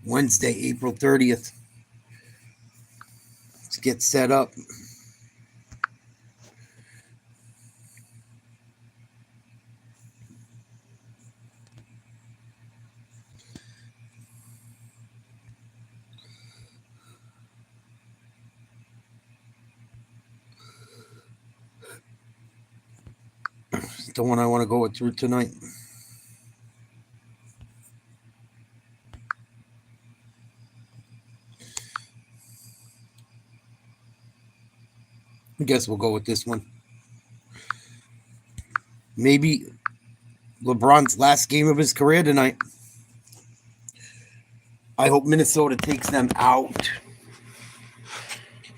Wednesday, April 30th. Let's get set up. It's the one I want to go through tonight. I guess we'll go with this one. Maybe LeBron's last game of his career tonight. I hope Minnesota takes them out.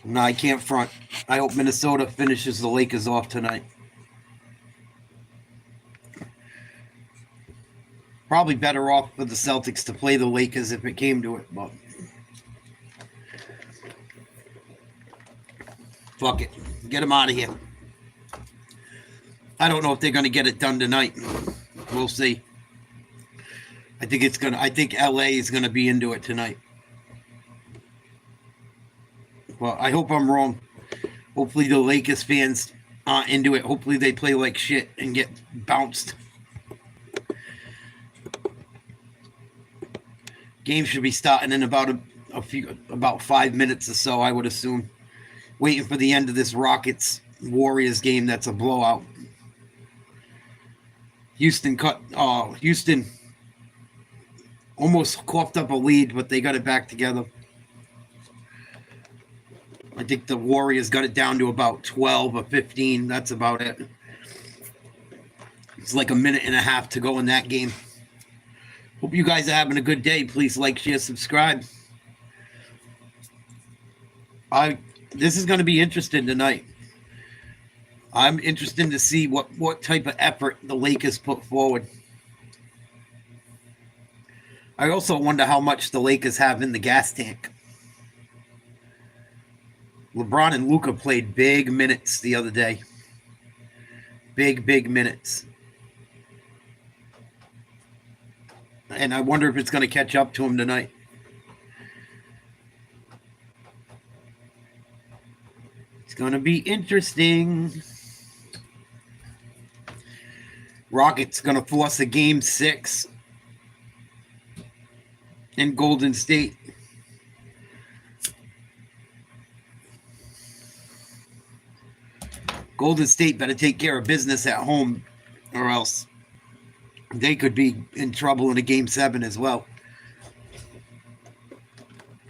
No, I can't front. I hope Minnesota finishes the Lakers off tonight. Probably better off for the Celtics to play the Lakers if it came to it, but fuck it. Get them out of here. I don't know if they're going to get it done tonight. We'll see. I think LA is going to be into it tonight. Well, I hope I'm wrong. Hopefully the Lakers fans aren't into it. Hopefully they play like shit and get bounced. Game should be starting in about 5 minutes or so, I would assume. Waiting for the end of this Rockets-Warriors game that's a blowout. Houston almost coughed up a lead, but they got it back together. I think the Warriors got it down to about 12 or 15. That's about it. It's like a minute and a half to go in that game. Hope you guys are having a good day. Please like, share, subscribe. This is going to be interesting tonight. I'm interested to see what type of effort the Lakers put forward. I also wonder how much the Lakers have in the gas tank. LeBron and Luka played big minutes the other day. Big minutes. And I wonder if it's going to catch up to him tonight. It's going to be interesting. Rockets going to force a game 6 in Golden State. Golden State better take care of business at home, or else they could be in trouble in a game 7 as well.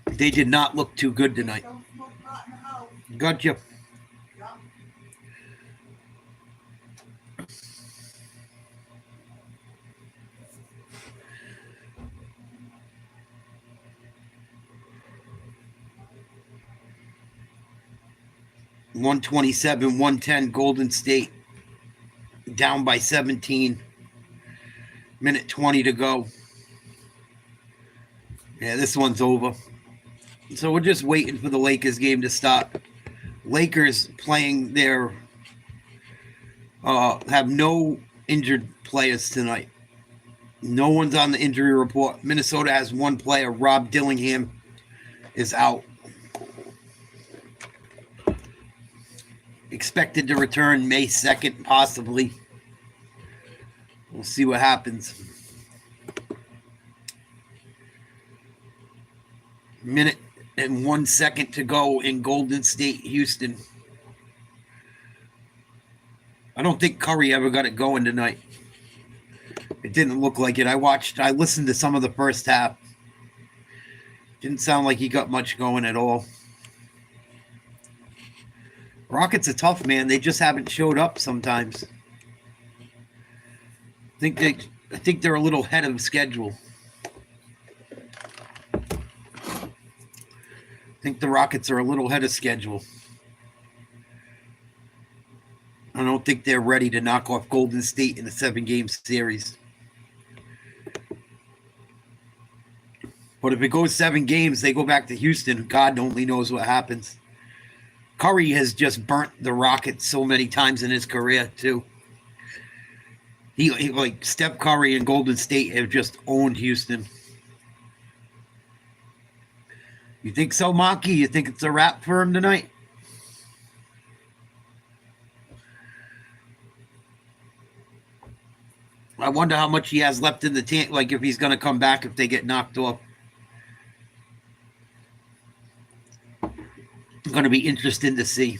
They did not look too good tonight. Gotcha. $127, 110 Golden State. Down by 17. Minute 20 to go. Yeah, this one's over. So we're just waiting for the Lakers game to start. Lakers playing their have no injured players tonight. No one's on the injury report. Minnesota has one player. Rob Dillingham is out. Expected to return May 2nd, possibly. We'll see what happens. Minute and 1 second to go in Golden State, Houston. I don't think Curry ever got it going tonight. It didn't look like it. I listened to some of the first half. Didn't sound like he got much going at all. Rockets are tough, man. They just haven't showed up sometimes. I think they're a little ahead of schedule. I think the Rockets are a little ahead of schedule. I don't think they're ready to knock off Golden State in a 7-game series. But if it goes 7 games, they go back to Houston. God only knows what happens. Curry has just burnt the Rockets so many times in his career, too. He like Steph Curry and Golden State have just owned Houston. You think so, Monkey? You think it's a wrap for him tonight? I wonder how much he has left in the tank, like if he's going to come back if they get knocked off. Going to be interesting to see.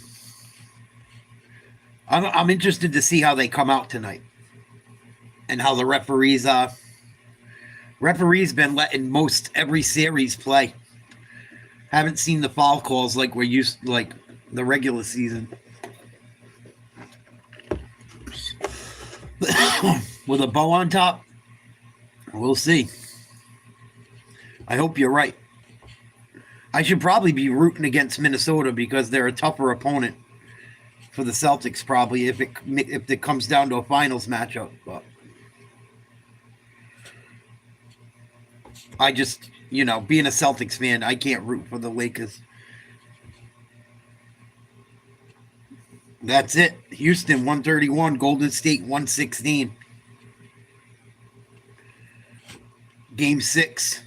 I'm interested to see how they come out tonight and how the referees are. Referees been letting most every series play. Haven't seen the foul calls like we're used like the regular season. With a bow on top, we'll see. I hope you're right. I should probably be rooting against Minnesota because they're a tougher opponent for the Celtics probably if it comes down to a finals matchup. But I just, being a Celtics fan, I can't root for the Lakers. That's it. Houston 131, Golden State 116. Game 6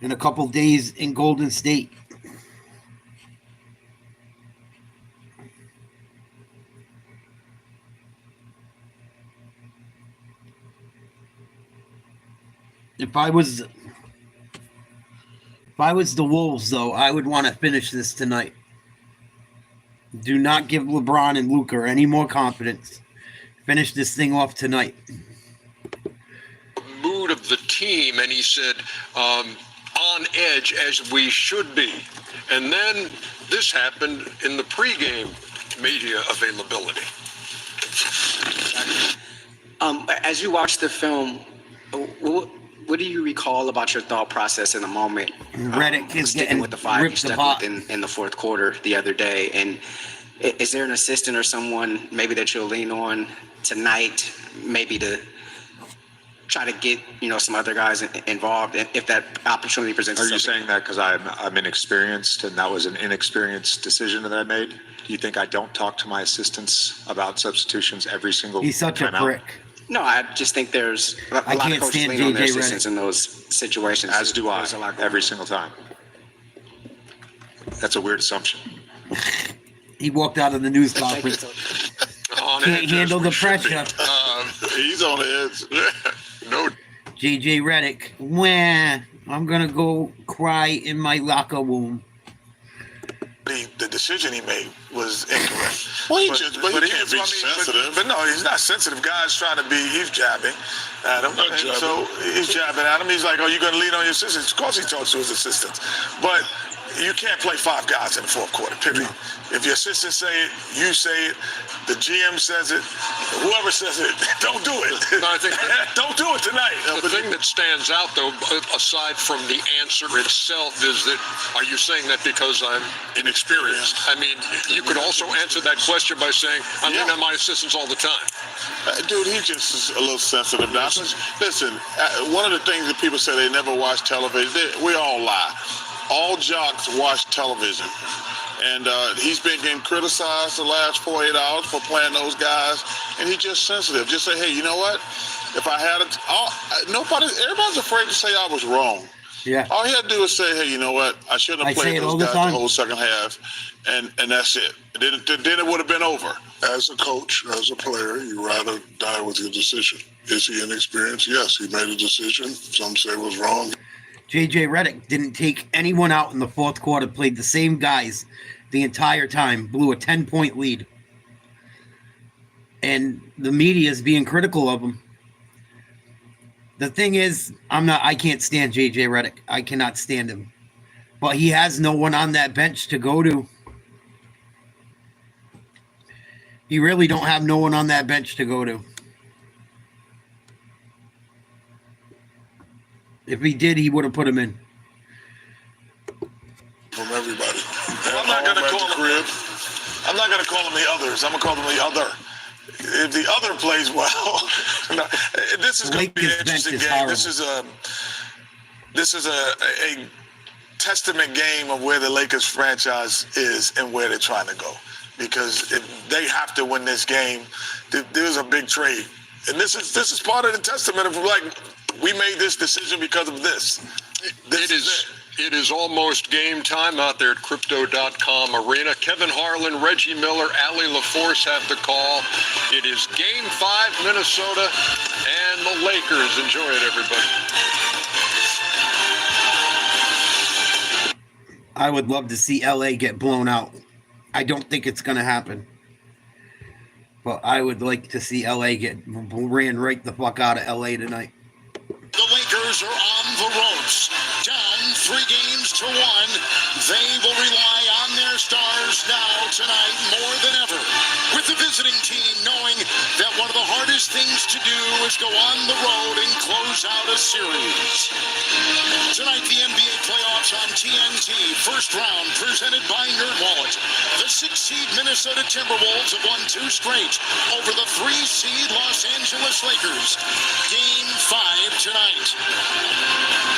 in a couple days in Golden State. If I was the Wolves, though, I would want to finish this tonight. Do not give LeBron and Luka any more confidence. Finish this thing off tonight. Mood of the team, and he said, on edge as we should be. And then this happened in the pregame media availability. As you watch the film, what do you recall about your thought process in the moment? Redick is sticking with the five you stuck with in the fourth quarter the other day. And is there an assistant or someone maybe that you'll lean on tonight, maybe to try to get some other guys involved if that opportunity presents itself? Are you saying that because I'm inexperienced and that was an inexperienced decision that I made? Do you think I don't talk to my assistants about substitutions every single time? He's such a prick. No, I just think there's a lot of coaches lean on their assistants in those situations. As do I, every single time. That's a weird assumption. He walked out of the news conference. Can't handle the pressure. He's on the edge. No. JJ Redick. Wah, I'm going to go cry in my locker room. The decision he made was incorrect. Well, he can't be sensitive. But no, he's not sensitive. Guy's trying to be, he's jabbing at him. So he's jabbing at him. He's like, oh, you're going to lean on your assistants? Of course he talks to his assistants. But you can't play 5 guys in the fourth quarter, period. If your assistants say it, you say it, the GM says it, whoever says it, don't do it. No, I think don't do it tonight. The thing that stands out, though, aside from the answer itself, is that, are you saying that because I'm inexperienced? I mean, you could also answer that question by saying, I'm leaning on my assistants all the time. Dude, he just is a little sensitive now. Listen, one of the things that people say they never watch television, we all lie. All jocks watch television. And he's been getting criticized the last 48 hours for playing those guys. And he's just sensitive. Just say, hey, you know what? If I had it, everybody's afraid to say I was wrong. Yeah. All he had to do is say, hey, you know what? I shouldn't have played those guys the whole second half. And that's it. Then it would have been over. As a coach, as a player, you rather die with your decision. Is he inexperienced? Yes, he made a decision. Some say was wrong. JJ Redick didn't take anyone out in the fourth quarter, played the same guys the entire time, blew a 10-point lead. And the media is being critical of him. The thing is, I can't stand JJ Redick. I cannot stand him. But he has no one on that bench to go to. He really don't have no one on that bench to go to. If he did, he would have put him in. From everybody. I'm not going to call him. I'm not going to call him the others. I'm going to call him the other. If the other plays well, this is going to be an interesting game. This is a testament game of where the Lakers franchise is and where they're trying to go. Because they have to win this game. There's a big trade, and this is part of the testament of like we made this decision because of this. It is almost game time out there at Crypto.com Arena. Kevin Harlan, Reggie Miller, Ali LaForce have the call. It is Game 5, Minnesota, and the Lakers. Enjoy it, everybody. I would love to see LA get blown out. I don't think it's going to happen. But I would like to see LA get ran right the fuck out of LA tonight. The Lakers are on the ropes, down 3 games to 1. They will rely on their stars now tonight more than ever. With the visiting team knowing that one of the hardest things to do is go on the road and close out a series. Tonight, the NBA playoffs on TNT. First round presented by NerdWallet. The 6-seed Minnesota Timberwolves have won 2 straight over the 3-seed Los Angeles Lakers. Game 5 tonight.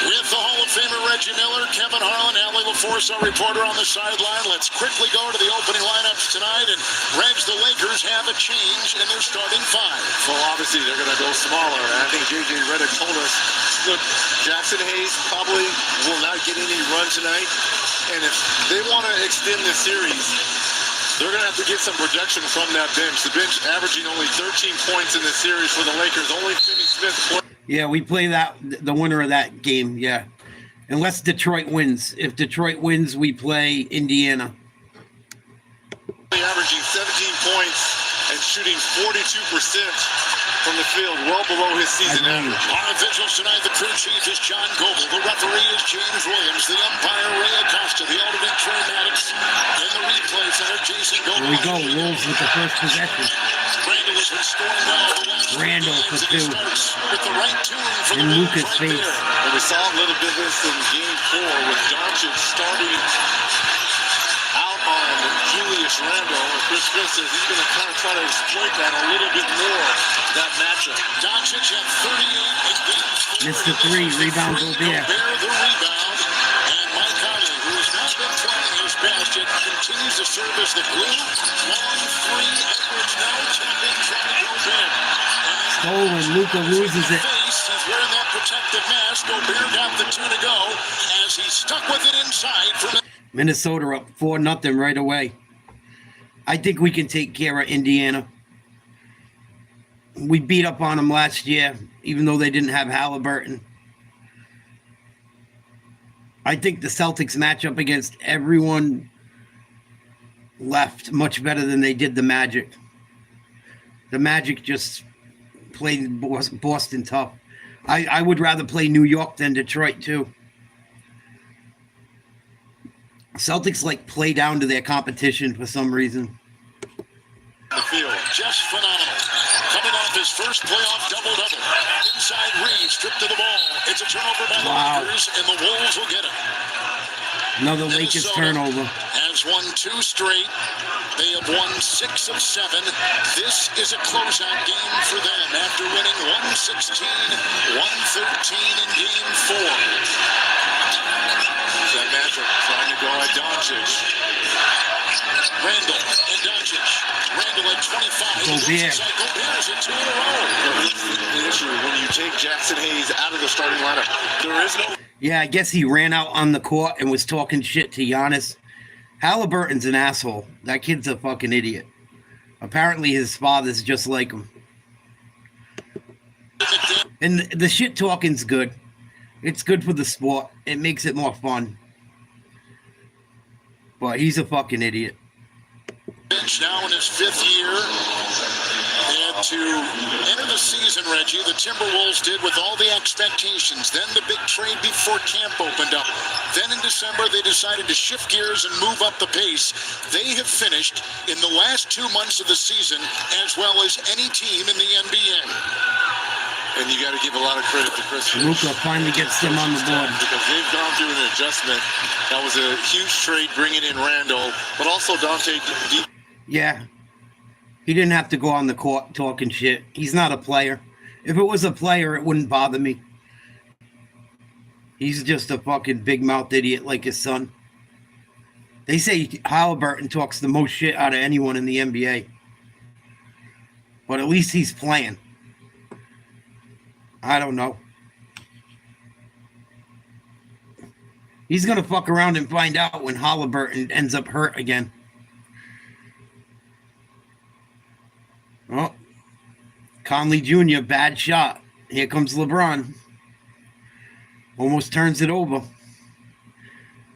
With the Hall of Famer Reggie Miller, Kevin Harlan, Ali LaForce, our reporter on the sideline. Let's quickly go to the opening lineups tonight. And Reg, the Lakers have a change in their starting 5. Well, obviously, they're going to go smaller. And I think J.J. Redick told us, look, Jackson Hayes probably will not get any run tonight. And if they want to extend the series, they're going to have to get some production from that bench. The bench averaging only 13 points in the series for the Lakers. Only Finney Smith. Yeah, we play the winner of that game, yeah. Unless Detroit wins. If Detroit wins, we play Indiana. Averaging 17 points and shooting 42% from the field, well below his season average. On officials tonight, the crew chief is John Goble. The referee is James Williams. The umpire, Ray Acosta. The alternate, Trey Maddox. And the replay center, Jason Goble. Here we go. Wolves with the first possession. Randall has been scoring well the last Randall for 2. with the right tune for In the Lucas' right face. there. And we saw a little bit of this in Game 4 with Doncic starting out on Julius Randle. And Chris Smith says he's going to kind of try to exploit that a little bit more, that matchup. Doncic had 38 in Game 4. Missed the 3. Rebound Gobert. Gobert the rebound. And Mike Conley, who has not been trying his best, yet continues to serve as the glue. Long 3. Edwards now tapping, trying to go in. Stolen. Luka loses it. He's wearing that protective mask. Gobert got the 2 to go as he stuck with it inside from Minnesota up 4-0 right away. I think we can take care of Indiana. We beat up on them last year, even though they didn't have Halliburton. I think the Celtics match up against everyone left much better than they did the Magic. The Magic just played Boston tough. I would rather play New York than Detroit, too. Celtics play down to their competition for some reason. the field. Just phenomenal. Coming off his first playoff double-double. Inside Reeves, stripped to the ball. It's a turnover by the Lakers, and the Wolves will get it. Another Lakers turnover. Has won 2 straight. They have won 6 of 7. This is a closeout game for them after winning 116, 113 in Game 4. That matchup trying to go at Doncic. Randall and Doncic. Randall at 25. Gobert. Gobert's at 2 in a row. The issue when you take Jackson Hayes out of the starting lineup, there is no. Yeah, I guess he ran out on the court and was talking shit to Giannis. Halliburton's an asshole. That kid's a fucking idiot. Apparently his father's just like him. And the shit talking's good. It's good for the sport. It makes it more fun. But he's a fucking idiot. Bench now in his 5th year. And to enter the season, Reggie, the Timberwolves did with all the expectations. Then the big trade before camp opened up. Then in December, they decided to shift gears and move up the pace. They have finished in the last 2 months of the season as well as any team in the NBA. And you got to give a lot of credit to Chris. Luka finally gets them on the board. Because they've gone through an adjustment. That was a huge trade bringing in Randall, but also Dante. Yeah. He didn't have to go on the court talking shit. He's not a player. If it was a player, it wouldn't bother me. He's just a fucking big-mouthed idiot like his son. They say Halliburton talks the most shit out of anyone in the NBA. But at least he's playing. I don't know. He's going to fuck around and find out when Halliburton ends up hurt again. Oh, Conley Jr., bad shot. Here comes LeBron. Almost turns it over.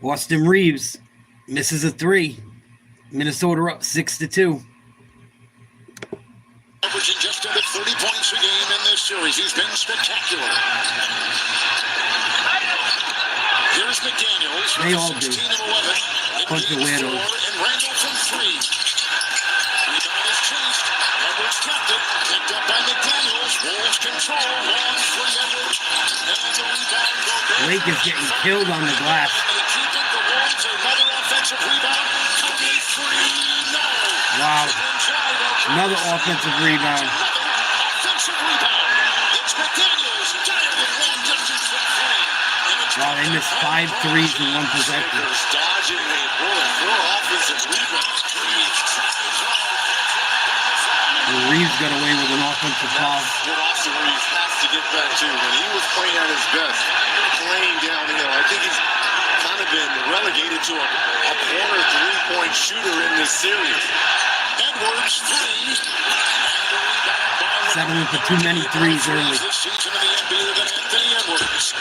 Austin Reeves misses a three. Minnesota up 6-2. Averaging just under 30 points a game in this series. He's been spectacular. Here's McDaniels. They all do. 16 and 11. Bunch of weirdos. And Randall from three. Rebound is chased. Edwards kept it. Picked up by McDaniels. Wolves control. Long free Edwards. And the rebound goes. Lake is getting killed on the glass. They keep it. The Wolves. Another offensive rebound. Coming free. No. Wow. Another offensive rebound. Offensive rebound. It's McDaniels. Diamond long distance from three. Wow, they missed 5 threes in one possession. Dodging a bullet for offensive rebound. Reeves got away with an offensive foul. What Austin Reeves has to get back to. When he was playing at his best, playing downhill, I think he's kind of been relegated to a corner three-point shooter in this series. Edwards, three. Settling for too many threes early. This season in the NBA than Anthony Edwards.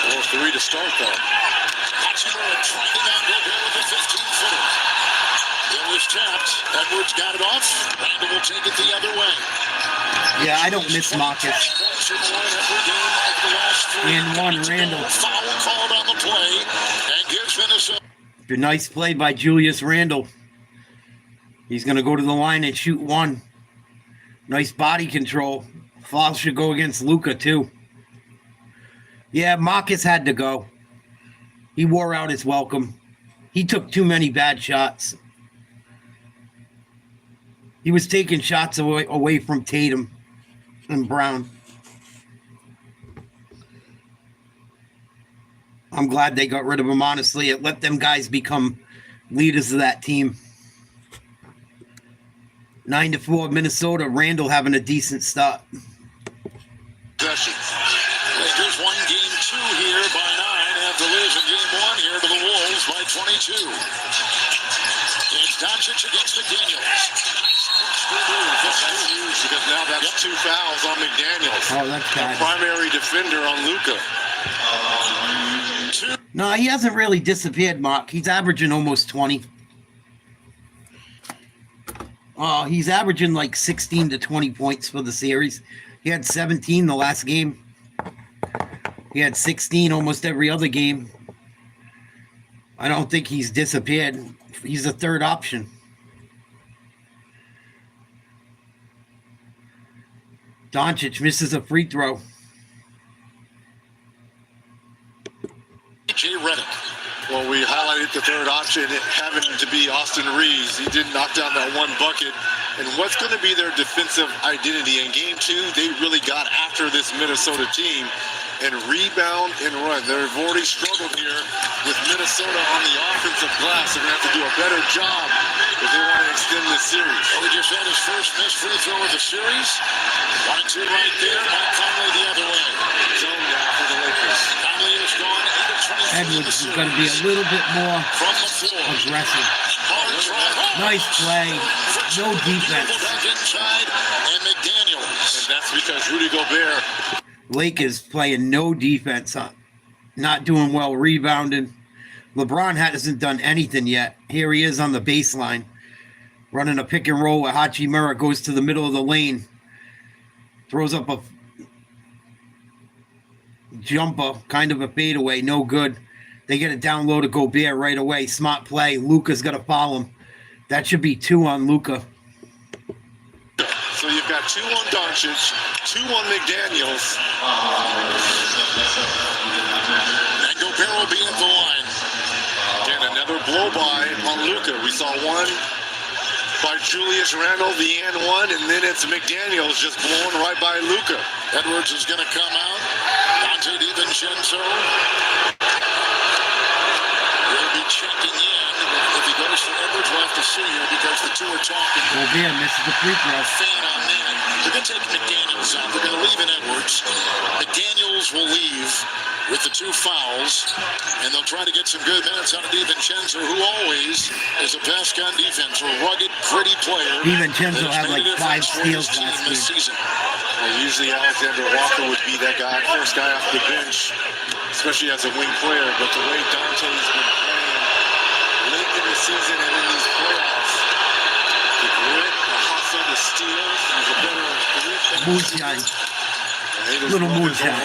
Well, three to start, though. Hachimura trending on Gobert with a 15-footer. It was tapped. Edwards got it off. Randall will take it the other way. Yeah, I don't miss Marcus. And one, Randall. Foul called on the play and gives Minnesota. A nice play by Julius Randle. He's going to go to the line and shoot one. Nice body control. Foul should go against Luka, too. Yeah, Marcus had to go. He wore out his welcome. He took too many bad shots. He was taking shots away from Tatum and Brown. I'm glad they got rid of him, honestly. It let them guys become leaders of that team. 9-4 Minnesota. Randall having a decent start. Lakers won game 2 here by 9 after losing game 1 here to the Wolves by 22. It's Doncic against McDaniels. That's huge because now that's 2 fouls on McDaniels. Oh, that's bad. Primary defender on Luka. No, he hasn't really disappeared, Mark. He's averaging almost 20. Oh, he's averaging like 16 to 20 points for the series. He had 17 the last game. He had 16 almost every other game. I don't think he's disappeared. He's a third option. Doncic misses a free throw. J. Redick. Well, we highlighted the third option having to be Austin Reeves. He did knock down that one bucket. And what's going to be their defensive identity? In game 2, they really got after this Minnesota team and rebound and run. They've already struggled here with Minnesota on the offensive glass. They're going to have to do a better job if they want to extend this series. We just had his first missed free throw of the series. 1-2 right there. Mike Conley the other way. Zone now for the Lakers. Conley has gone 8 of 20. Edwards is going to be a little bit more From the floor. aggressive. Nice play. No defense. Back inside and McDaniels. And that's because Rudy Gobert. Lakers playing no defense, not doing well rebounding. LeBron hasn't done anything yet. Here he is on the baseline, running a pick and roll where Hachimura goes to the middle of the lane, throws up a jumper, kind of a fadeaway, no good. They get it down low to Gobert right away. Smart play. Luka's got to foul him. That should be 2 on Luka. So you've got 2 on Doncic, 2 on McDaniels. And Gobert will be at the line. Again, another blow by on Luka. We saw one by Julius Randle, the and one, and then it's McDaniels just blown right by Luka. Edwards is going to come out. Dante DiVincenzo will be checking in. If he goes for Edwards, we'll have to see here because the two are talking. Gobert misses the free throw. Fan on that. They're going to take McDaniels out. They're going to leave in Edwards. McDaniels will leave. with the 2 fouls, and they'll try to get some good minutes out of DiVincenzo, who always is a best on defense, a rugged, gritty player. DiVincenzo had like 5 steals last this game. season. Well, usually Alexander Walker would be that guy, first guy off the bench, especially as a wing player. But the way Dante's been playing late in the season and in these playoffs, the grit, the hustle, the steals, he's a better Moonshine. Little moonshine.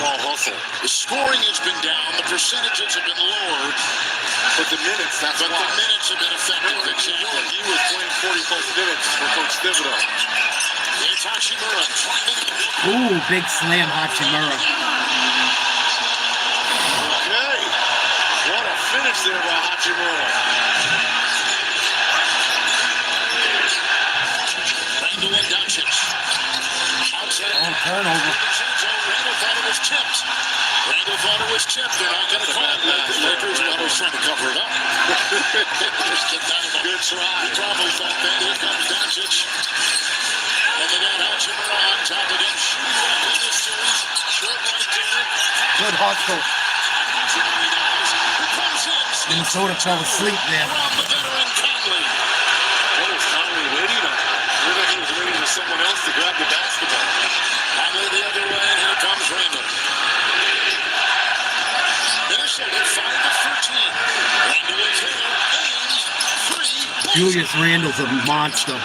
The scoring has been down, the percentages have been lowered, but the minutes, that's but why. the minutes have been effective. Exactly. He was playing 40-plus minutes for Coach Thibodeau. It's Hachimura driving. Ooh, big slam, Hachimura. Okay. What a finish there by Hachimura. Randall and Doncic. Outside. Oh, turnover. Randall thought it was tipped. They're not going to call it that. The Lakers are always trying to cover it up. Good try. He probably thought that. Here comes Doncic. And they got Hachimura on top again. Shooting back in this series. Short right there. Good hustle. Here comes in. Minnesota fell asleep there. From the veteran Conley. What was Conley waiting on? It looked like he was waiting for someone else to grab the basketball. Conley the other way, and here comes Randall. Minnesota 5-13. Randall is here. Aims. 3. Julius Randle's a monster.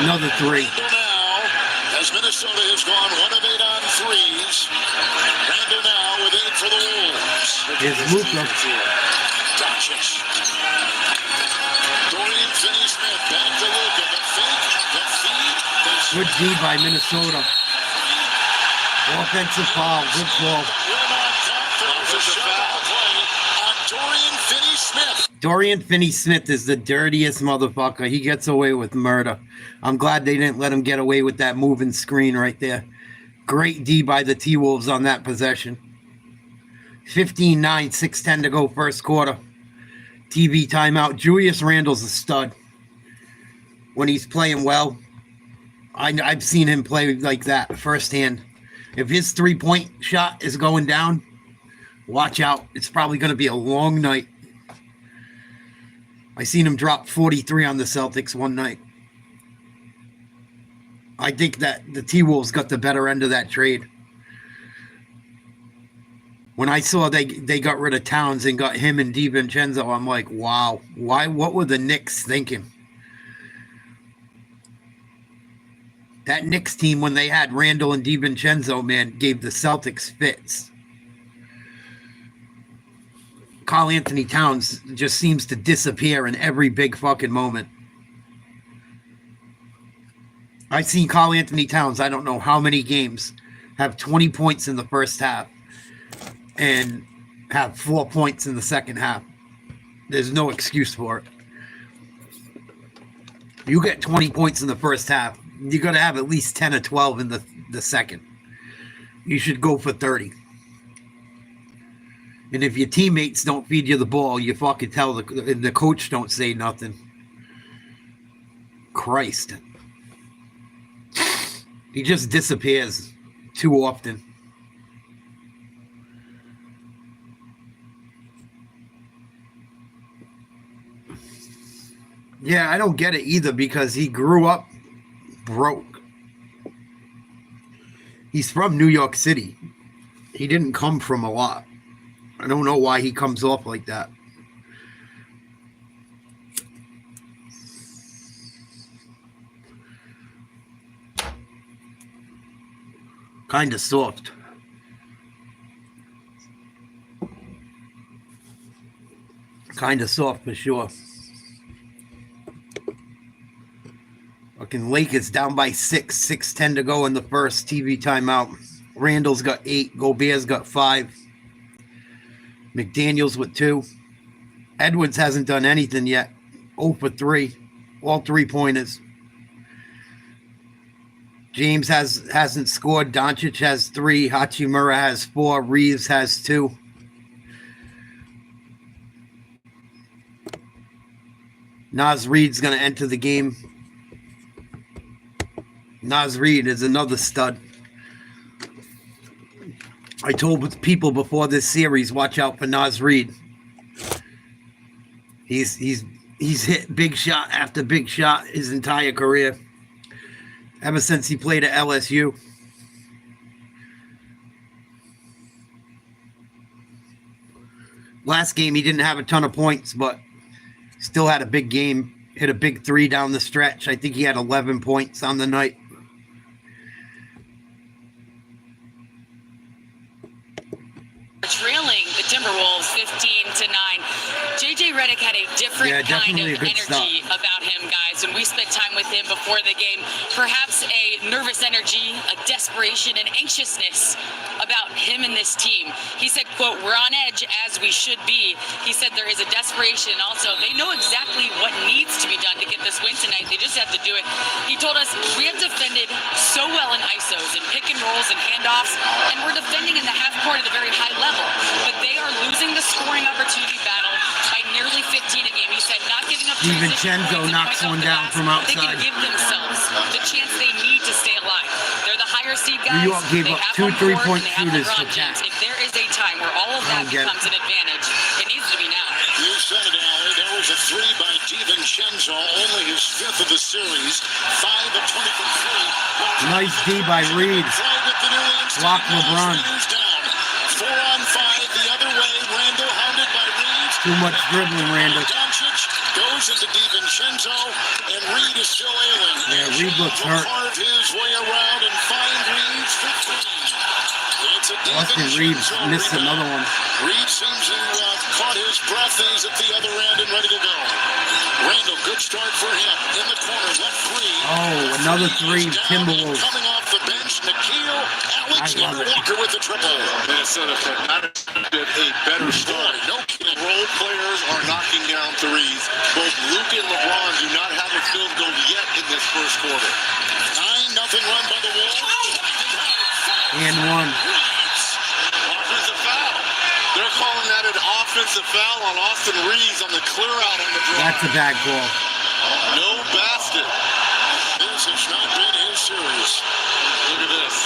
Another 3. Randall now, as Minnesota has gone 1 of 8 on threes. Randall now with 8 for the Wolves. Here's Luka. Doncic. Dorian Finney-Smith back to Luka. The fake, the feed, the Good D by Minnesota. Offensive foul. Good ball. There's a shot on Dorian Finney-Smith. Dorian Finney-Smith is the dirtiest motherfucker. He gets away with murder. I'm glad they didn't let him get away with that moving screen right there. Great D by the T-Wolves on that possession. 15-9, 6:10 to go first quarter. TV timeout. Julius Randle's a stud. When he's playing well, I've seen him play like that firsthand. If his three-point shot is going down, watch out. It's probably going to be a long night. I seen him drop 43 on the Celtics one night. I think that the T-Wolves got the better end of that trade. When I saw they got rid of Towns and got him and DiVincenzo, I'm like, wow. Why? What were the Knicks thinking? That Knicks team, when they had Randall and DiVincenzo, man, gave the Celtics fits. Karl Anthony Towns just seems to disappear in every big fucking moment. I've seen Karl Anthony Towns, I don't know how many games, have 20 points in the first half and have 4 points in the second half. There's no excuse for it. You get 20 points in the first half, you're going to have at least 10 or 12 in the second. You should go for 30. And if your teammates don't feed you the ball, you fucking tell the coach don't say nothing. Christ. He just disappears too often. Yeah, I don't get it either because he grew up broke. He's from New York City. He didn't come from a lot. I don't know why he comes off like that. Kind of soft. Kind of soft for sure. Fucking Lakers down by 6, 6:10 to go in the first. TV timeout. Randall's got 8. Gobert's got 5. McDaniels with 2. Edwards hasn't done anything yet. 0 for 3. All 3-pointers. James hasn't scored. Doncic has 3. Hachimura has 4. Reeves has 2. Naz Reid's going to enter the game. Naz Reid is another stud. I told people before this series, watch out for Naz Reid. He's hit big shot after big shot his entire career, ever since he played at LSU. Last game he didn't have a ton of points, but still had a big game. Hit a big 3 down the stretch. I think he had 11 points on the night. Trailing the Timberwolves 15-9. JJ Redick had a different kind of energy about him, guys. When we spent time with him before the game, perhaps a nervous energy, a desperation, and anxiousness about him and this team. He said, quote, "We're on edge as we should be." He said there is a desperation. Also, they know exactly what needs to be done to get this win tonight. They just have to do it. He told us, "We have defended so well in ISOs and pick and rolls and handoffs, and we're defending in the half court at a very high level. But they are losing the scoring opportunity battle by nearly 15 a game." He said, "Not giving up DiVincenzo knocks one down from outside. They can give themselves the chance they need to stay alive. They're the higher seed guys. New York gave up 2 3-point shooters to Jack. If there is a time where all of that becomes an advantage, it needs to be now." You said it, Allie. There was a 3 by DiVincenzo, only his 5th of the series. 5 of 20 from 3. Nice D by Reed. Block LeBron. 4 on 5 the other way. Randall hounded by Reed. Too much dribbling, Randall. Doncic goes into DiVincenzo, and Reed is still ailing. Yeah, Reed looks hurt. Carve his way around and find Reed for 3. It's a Austin Reeves missed another one. Reed seems to have caught his breath. He's at the other end and ready to go. Randall, good start for him. In the corner, left 3. Oh, another 3, Timberwolves. Coming off the bench, Nikhil Alexander Walker with the triple. Minnesota could not have did a better start. No kidding. Role players are knocking down threes. Both Luke and LeBron do not have a field goal yet in this first quarter. 9-0 run by the Wolves. And 1. Offensive foul. They're calling that an offensive foul on Austin Reeves on the clear out on the draw. That's a bad call. No basket. This has not been his series. Look at this.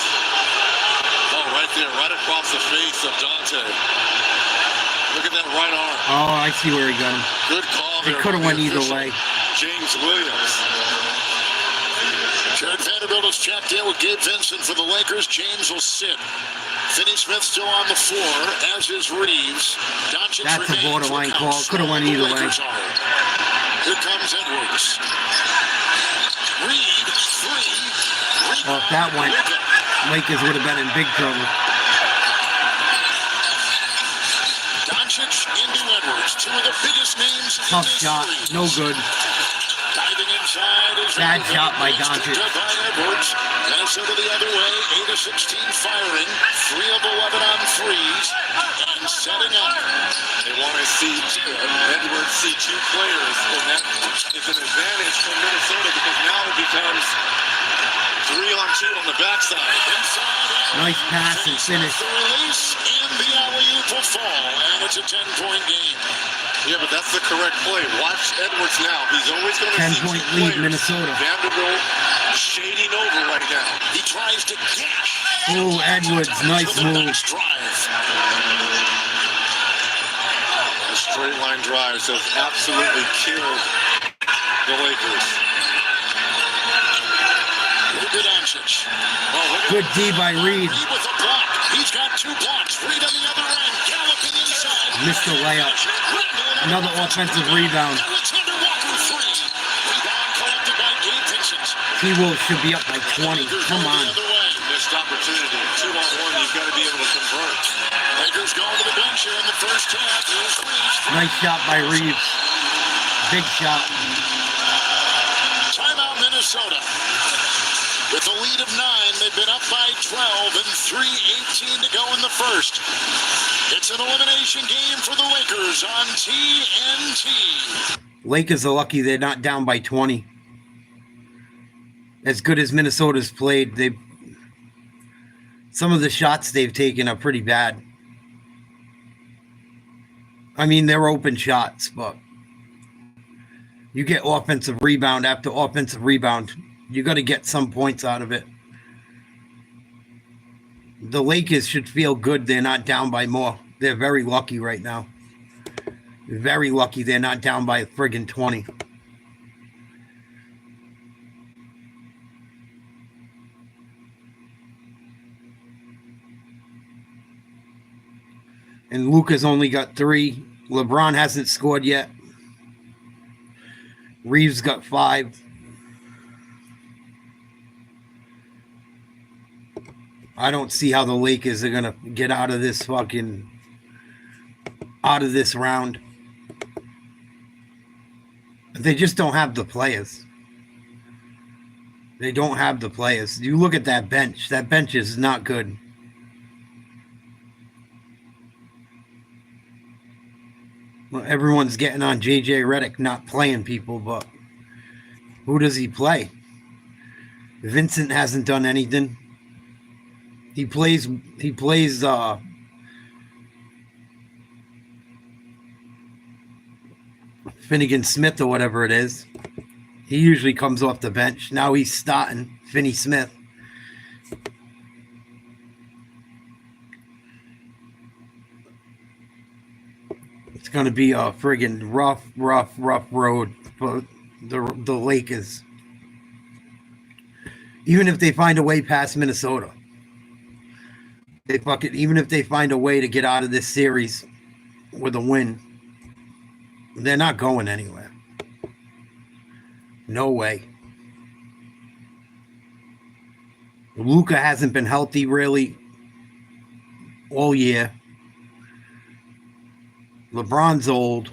Oh, right there, right across the face of Dante. Look at that right arm. Oh, I see where he got him. Good call It there. could have from went the either official, way. James Williams. Jared Vanderbilt is checked in with Gabe Vincent for the Lakers. James will sit. Finney Smith still on the floor, as is Reeves. Doncic That's a remains borderline for call. counts. Could have went either way. Lakers are. Here comes Edwards. Reed, 3. Well, if that went, Lakers would have been in big trouble. Doncic into Edwards. 2 of the biggest names in Tough this shot. series. No good. Diving inside is Bad Edwards. shot by Doncic. By Edwards. Minnesota the other way. 8 of 16 firing. 3 of 11 on threes. And setting up. They want to see Edwards see 2 players, and that is an advantage for Minnesota because now it becomes 3-on-2 on the backside. Nice pass and finish. The release and the alley-oop will fall, and it's a 10-point game. Yeah, but that's the correct play. Watch Edwards now. He's always going to see 10-point 2 lead, players. Minnesota. Vanderbilt shading over right now. He tries to gash. Oh, Edwards, nice move. The straight line drives has absolutely killed the Lakers. Good D by Reed. Reed with a block. He's got 2 blocks. Reed on the other end, galloping inside. Missed the layup. Another offensive rebound. Alexander Walker free. Rebound collected by Gabe Vincent. T-Wolves should be up by 20. Come on. Missed opportunity. 2-on-1, you've got to be able to convert. Lakers going to the bench here in the first half. Here's Reeves. Nice shot by Reeves. Big shot. Timeout, Minnesota. With a lead of 9, they've been up by 12 and 3:18 to go in the first. It's an elimination game for the Lakers on TNT. Lakers are lucky they're not down by 20. As good as Minnesota's played, some of the shots they've taken are pretty bad. I mean, they're open shots, but you get offensive rebound after offensive rebound. You got to get some points out of it. The Lakers should feel good they're not down by more. They're very lucky right now. Very lucky they're not down by a friggin' 20. And Luka's only got 3. LeBron hasn't scored yet. Reeves got 5. I don't see how the Lakers are going to get out of this round. They just don't have the players. They don't have the players. You look at that bench. That bench is not good. Well, everyone's getting on J.J. Redick not playing people, but who does he play? Vincent hasn't done anything. He plays Finnegan Smith or whatever it is. He usually comes off the bench. Now he's starting Finney Smith. It's going to be a friggin' rough road for the Lakers. Even if they find a way past Minnesota. Even if they find a way to get out of this series with a win, they're not going anywhere. No way. Luka hasn't been healthy really all year. LeBron's old.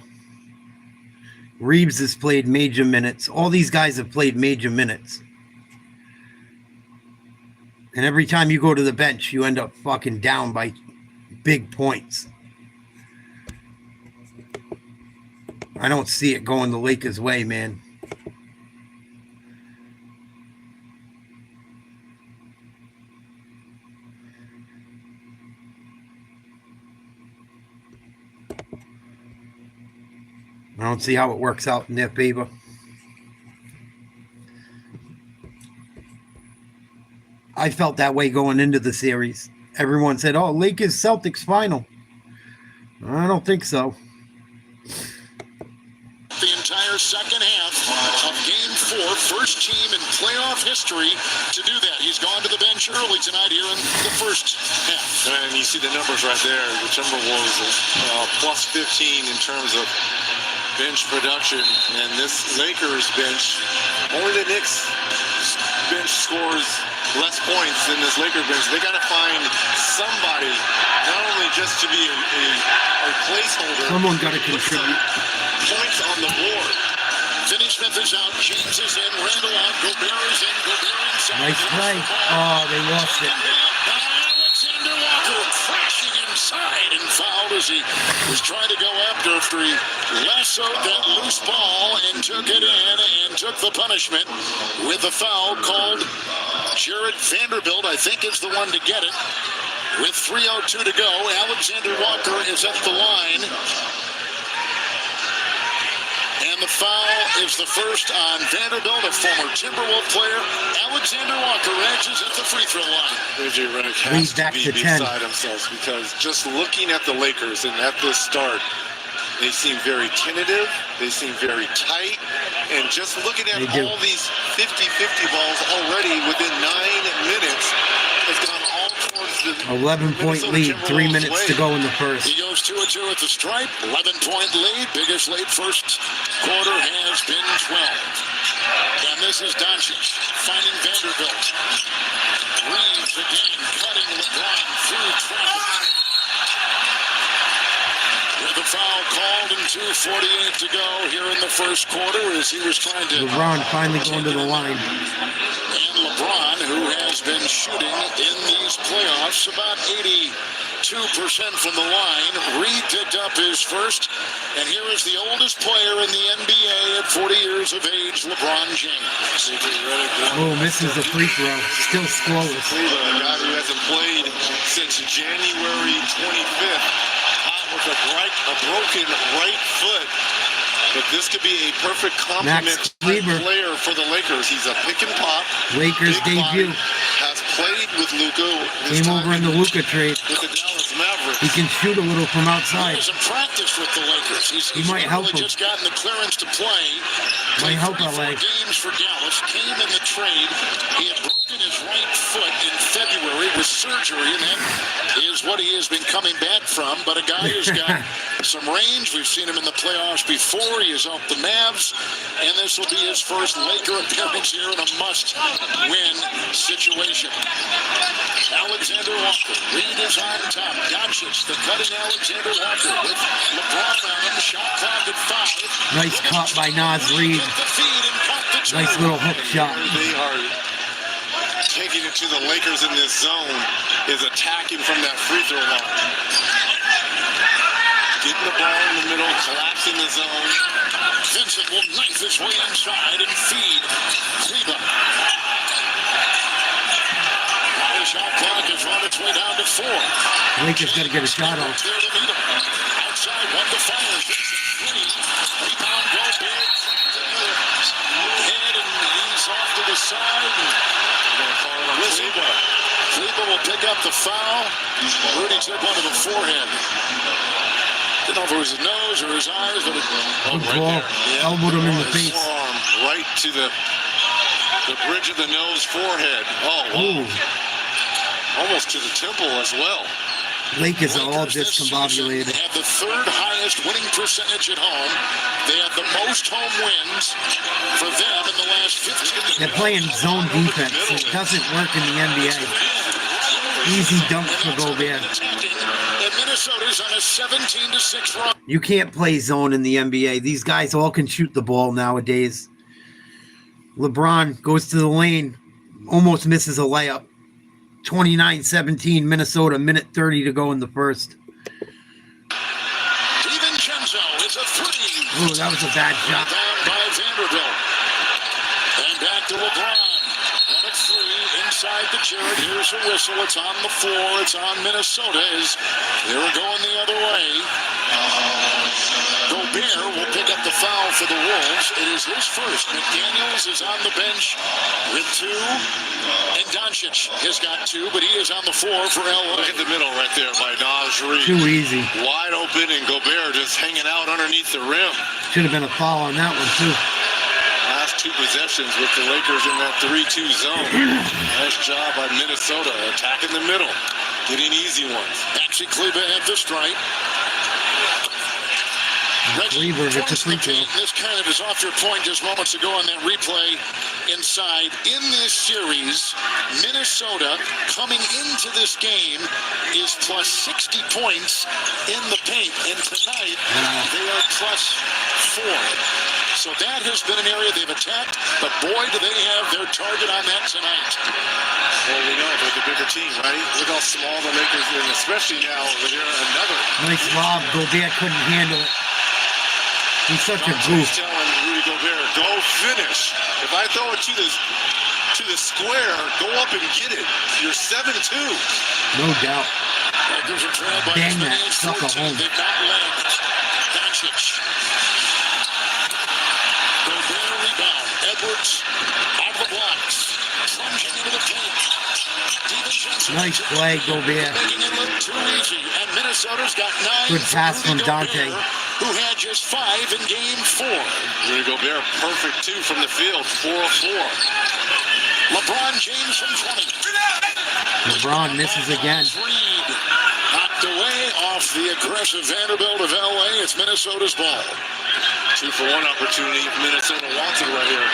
Reeves has played major minutes. All these guys have played major minutes. And every time you go to the bench, you end up fucking down by big points. I don't see it going the Lakers' way, man. I don't see how it works out in their favor. I felt that way going into the series. Everyone said, oh, Lakers Celtics final. I don't think so. The entire second half of Game 4, first team in playoff history to do that. He's gone to the bench early tonight here in the first half. And you see the numbers right there. The Timberwolves plus 15 in terms of bench production, and this Lakers bench, only the Knicks bench scores less points than this Lakers bench. They got to find somebody, not only just to be a placeholder. Someone got to contribute. Points on the board. Finney Smith is out. James is in. Randall out. Gobert is in. Gobert inside. Nice play. Oh, they lost it. Alexander Walker crashing inside and fouled as he was trying to go after he lassoed that loose ball and took it in and took the punishment with a foul called. Jared Vanderbilt, I think, is the one to get it. With 3:02 to go, Alexander Walker is at the line. And the foul is the first on Vanderbilt, a former Timberwolf player. Alexander Walker edges at the free throw line. J.J. Redick has to be beside himself, because just looking at the Lakers and at this start, they seem very tentative, they seem very tight, and just looking at all these 50-50 balls already within 9 minutes has gone all towards the 11-point lead, 3 minutes to go in the first. He goes 2-2 at the stripe, 11-point lead. Biggest lead first quarter has been 12. And this is Doncic finding Vanderbilt. Reeves again, cutting LeBron through traffic. With a foul called and 2:48 to go here in the first quarter as he was trying to... LeBron finally going to the line. And LeBron, who has been shooting in these playoffs about 82% from the line. Reed picked up his first. And here is the oldest player in the NBA at 40 years of age, LeBron James. Oh, misses the free throw. Still scoreless. A guy who hasn't played since January 25th. With a broken right foot, but this could be a perfect complement player for the Lakers. He's a pick and pop. Lakers debut. Has played with Luka. Came over in the Luka trade. With the Dallas Mavericks. He can shoot a little from outside. He hasn't practiced with the Lakers. He's might help him. just gotten the clearance to play. Might help LA. Games for Dallas. Came in the trade. He had broken his right foot in February with surgery, and that is what he has been coming back from. But a guy who's got some range. We've seen him in the playoffs before. He has helped the Mavs, and this will be his first Laker appearance here in a must-win situation. Alexander Walker. Reed is on top. Doncic, the cutting Alexander Walker with LeBron on him. Shot clock at 5. Nice cut by Naz Reid. Nice little hook shot. They are taking it to the Lakers in this zone, is attacking from that free throw line. Getting the ball in the middle, collapsing the zone. Vincent will knife his way inside and feed Kleba. Now the shot clock has run its way down to 4. Lakers got to get a shot off. Outside, 1 to fire. Rebound, go big. Head, and he's off to the side. Kleba will pick up the foul. Rudy took one to the forehead. Didn't know if it was his nose or his eyes, but Good ball. Elbowed him in the face. Forearm right to the bridge of the nose, forehead. Oh, wow. Almost to the temple as well. Lakers are all discombobulated. They have the 3rd highest winning percentage at home. They have the most home wins for them in the last 15 years. They're playing zone defense. It doesn't work in the NBA. Easy dunk for Gobert. And Minnesota's on a 17-6 run. You can't play zone in the NBA. These guys all can shoot the ball nowadays. LeBron goes to the lane, almost misses a layup. 29-17 Minnesota, minute 30 to go in the first. DiVincenzo is a 3. Oh, that was a bad shot. Down by Vanderbilt. And back to LeBron. 1 of 3 inside the Jared. Here's a whistle. It's on the floor. It's on Minnesota as they were going the other way. Gobert will pick up the foul for the Wolves. It is his first. McDaniels is on the bench with 2. And Doncic has got 2, but he is on the floor for LA. Look at the middle right there by Naz Reid. Too easy. Wide open, and Gobert just hanging out underneath the rim. Should have been a foul on that one, too. Last 2 possessions with the Lakers in that 3-2 zone. Nice job by Minnesota attacking the middle, getting easy ones. Maxi Kleba at the strike. Cleaver gets a free throw. This kind of is off your point just moments ago on that replay inside. In this series, Minnesota coming into this game is plus 60 points in the paint. And tonight, they are plus 4. So that has been an area they've attacked, but boy, do they have their target on that tonight. Well, we know they're the bigger team, right? Look how small the Lakers are, and especially now they're another. Nice lob. Gobert couldn't handle it. He's such a goof. Telling Rudy Gobert, go finish. If I throw it to the square, go up and get it. You're 7-2. No doubt. Bang that sucker home. They've got legs. Doncic. Gobert rebound. Edwards out of the blocks. Plunging into the paint. Nice play, Gobert. Making it look too easy. And Minnesota's got 9. Good pass from Dante. Who had just 5 in game 4. Rudy Gobert, perfect 2 from the field, 4 of 4. LeBron James from 20. LeBron misses again. Reed knocked away off the aggressive Vanderbilt of LA. It's Minnesota's ball. 2-for-1 opportunity. Minnesota wants it right here.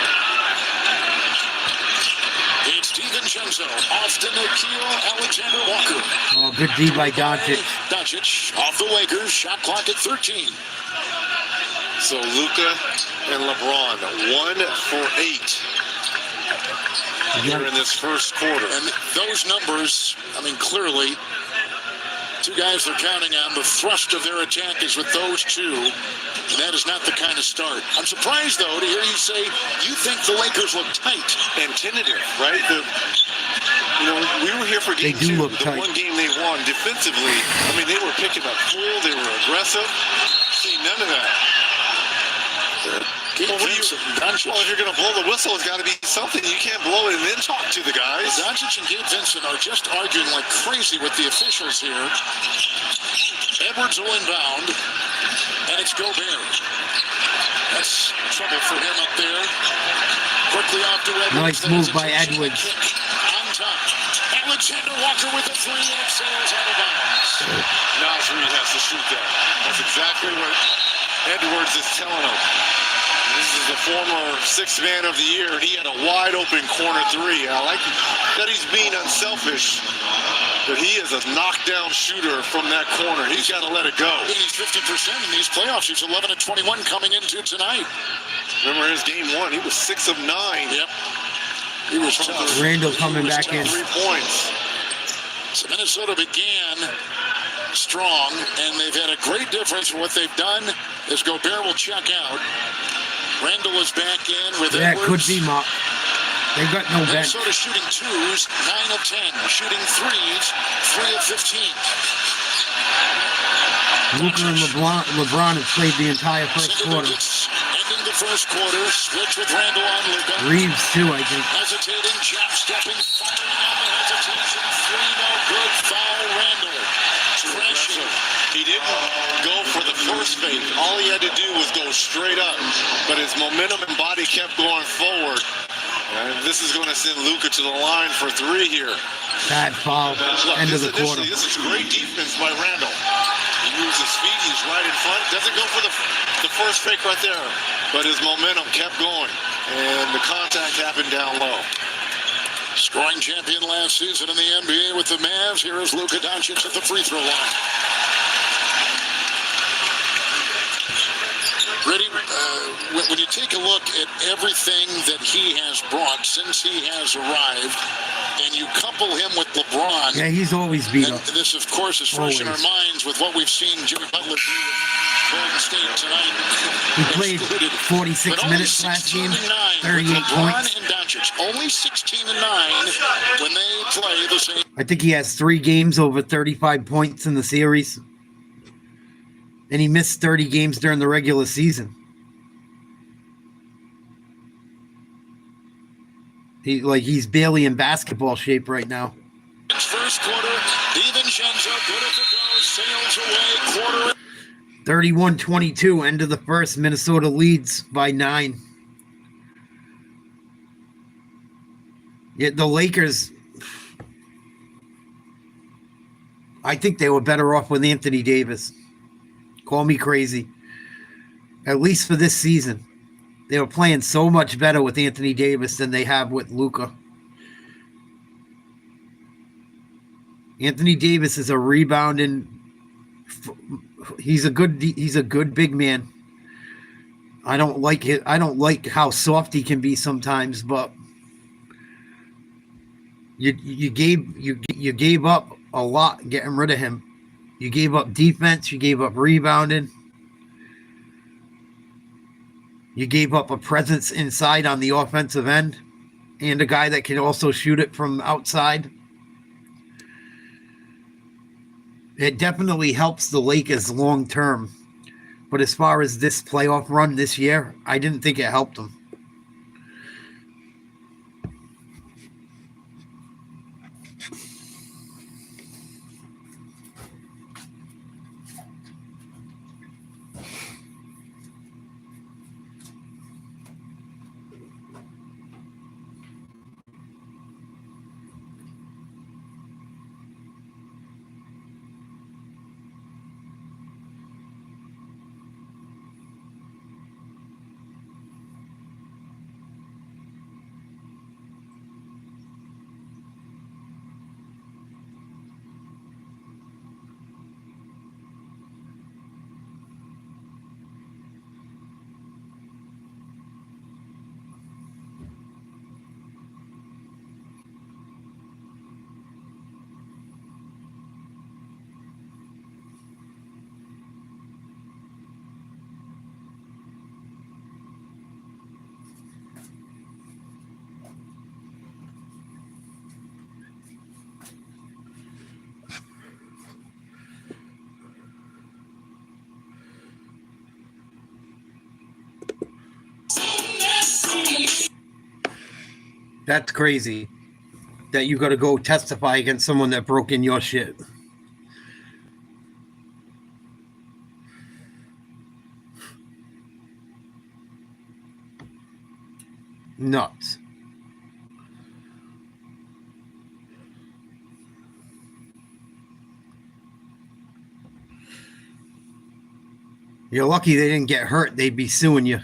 It's DiVincenzo off to Nikhil Alexander Walker. Oh, good D by Doncic. Doncic off the Lakers. Shot clock at 13. So Luka and LeBron, 1 for 8 here in this first quarter. And those numbers, I mean, clearly, 2 guys they're counting on. The thrust of their attack is with those 2. And that is not the kind of start. I'm surprised, though, to hear you say you think the Lakers look tight. And tentative, right? We were here for game 2. Look the tight. one game they won defensively. I mean, they were picking up full. They were aggressive. See, none of that. If you're going to blow the whistle, it's got to be something. You can't blow it and then talk to the guys. Doncic and Gabe Vincent are just arguing like crazy with the officials here. Edwards will inbound, and it's Gobert. That's trouble for him up there. Quickly off to Edwards. Nice move by Edwards. On top. Alexander Walker with the three, and it sails out of bounds. Nasri has to shoot that. That's exactly what Edwards is telling him. This is the former sixth man of the year, and he had a wide open corner three. I like that he's being unselfish, but he is a knockdown shooter from that corner. He's got to let it go. He's 50% in these playoffs. He's 11 of 21 coming into tonight. Remember his game one, he was 6 of 9. Yep. He was tough. Randall coming back in. 3 points. So Minnesota began strong, and they've had a great difference. What they've done is Gobert will check out. Randall is back in with That Edwards. could be Mark. They've got no bench. Minnesota shooting twos, 9 of 10. Shooting threes, 3 of 15. Luka and LeBron have played the entire first quarter. Ending the first quarter, switch with Randall on Luka. Reeves too, I think. Hesitating, jab stepping, firing on the hesitation. 3 no good, foul Randall. Trashing. He didn't go for the first fake. All he had to do was go straight up, but his momentum and body kept going forward. And this is going to send Luka to the line for 3 here. Bad foul. End of the quarter. This is great defense by Randall. He moves his feet. He's right in front. Doesn't go for the first fake right there, but his momentum kept going, and the contact happened down low. Scoring champion last season in the NBA with the Mavs. Here is Luka Doncic at the free throw line. Ready? When you take a look at everything that he has brought since he has arrived, and you couple him with LeBron. Yeah, he's always beat up. This, of course, is fresh in our minds with what we've seen Jimmy Butler do with Golden State tonight. He played 46 minutes last game, 38 points. And Doncic, only 16 and 9 when they play the same. I think he has 3 games over 35 points in the series. And he missed 30 games during the regular season. He's barely in basketball shape right now. First quarter, DiVincenzo, good if it goes, sails away, quarter. 31-22, end of the first. Minnesota leads by 9. Yet the Lakers, I think they were better off with Anthony Davis. Call me crazy. At least for this season. They were playing so much better with Anthony Davis than they have with Luka. Anthony Davis is a rebounding. He's a good big man. I don't like how soft he can be sometimes, but you gave up a lot getting rid of him. You gave up defense. You gave up rebounding. You gave up a presence inside on the offensive end and a guy that can also shoot it from outside. It definitely helps the Lakers long term. But as far as this playoff run this year, I didn't think it helped them. That's crazy. That you got to go testify against someone that broke in your shit. Nuts. You're lucky they didn't get hurt. They'd be suing you.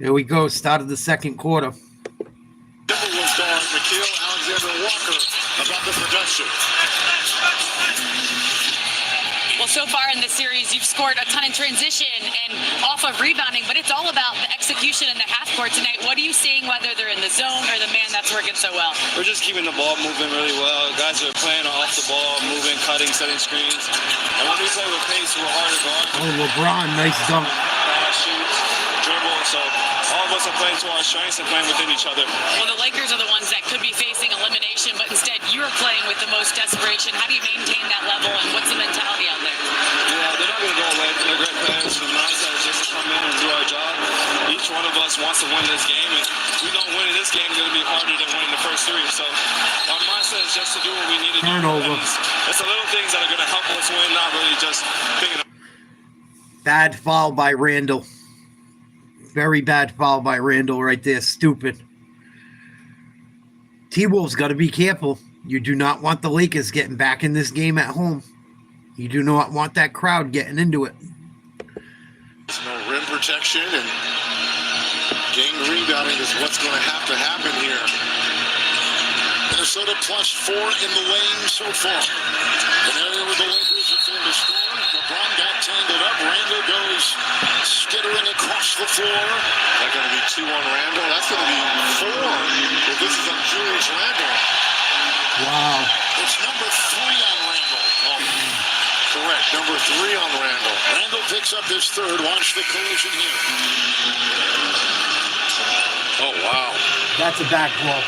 Here we go. Start of the second quarter. Timberwolves star Nickeil Alexander-Walker about the production. Well, so far in this series, you've scored a ton in transition and off of rebounding, but it's all about the execution in the half court tonight. What are you seeing, whether they're in the zone or the man that's working so well? We're just keeping the ball moving really well. Guys are playing off the ball, moving, cutting, setting screens. And when we play with pace, we're hard to guard. Oh, LeBron, nice dunk. Pass, shoots, dribble. So all of us are playing to our strengths and playing within each other. Well, the Lakers are the ones that could be facing elimination, but instead you're playing with the most desperation. How do you maintain that level, and what's the mentality out there? Yeah, they're not going to go away. They're great players. The mindset is just to come in and do our job. Each one of us wants to win this game, and we know winning this game is going to be harder than winning the first three. So our mindset is just to do what we need to do. Turnover. It's the little things that are going to help us win, not really just thinking. Bad foul by Randall. Very bad foul by Randall right there. Stupid. T-Wolves got to be careful. You do not want the Lakers getting back in this game at home. You do not want that crowd getting into it. There's no rim protection, and gang rebounding is what's going to happen here. Minnesota +4 in the lane so far. An area where the Lakers are going to score. LeBron got tangled up. Randall goes skittering across the floor. That's going to be 2 on Randall. That's going to be 4. Well, this is on Julius Randall. Wow. It's number 3 on Randall. Oh, correct. Number 3 on Randall. Randall picks up his third. Watch the collision here. Oh, wow. That's a back blow.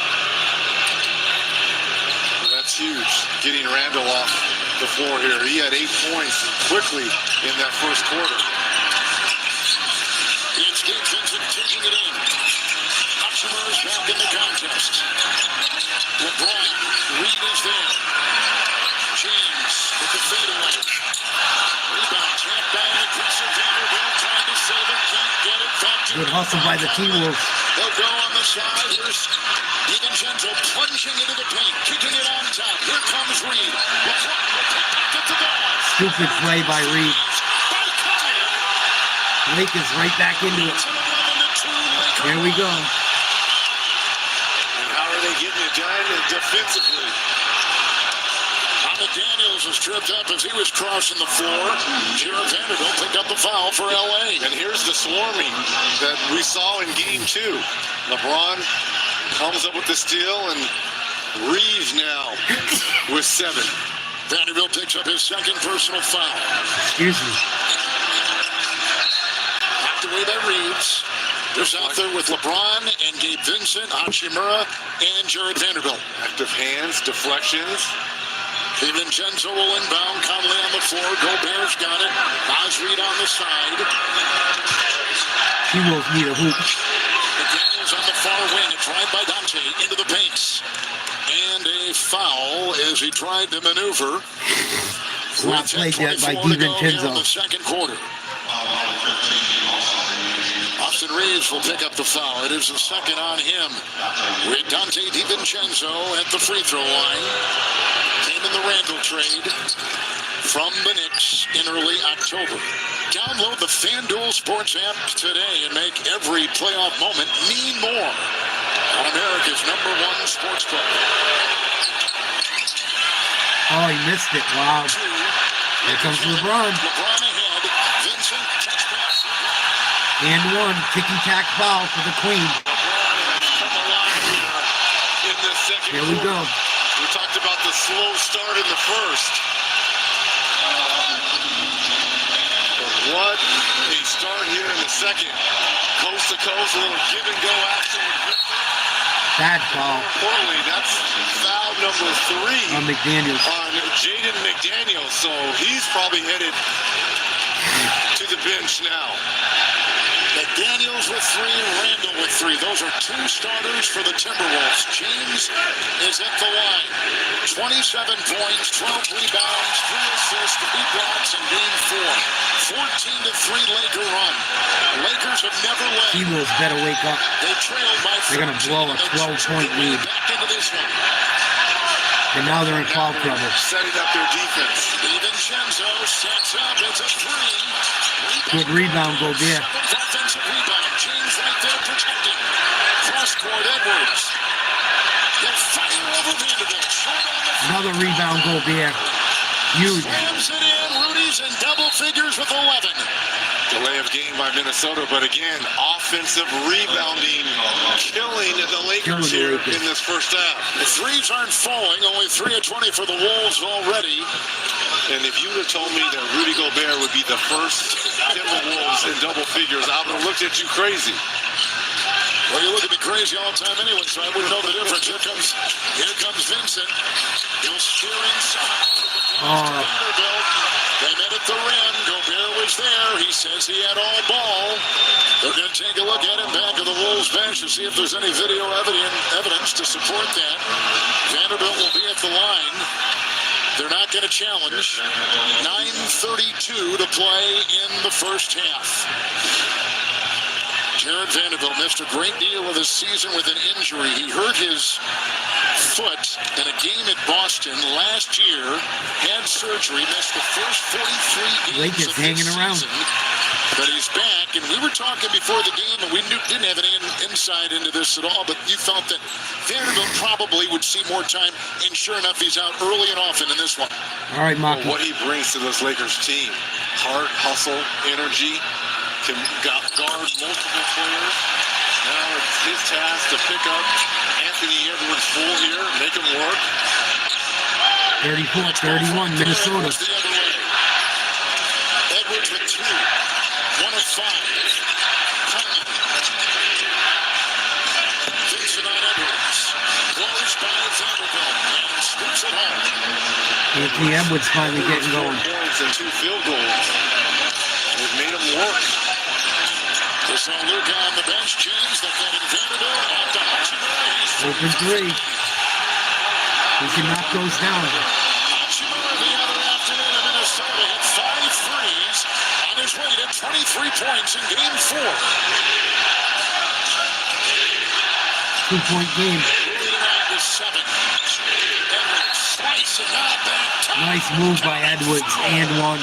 That's huge. Getting Randall off the floor here. He had 8 points quickly in that first quarter. It's Gabe Vincent taking it in. Hachimura is back in the contest. LeBron, Reed is there. James with the fadeaway. Rebound, tapped down aggressive Vanderbilt, trying to save it, can't get it back to Good hustle by the T-Wolves. They'll go on the side. Here's DiVincenzo plunging into the paint, kicking it on top. Here comes Reed. LeBron will pick it to the ball. Stupid play by Reed. Lakers right back into it. Here we go. And how are they getting it done defensively? Daniels was tripped up as he was crossing the floor. Jared Vanderbilt picked up the foul for LA. And here's the swarming that we saw in game 2. LeBron comes up with the steal, and Reeves now with 7. Vanderbilt picks up his second personal foul. Excuse me. Knocked away by Reeves. Just out there with LeBron and Gabe Vincent, Hachimura, and Jared Vanderbilt. Active hands, deflections. DiVincenzo will inbound. Conley on the floor. Gobert's got it. Oz Reed on the side. T-Wolves need a hoop. McDaniels on the far wing. A drive by Dante into the paint. And a foul as he tried to maneuver. Not played yet by DiVincenzo. In the second quarter. Austin Reeves will pick up the foul. It is the second on him. With Dante DiVincenzo at the free throw line. Came in the Randall trade from the Knicks in early October. Download the FanDuel Sports app today and make every playoff moment mean more on America's #1 sports book. Oh, he missed it. Wow. Here comes LeBron. LeBron ahead. Vincent, touch pass. And one. Ticky-tack foul for the Queen. Come alive here in this second Here we quarter. go. We talked about the slow start in the first. But what a start here in the second. Coast to coast, a little give and go action with Victor. Bad foul Importantly, that's foul number 3 on McDaniels. on Jaden McDaniels. So he's probably headed to the bench now. McDaniels with 3, Randall with 3. Those are 2 starters for the Timberwolves. James is at the line. 27 points, 12 rebounds, 3 assists, 3 blocks in game 4. 14-3 Laker run. Lakers have never led. T-Wolves better wake up. They trailed by 14. They're going to blow a 12-point lead. Back into this one. And now they're in foul trouble. Setting up their defense. DiVincenzo sets up. It's a 3. Good rebound, Gobert. 7th offensive rebound. James right there protecting. Cross-court Edwards. They'll fire over Vanderbilt. Short on the floor. Another rebound, Gobert. Huge. Slams it in. Rudy's in double figures with 11. Delay of game by Minnesota, but again, offensive rebounding, killing the Lakers here in this first half. The threes aren't falling. Only 3 of 20 for the Wolves already. And if you would have told me that Rudy Gobert would be the first Timberwolves in double figures, I would have looked at you crazy. Well, you look at me crazy all the time anyway, so I wouldn't know the difference. Here comes Vincent. He'll steer inside. Vanderbilt. They met at the rim. Gobert was there. He says he had all ball. They're going to take a look at him back of the Wolves bench to see if there's any video evidence to support that. Vanderbilt will be at the line. They're not going to challenge. 9:32 to play in the first half. Jared Vanderbilt missed a great deal of his season with an injury. He hurt his foot in a game at Boston last year, had surgery, missed the first 43 games Lakers of hanging his around. season, but he's back, and we were talking before the game, and we didn't have any insight into this at all, but you thought that Vanderbilt probably would see more time, and sure enough, he's out early and often in this one. All right, Maki. What he brings to this Lakers team, heart, hustle, energy, can guard multiple players. Now it's his task to pick up Anthony Edwards full here, make him work. 34-31, Minnesota. The other way. Edwards with 2, 1 of 5. Conley. Vincent on Edwards. Blows by Vanderbilt and scoops it home. Anthony Edwards finally getting going. 4 points and 2 field goals. It made him work. This on Luka on the bench. James, they've got in Vanderbilt. Out to Hachimura. He's Open 3. He can knock those down. Hachimura the other afternoon in Minnesota hit 5 threes on his way to 23 points in game 4. 2-point game. Louis Knight with 7. Edwards slicing out that top. Nice move by Edwards and 1.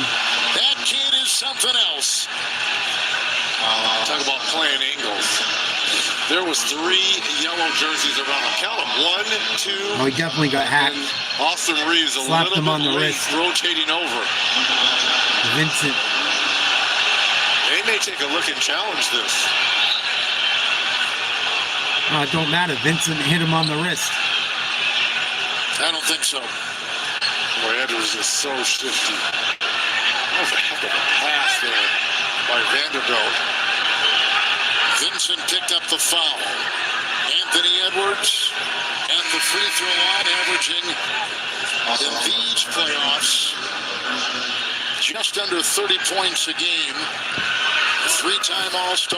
That kid is something else. Talk about playing angles. There was 3 yellow jerseys around him. Count them. 1, 2. Oh, he definitely got hacked. And Austin Reeves a Slapped little him on bit the late, wrist. rotating over. Vincent. They may take a look and challenge this. It don't matter. Vincent hit him on the wrist. I don't think so. Boy, Edwards is so shifty. That was a heck of a pass there by Vanderbilt. Vincent picked up the foul. Anthony Edwards at the free throw line, averaging in these playoffs just under 30 points a game. 3-time All-Star.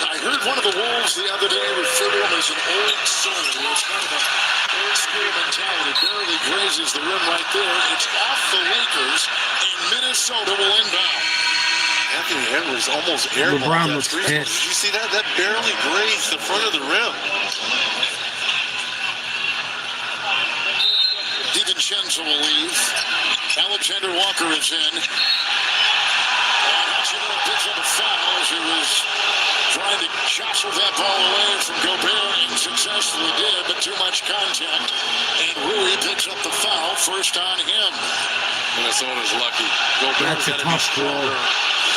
I heard one of the Wolves the other day refer to him as an old soul. It's kind of an old school mentality. Barely grazes the rim right there. It's off the Lakers, and Minnesota will inbound. Anthony Edwards almost airballed LeBron that looks three. Did pissed. you see that? That barely grazed the front of the rim. DiVincenzo will leave. Alexander Walker is in. Hachimura picks up a foul as he was trying to jostle that ball away from Gobert and successfully did, but too much contact. And Rui picks up the foul, first on him. Minnesota's lucky. Gobert's That's a got to be tough stronger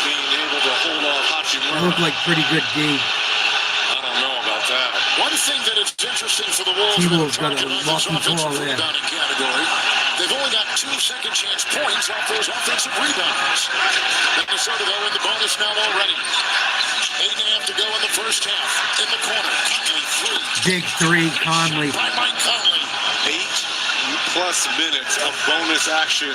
being able to hold off Hachimura. That looked like pretty good D. I don't know about that. One thing that is interesting for the Wolves, T-Wolves got a lucky call there. category, they've only got 2 second chance points off those offensive rebounds. Minnesota, though, in the bonus now already. 8.5 to go in the first half. In the corner, Conley, 3. Big 3, Conley. By Mike Conley. 8+ minutes of bonus action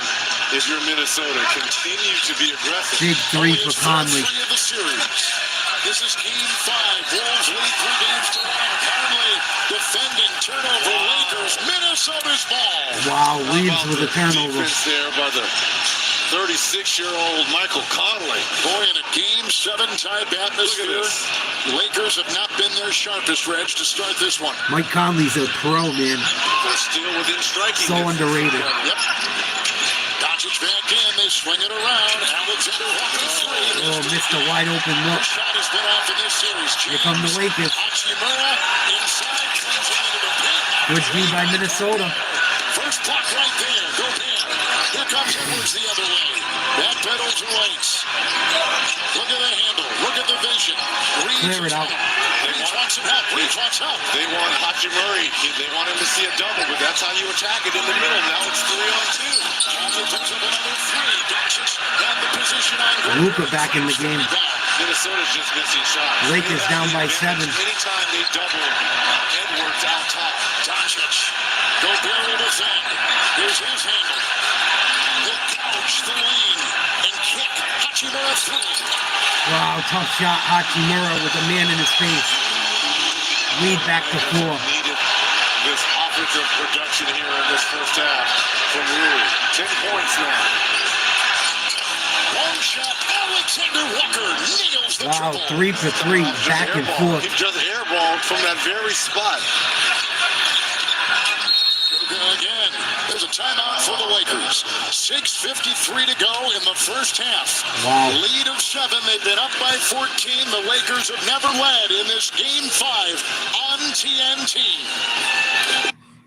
if you're Minnesota. Continue to be aggressive. Big 3 for Conley. Of the series. This is Game 5. Wolves lead 3 games to 1. Conley defending, turnover, Lakers, Minnesota's ball. Wow, Reeves How about with a the turnover. defense there by the 36-year-old Michael Conley. Boy, in a Game 7 type atmosphere, Lakers have not been their sharpest, Reg, to start this one. Mike Conley's a pro, man. They're still within striking So distance. underrated. Yep. Doncic back in, they swing it around. Alexander Walker 3. Oh, missed a wide open look. Shot has been off in this series. Here come the Lakers. Hachimura inside, comes into the paint. Good D by Minnesota. First block right there. Go down. Here comes Edwards the other way. Back pedal to Lakes. Look at the handle. Look at the vision. Clear it out. Reeves wants some help. Reeves wants help. They want Hachimura. They want him to see a double, but that's how you attack it in the middle. Now it's 3-on-2. Conley picks up another 3. Doncic got the position on Gordon. Luka back in the game. Minnesota's just missing shots. Lakers down by 7. Anytime they double Edwards out top. Doncic. Gobert will defend. Here's his handle. He'll couch the lane and kick. Hachimura 3. Wow, tough shot. Hachimura with a man in his face. Lead back to 4. Needed this offensive production here in this first half from Rui. 10 points now. Long shot. Alexander Walker nails the Wow, triple. 3 for 3. Back and forth. He just airballed from that very spot. Again, there's a timeout for the Lakers. 6:53 to go in the first half. Wow. Lead of 7. They've been up by 14. The Lakers have never led in this Game 5 on TNT.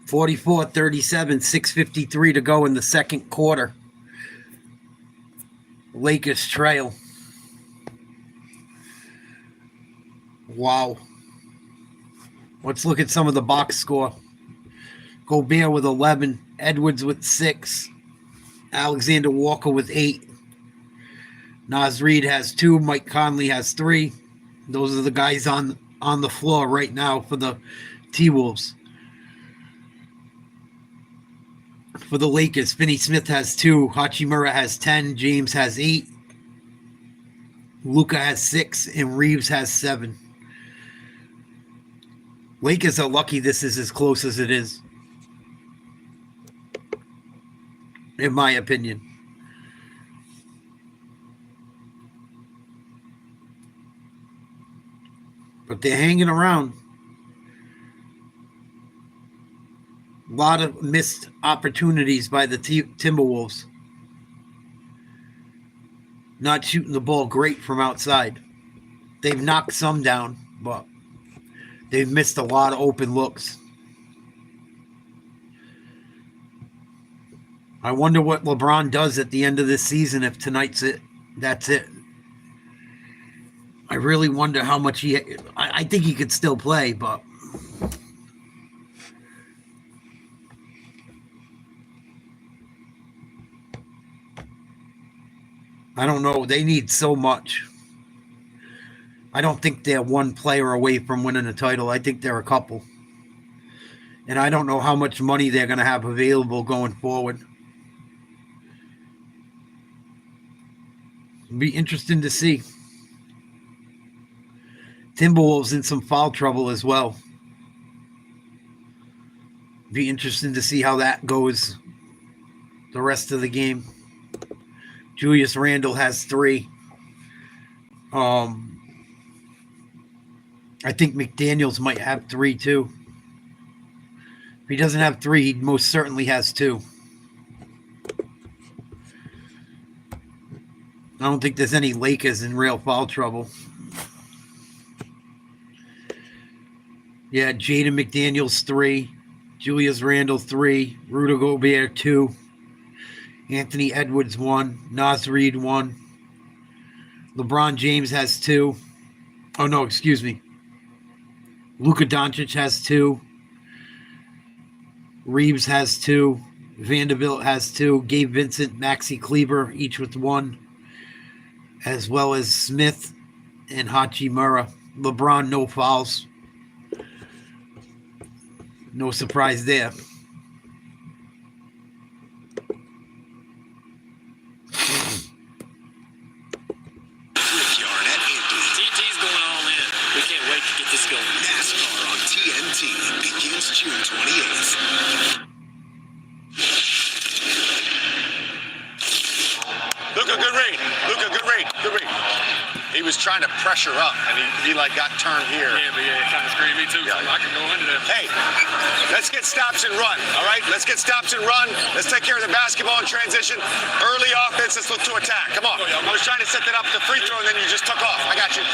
44-37, 6:53 to go in the second quarter. Lakers trail. Wow. Let's look at some of the box score. Gobert with 11, Edwards with 6, Alexander Walker with 8, Naz Reid has 2, Mike Conley has 3. Those are the guys on the floor right now for the T-Wolves. For the Lakers, Finney Smith has 2, Hachimura has 10, James has 8, Luka has 6, and Reeves has 7. Lakers are lucky this is as close as it is, in my opinion. But they're hanging around. A lot of missed opportunities by the Timberwolves. Not shooting the ball great from outside. They've knocked some down, but they've missed a lot of open looks. I wonder what LeBron does at the end of this season if tonight's it. That's it. I really wonder how much I think he could still play, but I don't know. They need so much. I don't think they're one player away from winning a title. I think they're a couple. And I don't know how much money they're going to have available going forward. It'll be interesting to see. Timberwolves in some foul trouble as well. Be interesting to see how that goes the rest of the game. Julius Randle has 3. I think McDaniels might have 3 too. If he doesn't have 3, he most certainly has 2. I don't think there's any Lakers in real foul trouble. Yeah, Jaden McDaniels 3, Julius Randle 3, Rudy Gobert 2, Anthony Edwards 1, Naz Reid 1, LeBron James has 2. Oh, no, excuse me. Luka Doncic has 2. Reeves has 2. Vanderbilt has 2. Gabe Vincent, Maxi Kleber, each with 1. As well as Smith and Hachimura. LeBron, no fouls. No surprise there. Brickyard at Indy. TT's going all in. We can't wait to get this going. NASCAR on TNT begins June 28th. Luka, good read. Luka, good read. Good read. He was trying to pressure up, and he like got turned here. Yeah, but it kind of screamed me too. Yeah. I can go into that. Hey, let's get stops and run, all right? Let's get stops and run. Let's take care of the basketball in transition. Early offense, let's look to attack. Come on. I was trying to set that up the free throw, and then you just took off. I got you.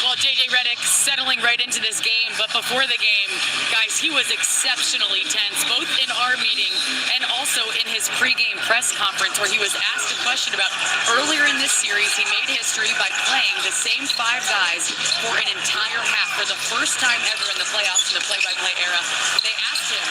Well, JJ Redick settling right into this game, but before the game, guys, he was exceptionally tense, both in our meeting and also in his pregame press conference, where he was asked a question about earlier in this series, he made history by playing the same 5 guys for an entire half for the first time ever in the playoffs in the play-by-play era. They asked him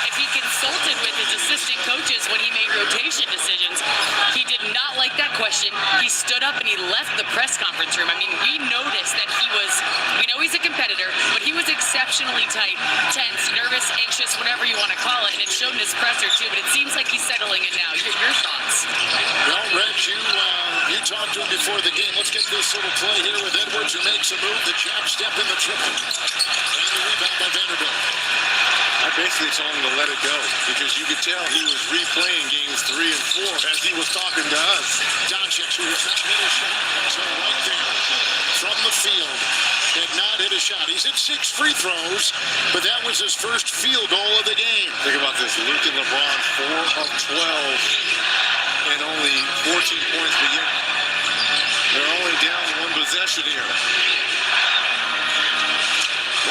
if he consulted with his assistant coaches when he made rotation decisions. He did not like that question. He stood up and he left the press conference room. I mean, we noticed that we know he's a competitor, but he was exceptionally tight, tense, nervous, anxious, whatever you want to call it, and it showed in his presser too, but it seems like he's settling in now. Your thoughts? Well, Reg, you talked to him before the game. Let's get this little play here with Edwards, who makes a move, the jab step in the triple. And the rebound by Vanderbilt. I basically told him to let it go because you could tell he was replaying games 3 and 4 as he was talking to us. Doncic, who has not hit a shot until right there from the field, had not hit a shot. He's hit 6 free throws, but that was his first field goal of the game. Think about this. Luke and LeBron, 4 of 12 and only 14 points, but yet they're only down 1 possession here.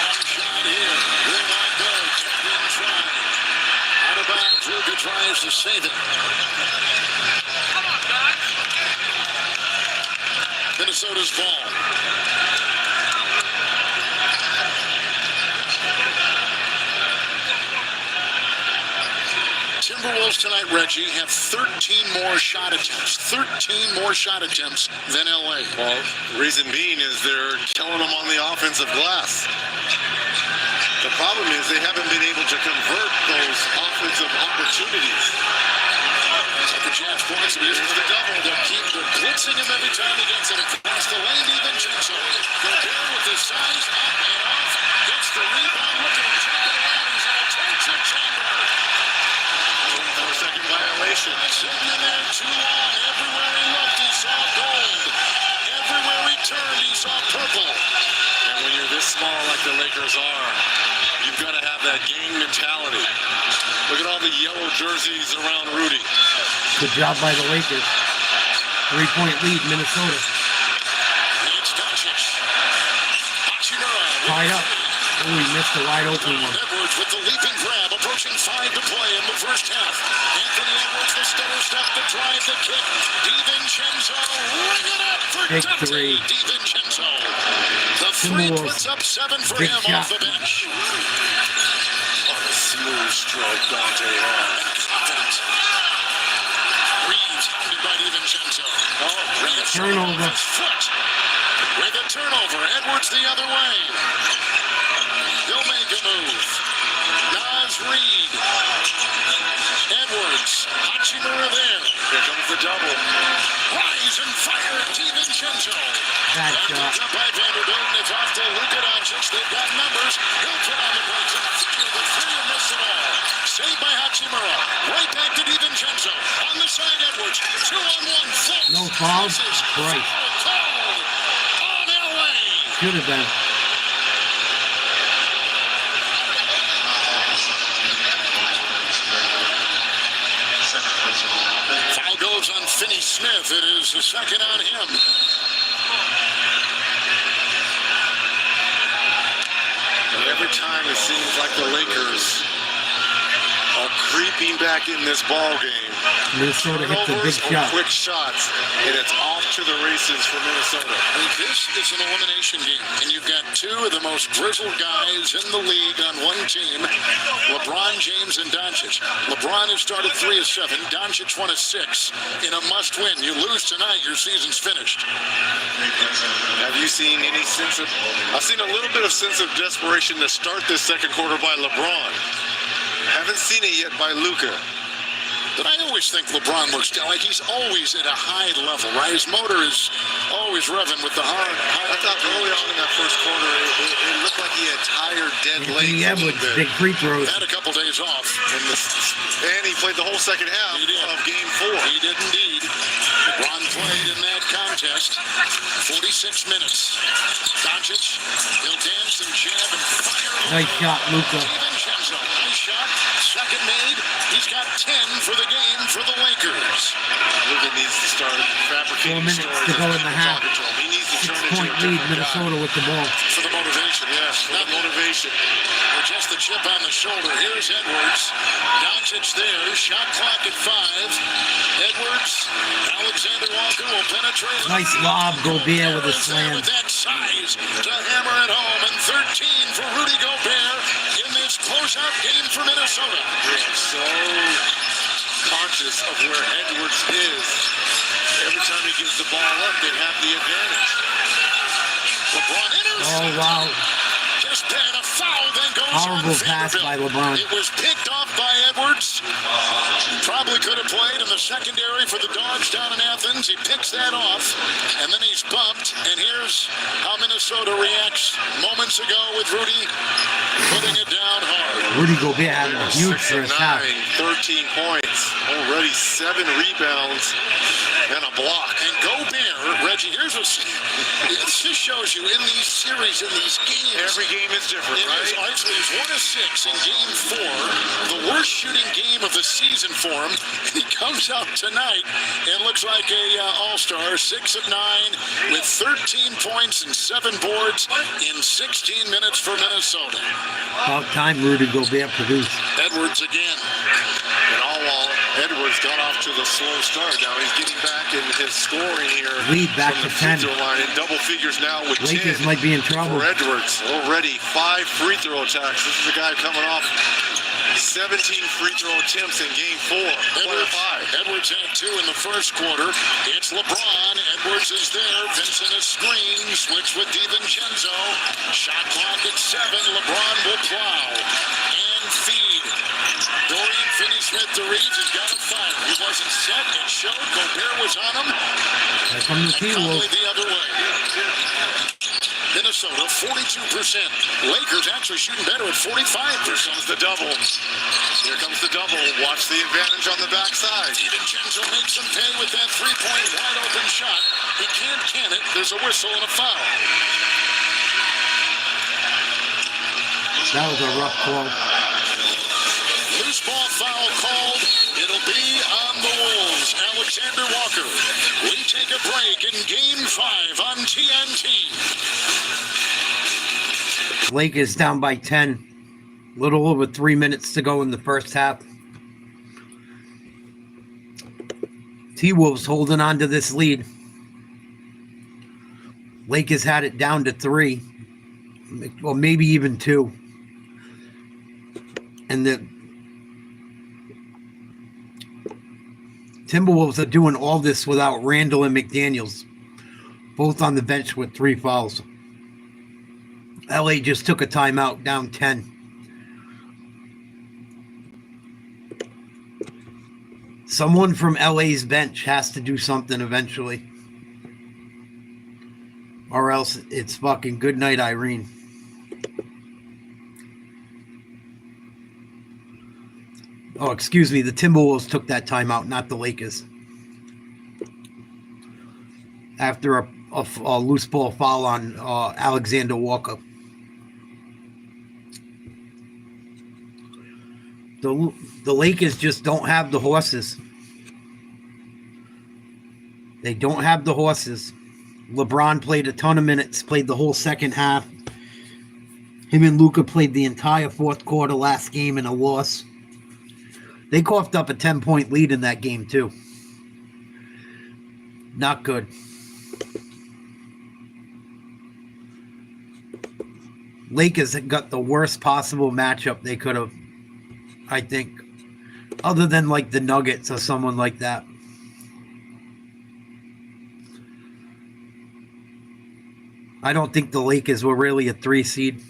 Long shot here. Will not go. Tap in try. Out of bounds. Luka tries to save it. Come on, guys. Minnesota's ball. Timberwolves tonight, Reggie, have 13 more shot attempts. 13 more shot attempts than LA. Well, reason being is they're killing them on the offensive glass. The problem is they haven't been able to convert those offensive opportunities. Second chance points, and here's the double. They're blitzing him every time he gets it across the lane. DiVincenzo. Gobert with his size up and off. Gets the rebound. Look at him top of the line. He's in a torture chamber. Second violation. Sitting in there too long. Everywhere he looked, he saw gold. Everywhere he turned, he saw purple. And when you're this small like the Lakers are, you've got to have that gang mentality. Look at all the yellow jerseys around Rudy. Good job by the Lakers. 3-point lead, Minnesota. It's Doncic. Hachimura. Tied up. Oh, he missed a wide open one. Edwards with the leaping grab, approaching 5 to play in the first half. Anthony Edwards, the stutter step, the drive, the kick. DiVincenzo, ring it up for Big Dante three. DiVincenzo. The three puts up 7 for Big him shot. off the bench. What a smooth stroke Dante had. Confident. Reeves hounded by DiVincenzo. Turnover. Off his foot. With a turnover, Edwards the other way. He'll make a move. Nas Reed. Edwards. Hachimura there. Here comes the double. Rise and fire, DiVincenzo. Bad And shot. picked up by Vanderbilt, and it's off to Luka Doncic. They've got numbers. He'll put on the brakes and fire the three and miss it all. Saved by Hachimura. Right back to DiVincenzo. On the side, Edwards. 2-on-1. Floats. No foul? Passes. Right. Foul called on LA. Should have been. Foul goes on Finney Smith. It is the second on him. And every time it seems like the Lakers are creeping back in this ball game. Minnesota hits a big Turnovers or shot. quick shots, and it's off to the races for Minnesota. This is an elimination game, and you've got two of the most grizzled guys in the league on one team, LeBron James and Doncic. LeBron has started 3 of 7. Doncic 1 of 6 in a must-win. You lose tonight, your season's finished. Have you seen any sense of... I've seen a little bit of sense of desperation to start this second quarter by LeBron. Haven't seen it yet by Luka. But I always think LeBron looks like he's always at a high level, right? His motor is always revving with the hard. I thought early on in that first quarter, it looked like he had tired dead legs. Yeah, with big free throws. Had a couple days off. And he played the whole second half of Game 4. He did indeed. LeBron played in that contest 46 minutes. Doncic, he'll dance and jab and fire. Nice shot, Luka. DiVincenzo, nice shot. Second made. He's got 10 for the game for the Lakers. Luka needs to start fabricating 4 minutes stories. to go in the half. He needs to turn into 6-point a lead, different Minnesota guy. with the ball. For the motivation, yes. Not motivation. Or just the chip on the shoulder. Here's Edwards. Doncic there. Shot clock at 5. Edwards. Alexander Walker will penetrate. Nice lob, Gobert with a slam. With that size to hammer it home. And 13 for Rudy Gobert in this closeout game for Minnesota. They're so conscious of where Edwards is. Every time he gives the ball up, they have the advantage. LeBron enters. Oh, wow. Just then a foul, then goes Horrible on pass by Vanderbilt. LeBron. It was picked off by Edwards. Probably could have played in the secondary for the Dogs down in Athens. He picks that off, and then he's bumped. And here's how Minnesota reacts moments ago with Rudy putting it down hard. Rudy Gobert having a huge 6 of first half. 9, 13 points, already 7 rebounds and a block. And Gobert, Reggie, here's what this just shows you in these series, in these games. Every game is different, It is. right? Actually, he's 1 of 6 in Game 4, the worst shooting game of the season for him. He comes out tonight and looks like a all-star, 6 of 9 with 13 points and 7 boards in 16 minutes for Minnesota. About time Rudy Gobert produced. Edwards again. And all while Edwards got off to the slow start. Now he's getting back in his scoring here. Lead back from to the 10. free throw line in double figures now with Lakers 10 might be in trouble. for Edwards. Already 5 free throw attacks. This is a guy coming off 17 free throw attempts in Game 4. Edwards had 2 in the first quarter. It's LeBron. Edwards is there. Vincent is screen. Switch with DiVincenzo. Shot clock at 7. LeBron will plow and feed. Dorian Finney-Smith to Reeves. He's got a fire. He wasn't set. It showed. Gobert was on him. Here come the Probably T-Wolves. the other way. Minnesota, 42%. Lakers actually shooting better at 45%. Comes the double. Here comes the double. Watch the advantage on the backside. DiVincenzo makes him pay with that three-point wide-open shot. He can't can it. There's a whistle and a foul. That was a rough call. Loose ball foul called. It'll be on the Wolves. Alexander Walker. We take a break in Game 5 on TNT. Lakers down by 10. Little over 3 minutes to go in the first half. T-Wolves holding on to this lead. Lakers had it down to 3. Well, maybe even 2. And the Timberwolves are doing all this without Randall and McDaniels, both on the bench with 3 fouls. LA just took a timeout, down 10. Someone from LA's bench has to do something eventually. Or else it's fucking good night, Irene. Oh, excuse me. The Timberwolves took that timeout, not the Lakers. After a loose ball foul on Alexander Walker. The Lakers just don't have the horses. They don't have the horses. LeBron played a ton of minutes, played the whole second half. Him and Luka played the entire fourth quarter last game in a loss. They coughed up a 10-point lead in that game, too. Not good. Lakers got the worst possible matchup they could have, I think. Other than, like, the Nuggets or someone like that. I don't think the Lakers were really a 3 seed.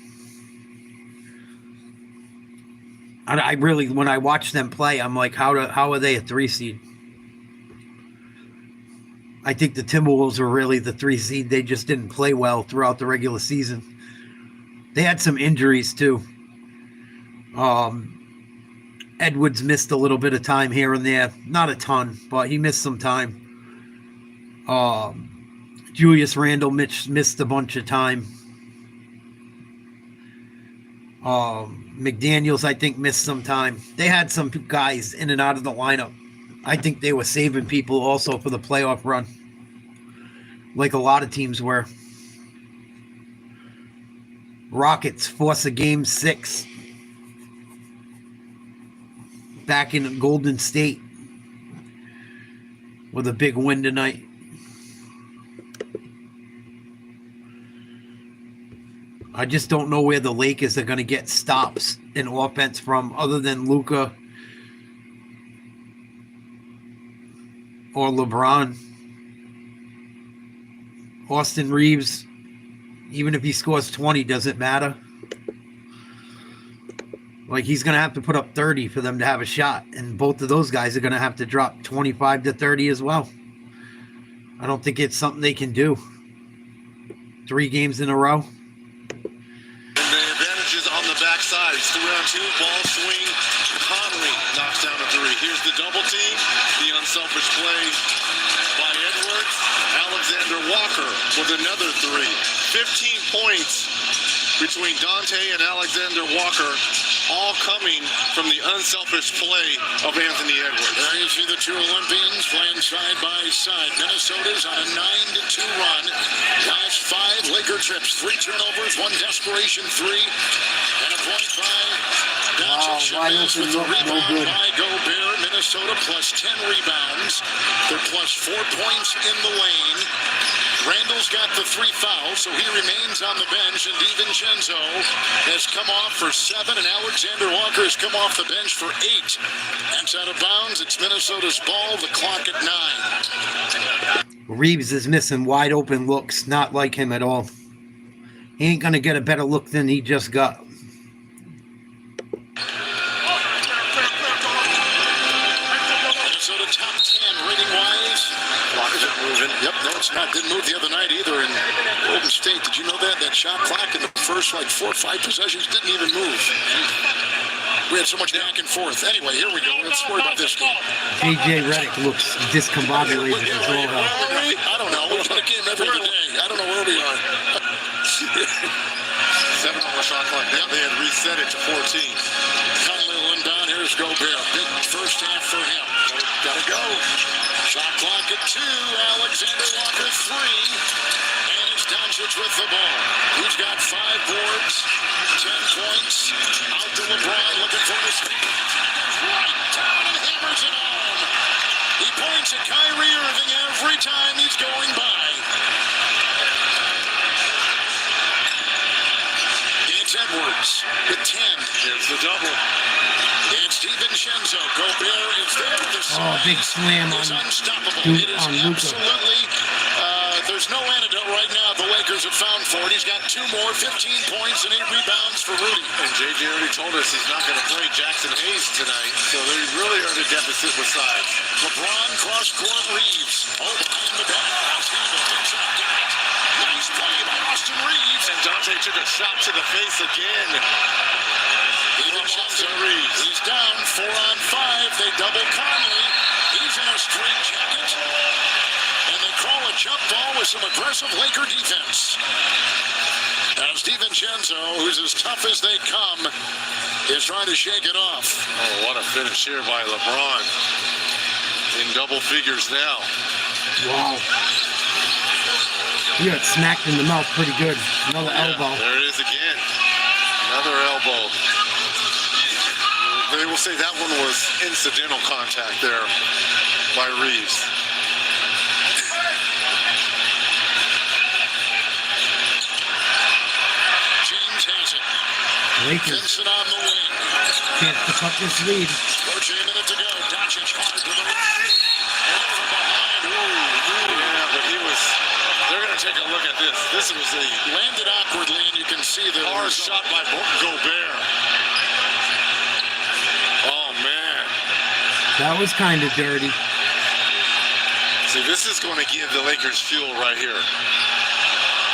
I really, when I watch them play, I'm like, how are they a 3 seed? I think the Timberwolves were really the 3 seed. They just didn't play well throughout the regular season. They had some injuries, too. Edwards missed a little bit of time here and there. Not a ton, but he missed some time. Julius Randle missed a bunch of time. McDaniels, I think, missed some time. They had some guys in and out of the lineup. I think they were saving people also for the playoff run, like a lot of teams were. Rockets force a game 6 back in Golden State with a big win tonight. I just don't know where the Lakers are going to get stops in offense from other than Luka or LeBron. Austin Reeves, even if he scores 20, doesn't matter. Like, he's going to have to put up 30 for them to have a shot. And both of those guys are going to have to drop 25 to 30 as well. I don't think it's something they can do. 3 games in a row. The advantage is on the backside. It's 3-on-2, ball swing. Conley knocks down a 3. Here's the double team. The unselfish play by Edwards. Alexander Walker with another 3. 15 points between Dante and Alexander Walker, all coming from the unselfish play of Anthony Edwards. There you see the two Olympians playing side by side. Minnesota's on a 9-2 run. Last 5 Laker trips, 3 turnovers, 1 desperation 3, and a point by Doncic with the rebound by Gobert. Minnesota plus 10 rebounds. They're plus 4 points in the lane. Randall's got the 3 fouls, so he remains on the bench, and DiVincenzo has come off for 7, and Alexander Walker has come off the bench for 8. That's out of bounds. It's Minnesota's ball, the clock at 9. Reeves is missing wide open looks, not like him at all. He ain't going to get a better look than he just got. Minnesota top 10 rating-wise. Clock isn't moving. Yep, no, it's not. Didn't move the other night either in Golden State. Did you know that? That shot clock in the first, 4 or 5 possessions didn't even move. We had so much back and forth. Anyway, here we go. Let's worry about this game. J.J. Redick looks discombobulated as well. I don't know. We're on a game every other day. I don't know where we are. 7 on the shot clock. Now they had reset it to 14. Conley inbound. Here's Gobert. Big first half for him. Gotta go. Shot clock at 2. Alexander Walker 3. And it's Doncic with the ball. He's got 5 boards, 10 points. Out to LeBron looking for his feet. Right down and hammers it home. He points at Kyrie Irving every time he's going by. It's Edwards with 10. Here's the double. It's DiVincenzo. Gobert is there. The big slam on unstoppable. It is Luka. absolutely. There's no antidote right now. The Lakers have found for it. He's got 2 more, 15 points and 8 rebounds for Rudy. And JJ already told us he's not going to play Jackson Hayes tonight, so they really are in a deficit with size. LeBron cross-court Reeves. Oh, behind the back. Nice play by Austin Reeves. And Dante took a shot to the face again. DiVincenzo Reeves. He's down 4 on 5. They double Conley. He's in a straight jacket. And they call a jump ball with some aggressive Laker defense. As DiVincenzo, who's as tough as they come, is trying to shake it off. Oh, what a finish here by LeBron. In double figures now. Wow. He got smacked in the mouth pretty good. Another elbow. There it is again. Another elbow. They will say that one was incidental contact there by Reeves. James has it. Lakers Vincent on the wing. chance to cut this lead. Approaching a minute to go. Doncic hard to the right. From behind. Yeah, but they're going to take a look at this. This was a Landed awkwardly, and you can see the hard shot by Gobert. Oh, man. That was kind of dirty. See, this is going to give the Lakers fuel right here.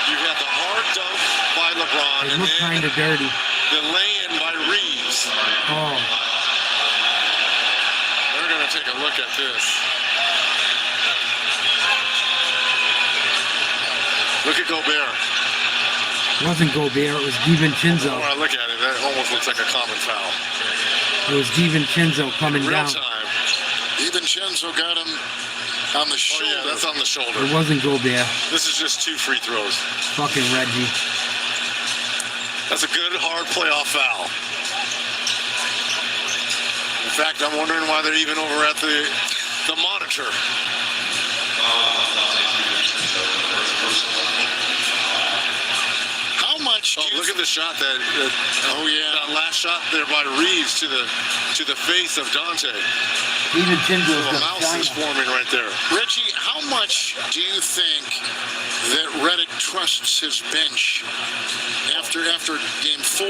You got the hard dunk by LeBron, It and looked then kind of dirty. the lay-in by Reeves. Oh, They're going to take a look at this. Look at Gobert. it wasn't Gobert. It was DiVincenzo. When I look at it, that almost looks like a common foul. It was DiVincenzo coming Real down. time. DiVincenzo got him on the Oh, shoulder. yeah, that's on the shoulder. It wasn't Gobert. This is just 2 free throws. Fucking Reggie. That's a good, hard playoff foul. In fact, I'm wondering why they're even over at the monitor. How much? Oh, look at the shot that last shot there by Reeves to the face of Dante. DiVincenzo's A got mouse is China. forming right there. Reggie, how much do you think that Redick trusts his bench after game 4?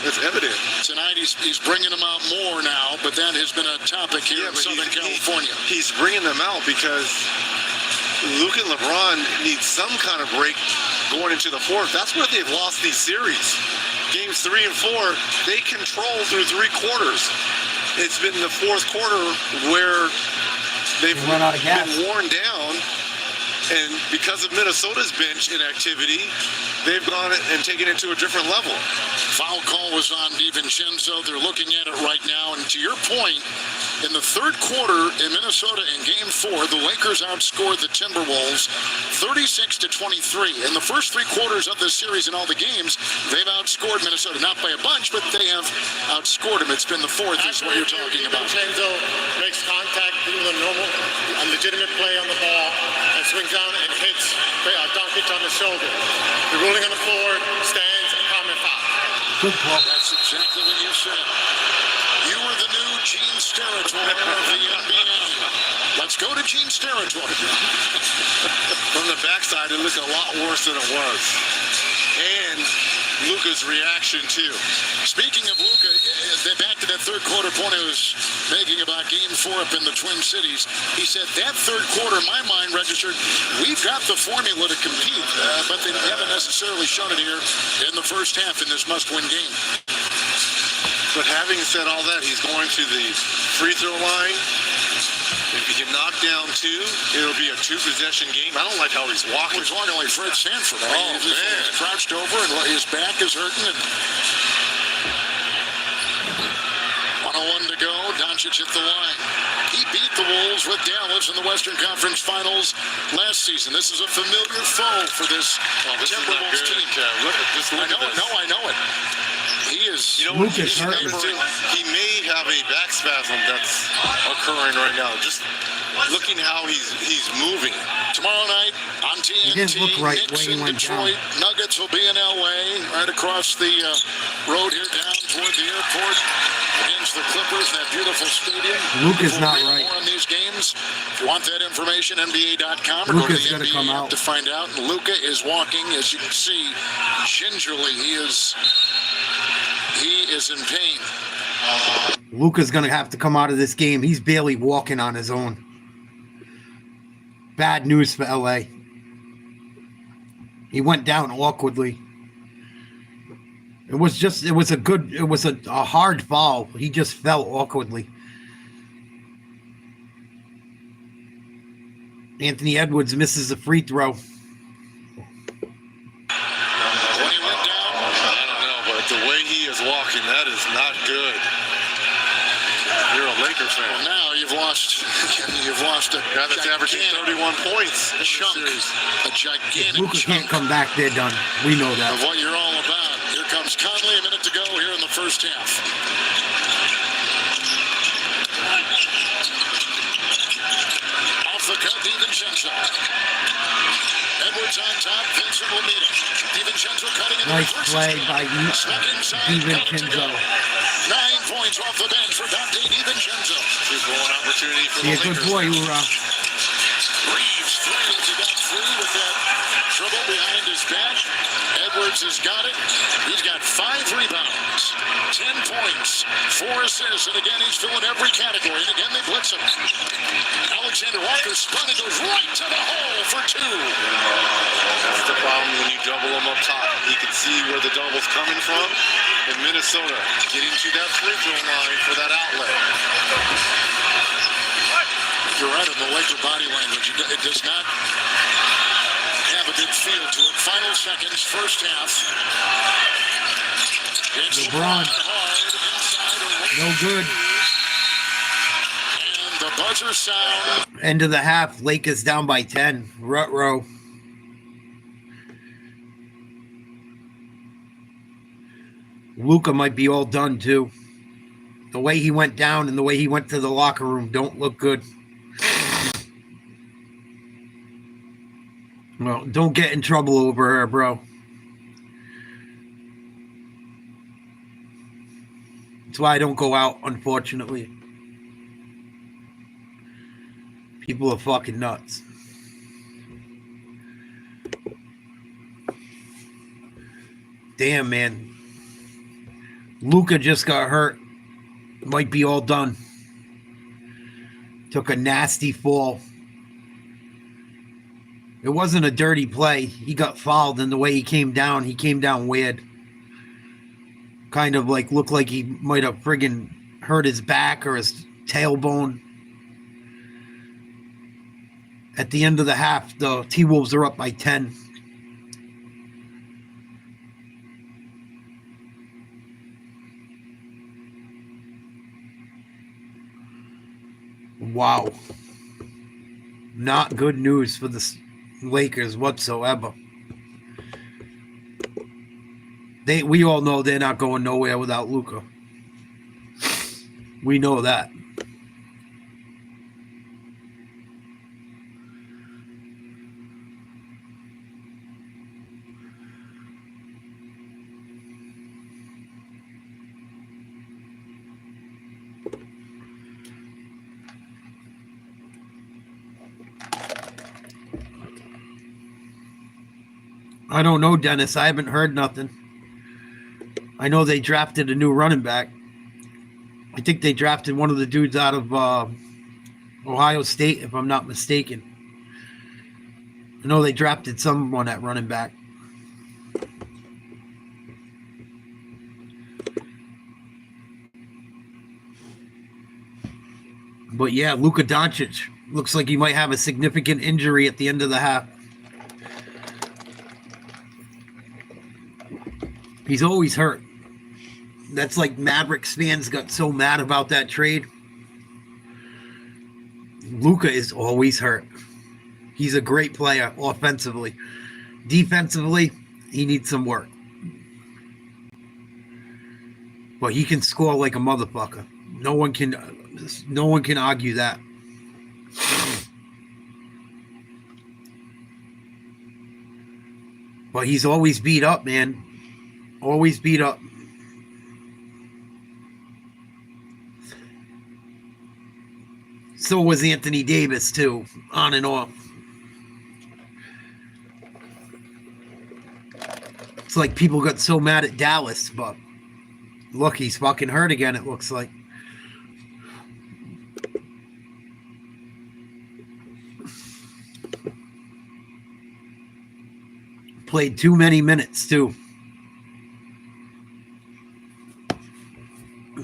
It's evident. Tonight he's bringing them out more now, but that has been a topic here in but Southern California. He's bringing them out because Luke and LeBron need some kind of break going into the 4th. That's where they've lost these series. Games 3 and 4, they control through 3 quarters. It's been the 4th quarter where they've run out of gas. been worn down, and because of Minnesota's bench inactivity, they've gone and taken it to a different level. Foul call was on DiVincenzo. They're looking at it right now. And to your point, in the 3rd quarter in Minnesota in game 4, the Lakers outscored the Timberwolves 36-23. In the first 3 quarters of this series in all the games, they've outscored Minnesota. Not by a bunch, but they have outscored them. It's been the 4th is what you're talking about. DiVincenzo makes contact, doing a normal, a legitimate play on the ball, and swings down and hits Doncic on the shoulder. The ruling on the floor stands, common foul. Good call. That's exactly what you said. You were the new Gene Steratore of the NBA. Let's go to Gene Steratore. From the backside, it looked a lot worse than it was. And Luka's reaction, too. Speaking of Luka, back to that 3rd quarter point I was making about game 4 up in the Twin Cities. He said that 3rd quarter, my mind registered, we've got the formula to compete, but they haven't necessarily shown it here in the first half in this must-win game. But having said all that, he's going to the free throw line. If he can knock down 2, it'll be a 2-possession game. I don't like how he's walking. He's walking like Fred Sanford. Oh, He's man. crouched over and his back is hurting. And 101 to go. Doncic at the line. He beat the Wolves with Dallas in the Western Conference Finals last season. This is a familiar foe for this Timberwolves team. Look, just look I know at it. this. No, I know it. He is. You know what? Lucas He may have a back spasm that's occurring right now. Just looking how he's moving. Tomorrow night on TNT, didn't look right Knicks when he in went Detroit. down. Nuggets will be in LA, right across the road here down toward the airport against the Clippers, that beautiful stadium. Luka's We'll not read right. more on these games. If you want that information, NBA.com or go to Luka's the gotta NBA come app out. to find out. And Luka is walking, as you can see, gingerly. He is in pain. Luka's going to have to come out of this game. He's barely walking on his own. Bad news for LA. He went down awkwardly. It was a hard fall. He just fell awkwardly. Anthony Edwards misses a free throw. When he went down, I don't know, but the way he is walking, that is not good. You're a Lakers fan. Well, now you've lost a That's averaging 31 points. chunk, a gigantic Luka chunk can't come back. They're done. We know of that. what you're all about. Here comes Conley, a minute to go here in the first half. DiVincenzo. Edwards on top. Vincent will meet him. DiVincenzo cutting in the Nice play by DiVincenzo. 9 points off the bench for Dante DiVincenzo. Two-goal opportunity for Yeah, the good Lakers. boy, Ura. Reeves throws. He got free with that dribble behind his back. Edwards has got it. He's got 5 rebounds, 10 points, 4 assists, and again he's filling every category. And again they blitz him. Alexander Walker spun and goes right to the hole for 2. That's the problem when you double him up top. He can see where the double's coming from. And Minnesota getting to that free throw line for that outlet. You're right on the Laker body language. It does not have a good feel to it. Final seconds, first half. LeBron. No good. And the buzzer sound. End of the half. Lakers down by 10. Ruh-roh. Luka might be all done too. The way he went down and the way he went to the locker room don't look good. Well, don't get in trouble over her, bro. That's why I don't go out, unfortunately. People are fucking nuts. Damn, man. Luka just got hurt. Might be all done. Took a nasty fall. It wasn't a dirty play. He got fouled, and the way he came down weird. Kind of like looked like he might have friggin' hurt his back or his tailbone. At the end of the half, the T-Wolves are up by 10. Wow. Not good news for the Lakers whatsoever. We all know they're not going nowhere without Luka. We know that. I don't know, Dennis. I haven't heard nothing. I know they drafted a new running back. I think they drafted one of the dudes out of Ohio State, if I'm not mistaken. I know they drafted someone at running back. But yeah, Luka Doncic looks like he might have a significant injury at the end of the half. He's always hurt. That's like Mavericks fans got so mad about that trade. Luka is always hurt. He's a great player offensively. Defensively, he needs some work. But he can score like a motherfucker. No one can argue that. But he's always beat up, man. Always beat up. So was Anthony Davis, too, on and off. It's like people got so mad at Dallas, but look, he's fucking hurt again, it looks like. Played too many minutes, too.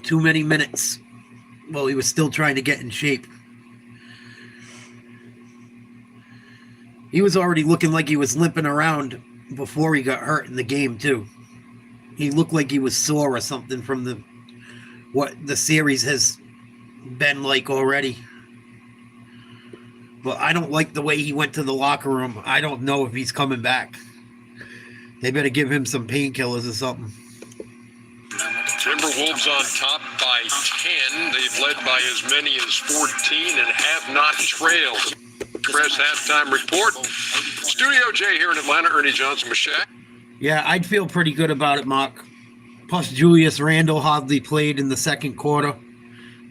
Too many minutes. Well, he was still trying to get in shape. He was already looking like he was limping around before he got hurt in the game, too. He looked like he was sore or something from what the series has been like already. But I don't like the way he went to the locker room. I don't know if he's coming back. They better give him some painkillers or something. Timberwolves on top by 10. They've led by as many as 14 and have not trailed. Press halftime report. Studio J here in Atlanta. Ernie Johnson with Shaq. Yeah, I'd feel pretty good about it, Mark. Plus, Julius Randle hardly played in the second quarter,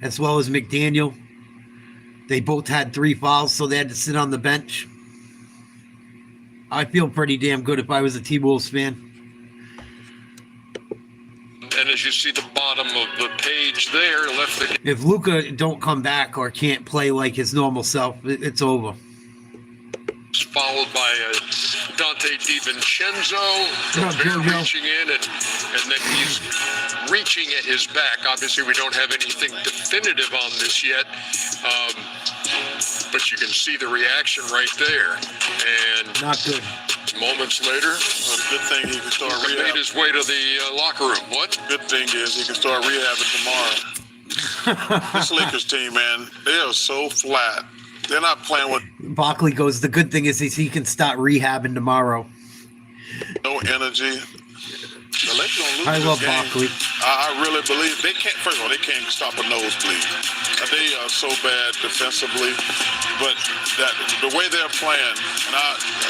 as well as McDaniel. They both had 3 fouls, so they had to sit on the bench. I feel pretty damn good if I was a T-Wolves fan. And as you see the bottom of the page there, left the... If Luka don't come back or can't play like his normal self, it's over. Followed by Dante DiVincenzo, reaching in, and then he's reaching at his back. Obviously, we don't have anything definitive on this yet, but you can see the reaction right there. And not good. Moments later, good thing he can start he made his way to the locker room. What? Good thing is he can start rehabbing tomorrow. This Lakers team, man, they are so flat. They're not playing with... Barkley goes, the good thing is he can start rehabbing tomorrow. No energy. The Lakers don't lose I love this game. Barkley. I really believe they can't. First of all, they can't stop a nosebleed. They are so bad defensively, but the way they're playing, and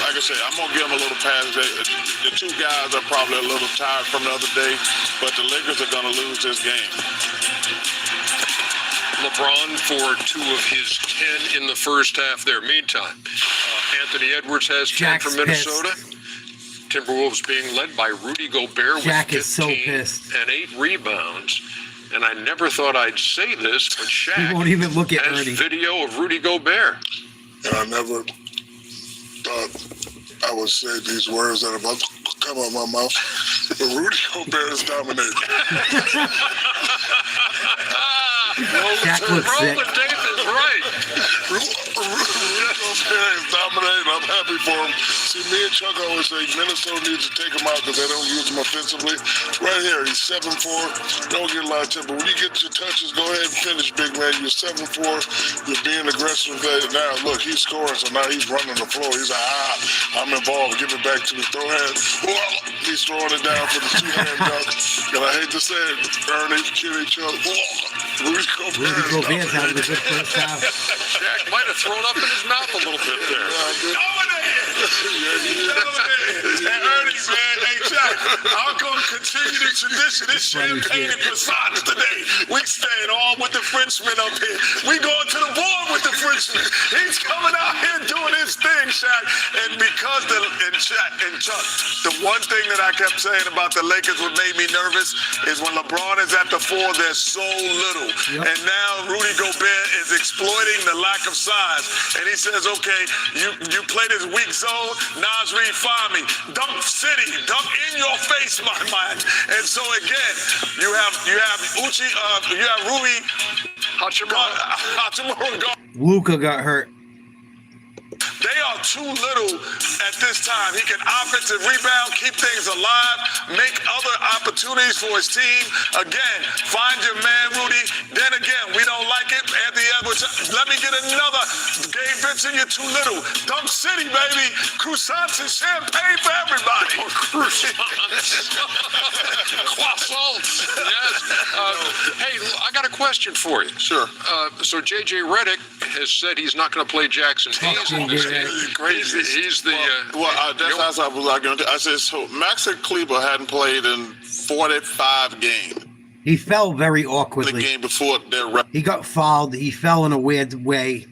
like I said, I'm gonna give them a little pass. The 2 guys are probably a little tired from the other day, but the Lakers are gonna lose this game. LeBron for 2 of his 10 in the first half there. Meantime, Anthony Edwards has 10 for Minnesota. Pissed. Timberwolves being led by Rudy Gobert Jack with is so 15 pissed. and 8 rebounds. And I never thought I'd say this, but Shaq He won't even look at has Ernie. video of Rudy Gobert. And I never thought I would say these words that are about to come out of my mouth. But Rudy Gobert is dominating. Jack looks sick. Roland Davis is right. Rudy Gobert is dominating. I'm happy for him. See, me and Chuck always say Minnesota needs to take him out because they don't use him offensively. Right here, he's 7'4". Don't get a lot of time. But when you get your touches, go ahead and finish, big man. You're 7'4". You're being aggressive. Now, look, he's scoring, so now he's running the floor. He's like, I'm involved. Give it back to me. Throw hands. He's throwing it down for the 2-hand dunk. And I hate to say it, Ernie, Kenny, Chuck. Rudy Gobert's having a good first half. Shaq might have thrown up in his mouth a little bit there. Hey, Ernie, man, hey, Jack, I'm going to continue the tradition. It's champagne and croissants today. We staying on with the Frenchman up here. We going to the board with the Frenchman. He's coming out here doing his thing, Shaq. And because Chuck, the one thing that I kept saying about the Lakers what made me nervous is when LeBron is at the 4, they're so little. Yep. And now Rudy Gobert is exploiting the lack of size. And he says, okay, you play this weak zone, Nas Reed, find me. Dunk city, dunk in your face, my man. And so again, you have Uchi, you have Rui Hachimura. Luka got hurt. They are too little at this time. He can offensive rebound, keep things alive, make other opportunities for his team. Again, find your man, Rudy. Then again, we don't like it. Anthony Edwards, let me get another. Gabe Vincent, you're too little. Dunk City, baby. Croissants and champagne for everybody. Croissants. Yes. Hey, I got a question for you. Sure. So J.J. Redick has said he's not going to play Jackson Hayes in this game. Crazy. He's the... That's how I was arguing. I said, so Max Kleber hadn't played in 45 games. He fell very The awkwardly. game before their He got fouled. He fell in a weird way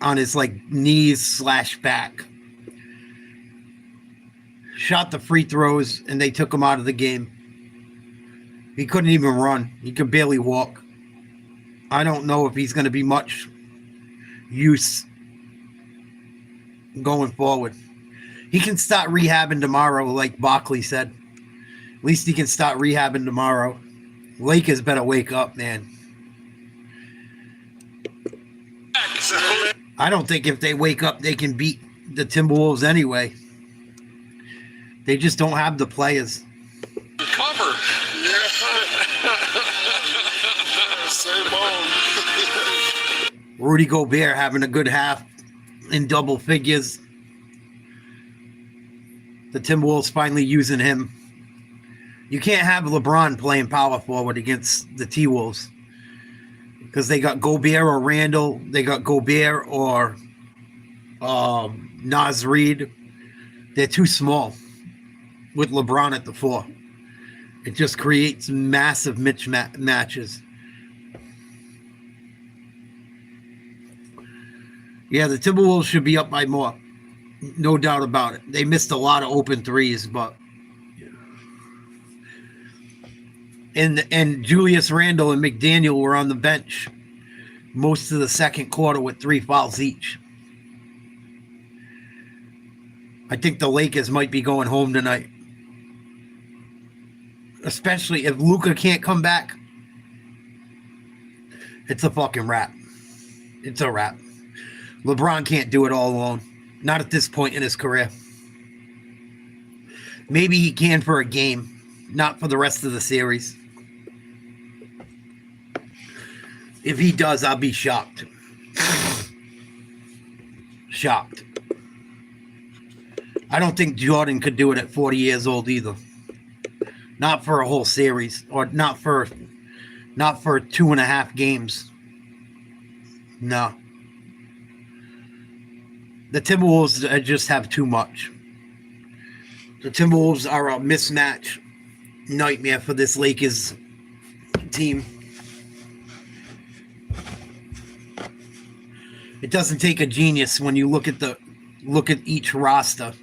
on his knees/back. Shot the free throws, and they took him out of the game. He couldn't even run. He could barely walk. I don't know if he's going to be much use going forward. He can start rehabbing tomorrow, like Barkley said. At least he can start rehabbing tomorrow. Lakers better wake up, man. I don't think if they wake up, they can beat the Timberwolves anyway. They just don't have the players. Cover. Same on. Rudy Gobert having a good half in double figures. The Timberwolves finally using him. You can't have LeBron playing power forward against the T-Wolves because they got Gobert or Randall. They got Gobert or Naz Reid. They're too small with LeBron at the 4. It just creates massive matches. Yeah, the Timberwolves should be up by more. No doubt about it. They missed a lot of open threes, but and Julius Randle and McDaniel were on the bench most of the second quarter with 3 fouls each. I think the Lakers might be going home tonight. Especially if Luka can't come back. It's a fucking wrap. It's a wrap. LeBron can't do it all alone. Not at this point in his career. Maybe he can for a game. Not for the rest of the series. If he does, I'll be shocked. Shocked. I don't think Jordan could do it at 40 years old either. Not for a whole series. Or not for 2.5 games. No. The Timberwolves just have too much. The Timberwolves are a mismatch nightmare for this Lakers team. It doesn't take a genius when you look at each roster.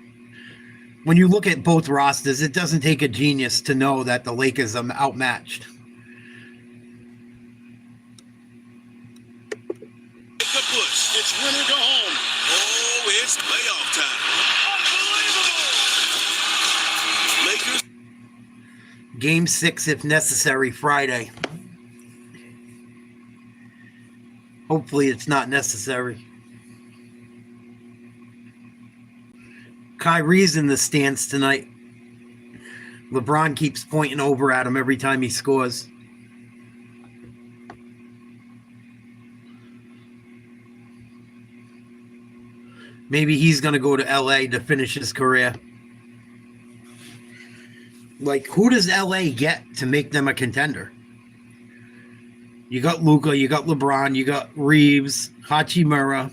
When you look at both rosters, it doesn't take a genius to know that the Lakers are outmatched. The push. It's win or go home. Oh, it's playoff time. Unbelievable. Lakers. Game 6, if necessary, Friday. Hopefully it's not necessary. Kyrie's in the stands tonight. LeBron keeps pointing over at him every time he scores. Maybe he's going to go to LA to finish his career. Like, who does LA get to make them a contender? You got Luka, you got LeBron, you got Reeves, Hachimura.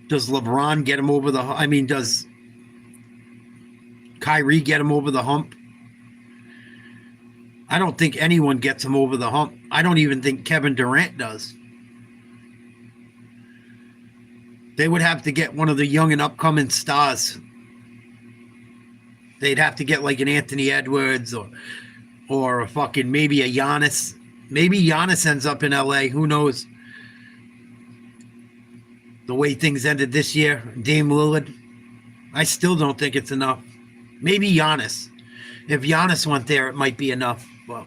Does LeBron get him over the hump? I mean, does Kyrie get him over the hump? I don't think anyone gets him over the hump. I don't even think Kevin Durant does. They would have to get one of the young and upcoming stars. They'd have to get like an Anthony Edwards or a fucking maybe a Giannis. Maybe Giannis ends up in LA. Who knows? The way things ended this year, Dame Lillard. I still don't think it's enough. Maybe Giannis. If Giannis went there, it might be enough. Well,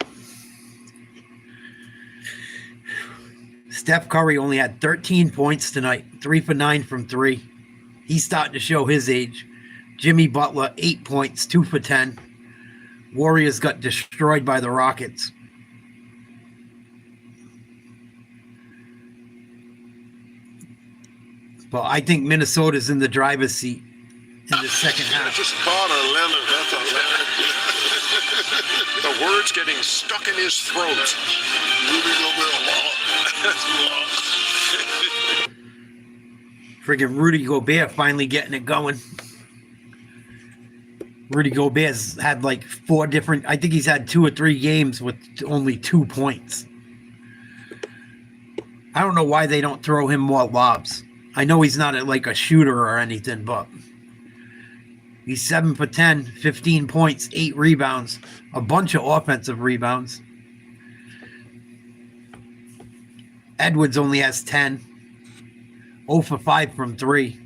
Steph Curry only had 13 points tonight. 3 for 9 from 3. He's starting to show his age. Jimmy Butler, 8 points, 2 for 10. Warriors got destroyed by the Rockets. But I think Minnesota's in the driver's seat in the second half. Just Carter Leonard. That's The words getting stuck in his throat. Rudy Gobert. Friggin' Rudy Gobert finally getting it going. Rudy Gobert's had like 4 different, I think he's had 2 or 3 games with only 2 points. I don't know why they don't throw him more lobs. I know he's not like a shooter or anything, but he's 7 for 10, 15 points, 8 rebounds, a bunch of offensive rebounds. Edwards only has 10, 0 for 5 from 3.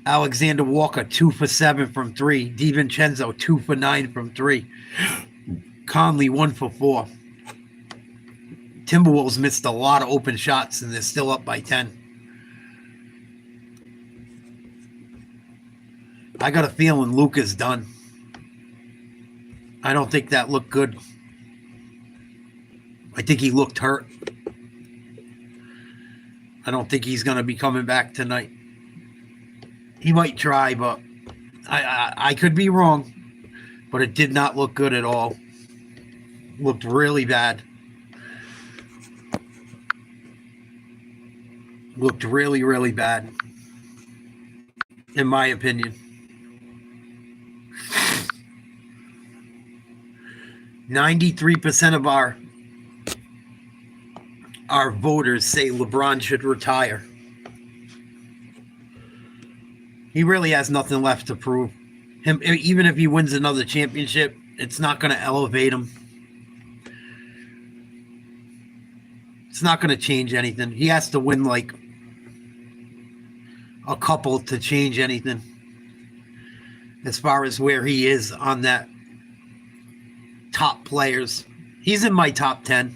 Alexander Walker, 2 for 7 from 3. DiVincenzo, 2 for 9 from 3. Conley, 1 for 4. Timberwolves missed a lot of open shots, and they're still up by 10. I got a feeling Luka's done. I don't think that looked good. I think he looked hurt. I don't think he's going to be coming back tonight. He might try, but I could be wrong. But it did not look good at all. Looked really bad. looked really, really bad, in my opinion. 93% of our voters say LeBron should retire. He really has nothing left to prove. Even if he wins another championship, it's not going to elevate him. It's not going to change anything. He has to win like a couple to change anything as far as where he is on that top players. He's in my top 10.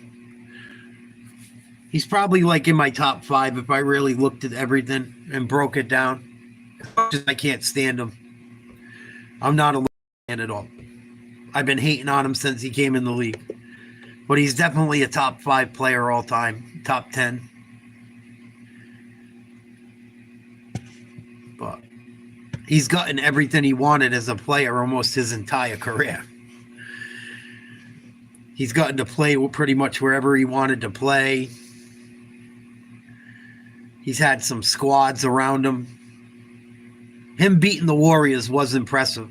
He's probably like in my top 5 if I really looked at everything and broke it down. I can't stand him. I'm not a fan at all. I've been hating on him since he came in the league. But he's definitely a top 5 player all time. Top 10. But he's gotten everything he wanted as a player almost his entire career. He's gotten to play pretty much wherever he wanted to play. He's had some squads around him. Him beating the Warriors was impressive.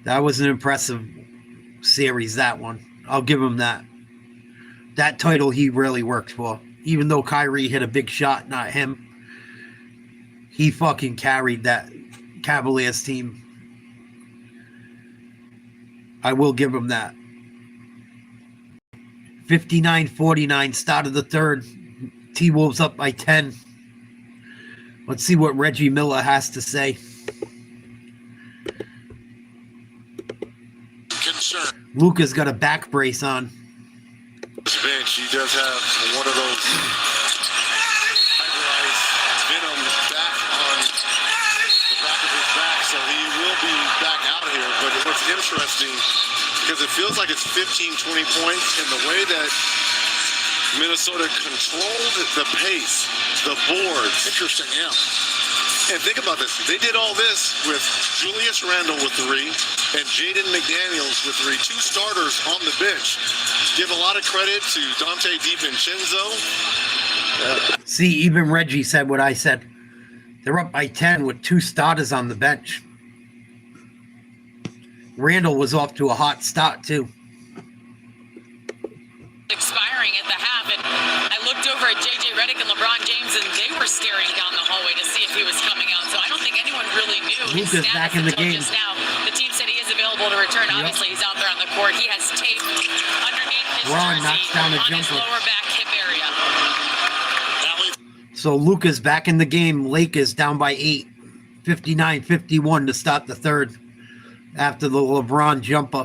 That was an impressive series, that one. I'll give him that. That title he really worked for. Even though Kyrie hit a big shot, not him. He fucking carried that Cavaliers team. I will give him that. 59-49, start of the third. T-Wolves up by 10. Let's see what Reggie Miller has to say. Concern. Luka's got a back brace on. This bench, he does have one of those hyperized venom back on the back of his back, so he will be back out here. But what's interesting, because it feels like it's 15, 20 points, and the way that Minnesota controlled the pace, the boards. Interesting, yeah. And think about this. They did all this with Julius Randle with 3 and Jaden McDaniels with 3. 2 starters on the bench. Give a lot of credit to Dante DiVincenzo. See, even Reggie said what I said. They're up by 10 with 2 starters on the bench. Randle was off to a hot start, too. Expiring at the half, and I looked over at J.J. Redick and LeBron James, and they were staring down the hallway to see if he was coming out. So I don't think anyone really knew his Luka's status back in the until game. just now. The team said he is available to return. Yep. Obviously, he's out there on the court. He has tape underneath his Ron jersey knocks down a on his jumper. lower back hip area. So Luka's back in the game. Lakers down by 8. 59-51 to start the third after the LeBron jumper.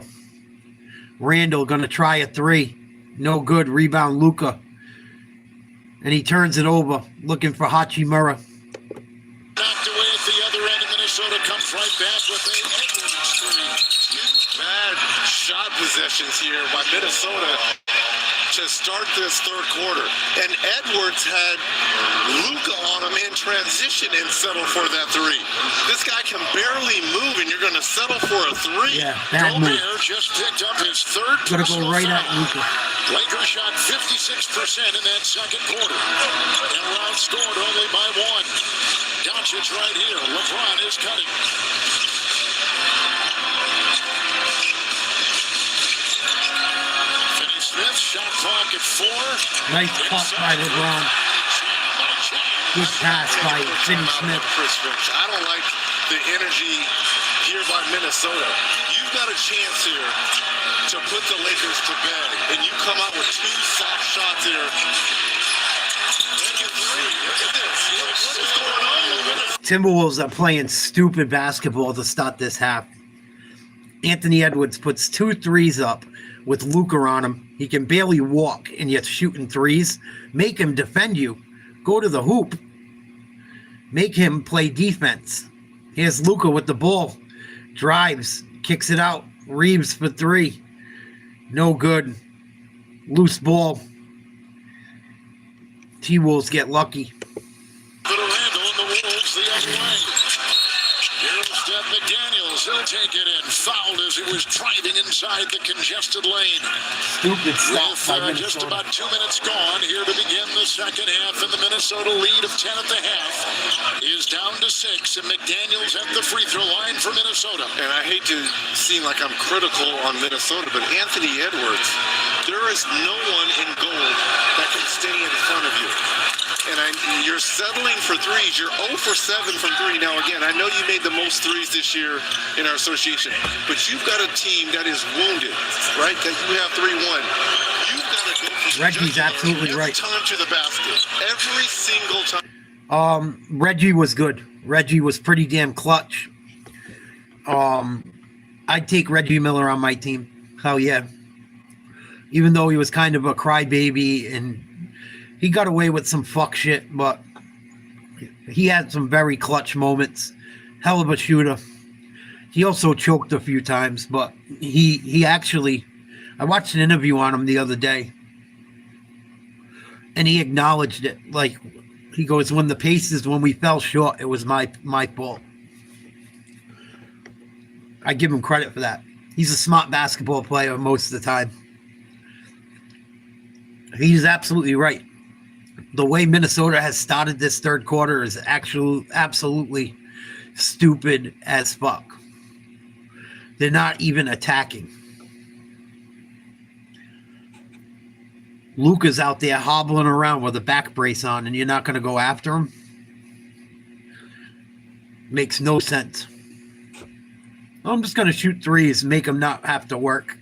Randle going to try a 3. No good. Rebound, Luka. And he turns it over, looking for Hachimura. Knocked away at the other end, and Minnesota comes right back with a Edwards three. Bad shot possessions here by Minnesota to start this third quarter. And Edwards had Luka on him in transition and settled for that 3. This guy can barely move, and you're going to settle for a 3? Yeah, bad move. Gobert just picked up his third Gotta personal go right foul. at Luka. Lakers shot 56% in that second quarter. And were outscored only by 1. Doncic right here. LeBron is cutting. Finney Smith, shot clock at 4. Nice cut by LeBron. Good pass by Finney Smith. I don't like the energy here by Minnesota. You've got a chance here to put the Lakers to bed, and you come out with 2 soft shots here. Look at this. What is going on? Timberwolves are playing stupid basketball to start this half. Anthony Edwards puts 2 threes up with Luka on him. He can barely walk, and yet shooting threes. Make him defend you. Go to the hoop. Make him play defense. Here's Luka with the ball. Drives. Kicks it out. Reeves for 3. No good. Loose ball. T-Wolves get lucky. Randle and the Wolves the other way. Here's Steph McDaniels Edwards, he'll take it in. Fouled as he was driving inside the congested lane. Stupid stop by Just Minnesota. about 2 minutes gone here to begin the second half, and the Minnesota lead of 10 at the half is down to 6, and McDaniels at the free throw line for Minnesota. And I hate to seem like I'm critical on Minnesota, but Anthony Edwards, there is no one in gold that can stay in front of you. And you're settling for threes. You're 0 for 7 from 3. Now, again, I know you made the most threes this year in our association, but you've got a team that is wounded, right? That you have 3-1. You've got to go for Reggie's absolutely every right. time to the basket. Every single time. Reggie was good. Reggie was pretty damn clutch. I'd take Reggie Miller on my team. Hell yeah. Even though he was kind of a crybaby and he got away with some fuck shit, but he had some very clutch moments. Hell of a shooter. He also choked a few times, but he actually, I watched an interview on him the other day, and he acknowledged it. Like, he goes, when we fell short, it was my fault. I give him credit for that. He's a smart basketball player most of the time. He's absolutely right. The way Minnesota has started this third quarter is actually absolutely stupid as fuck. They're not even attacking. Luka's out there hobbling around with a back brace on, and you're not going to go after him? Makes no sense. I'm just going to shoot threes and make him not have to work.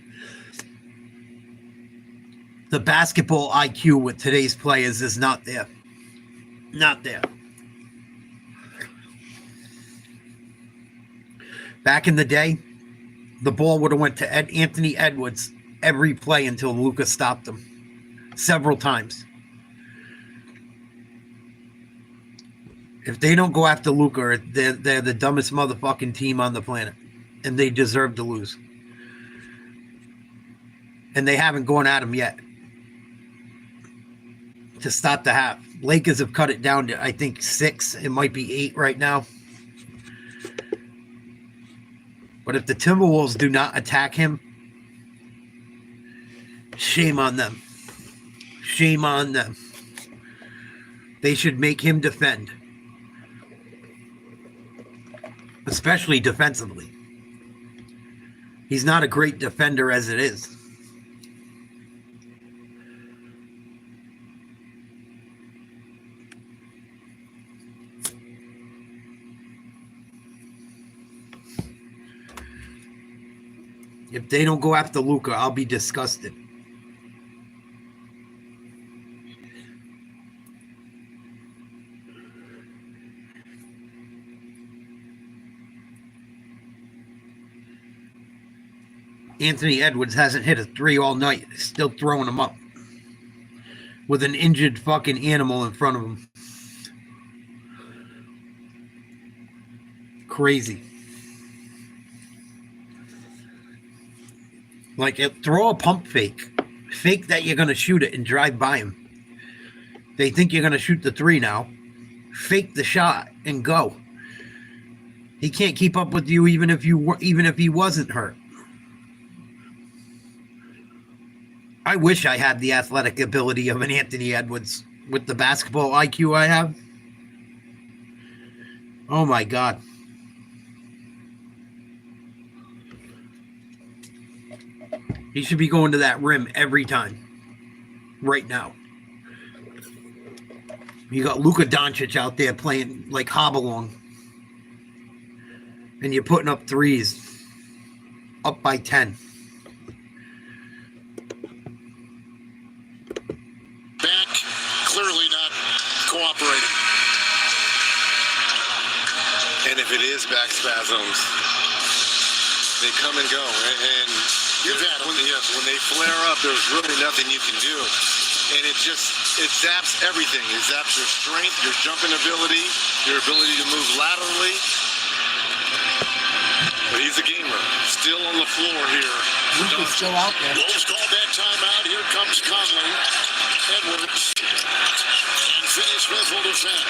The basketball IQ with today's players is not there. Not there. Back in the day, the ball would have went to Anthony Edwards every play until Luka stopped him. Several times. If they don't go after Luka, they're the dumbest motherfucking team on the planet. And they deserve to lose. And they haven't gone at him yet. To stop the half. Lakers have cut it down to, I think, 6. It might be 8 right now. But if the Timberwolves do not attack him, shame on them. Shame on them. They should make him defend. Especially defensively. He's not a great defender as it is. If they don't go after Luka, I'll be disgusted. Anthony Edwards hasn't hit a 3 all night. He's still throwing them up. With an injured fucking animal in front of him. Crazy. Like, throw a pump fake. Fake that you're going to shoot it and drive by him. They think you're going to shoot the 3 now. Fake the shot and go. He can't keep up with you even if he wasn't hurt. I wish I had the athletic ability of an Anthony Edwards with the basketball IQ I have. Oh my God. He should be going to that rim every time. Right now. You got Luka Doncic out there playing like hop-along. And you're putting up threes. Up by 10. Back, clearly not cooperating. And if it is back spasms, they come and go. And you've had them. When they flare up, there's really nothing you can do. And it zaps everything. It zaps your strength, your jumping ability, your ability to move laterally. But he's a gamer. Still on the floor here. Luka's still out there. Wolves called that timeout. Here comes Conley. Edwards. And Finney Smith will defend.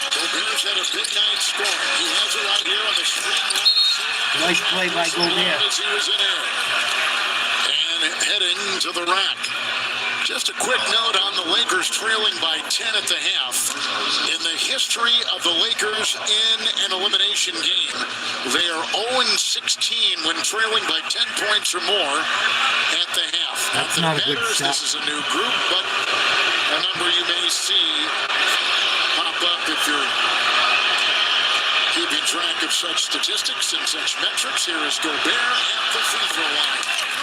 The Bears had a big night scoring. He has it right here on the screen. Nice play by Gobert. As he was in air. And heading to the rack. Just a quick note on the Lakers trailing by 10 at the half. In the history of the Lakers in an elimination game, they are 0-16 when trailing by 10 points or more at the half. That's not a good shot. This is a new group, but a number you may see pop up if you're keeping track of such statistics and such metrics. Here is Gobert at the free throw line.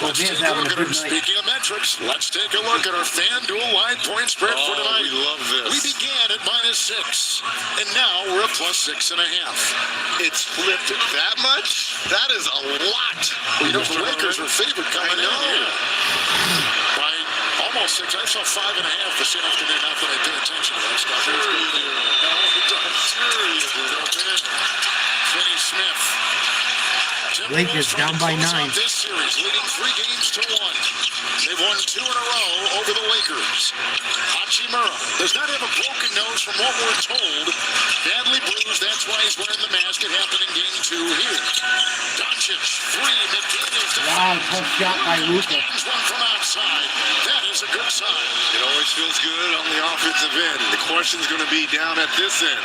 Gobert's having a good night. Speaking of metrics, let's take a look at our FanDuel live point spread for tonight. We love this. We began at -6, and now we're at +6.5. It's flipped that much? That is a lot. You know, the Lakers were favored coming in here by almost 6. I saw 5.5 this afternoon. Not that I pay attention to that stuff. Sure you do. Finney Smith. Lakers down by 9. This series, leading 3-1. They've won 2 in a row over the Lakers. Hachimura does not have a broken nose from what we're told. Badly bruised, that's why he's wearing the mask. It happened in game 2 here. Doncic, 3. McDaniels. Wow, tough shot by Luka. One from outside. That is a good sign. It always feels good on the offensive end. The question's going to be down at this end,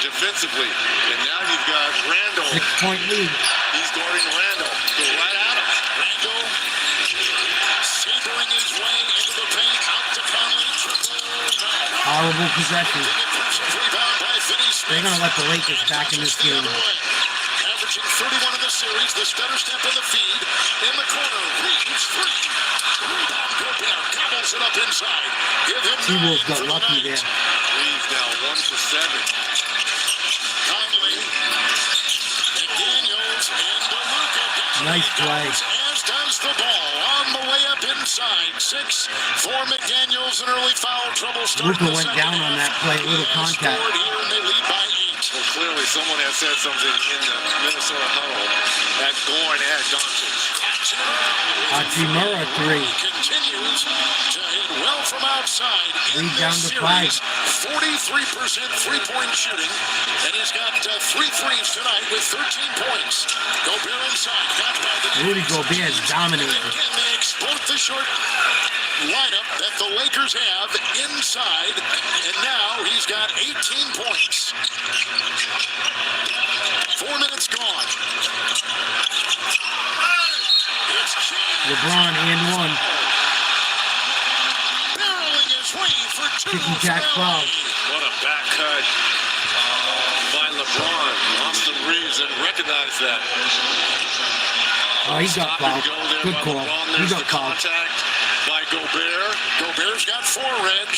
defensively. And now you've got Randall. 6-point lead. He's guarding Randall. Go right at him. Randall sabering his way into the paint. Out to Conley. Horrible possession. Rebound by Finney Smith. They're going to let the Lakers back in this game. Averaging 31 in the series. The stutter step in the feed. In the corner. Reads 3. Rebound. Gobert gobbles it up inside. Give him T-Wolves got lucky there. He's now 1 for 7. Conley. McDaniels into Luka. Nice play. As does the ball on the way up inside. 6 for McDaniels. An early foul trouble start. Luka went down on that play. A little contact. Here and they lead by 8. Well, clearly someone has said something in the Minnesota huddle at going at Doncic. Hachimura 3. Continues to hit well from outside. Lead down to 5. 43% three-point shooting, and he's got 3 threes tonight with 13 points. Gobert inside, got by the Rudy Gobert is dominating. Again, they exploit the short lineup that the Lakers have inside, and now he's got 18 points. 4 minutes gone. Lebron and 1. Barreling his way for 2. Ticky tack foul. What a back cut by LeBron. Austin Reeves and recognized that. Oh, he got fouled. Good call. He got fouled. Contact by Gobert. Gobert's got 4, Reg,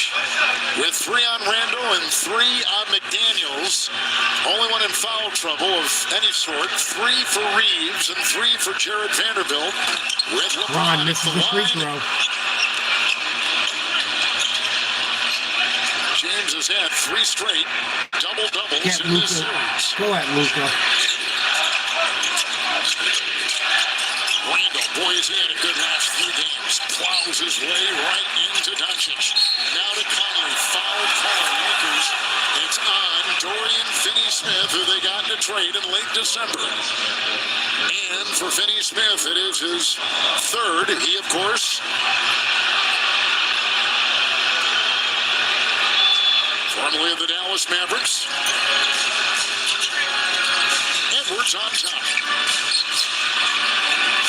with 3 on Randall and 3 on McDaniels. Only one in foul trouble of any sort. 3 for Reeves and 3 for Jared Vanderbilt. With Ron misses the free throw. James has had 3 straight double-doubles Get in this Luka. series. Go at Luka. Randall, boy, has he had a good last 3 games. Plows his way right into Doncic. Now to Conley. Foul call. Lakers. It's on Dorian Finney-Smith, who they got in a trade in late December. And for Finney-Smith, it is his 3rd. He, of course, formerly of the Dallas Mavericks. Edwards on top.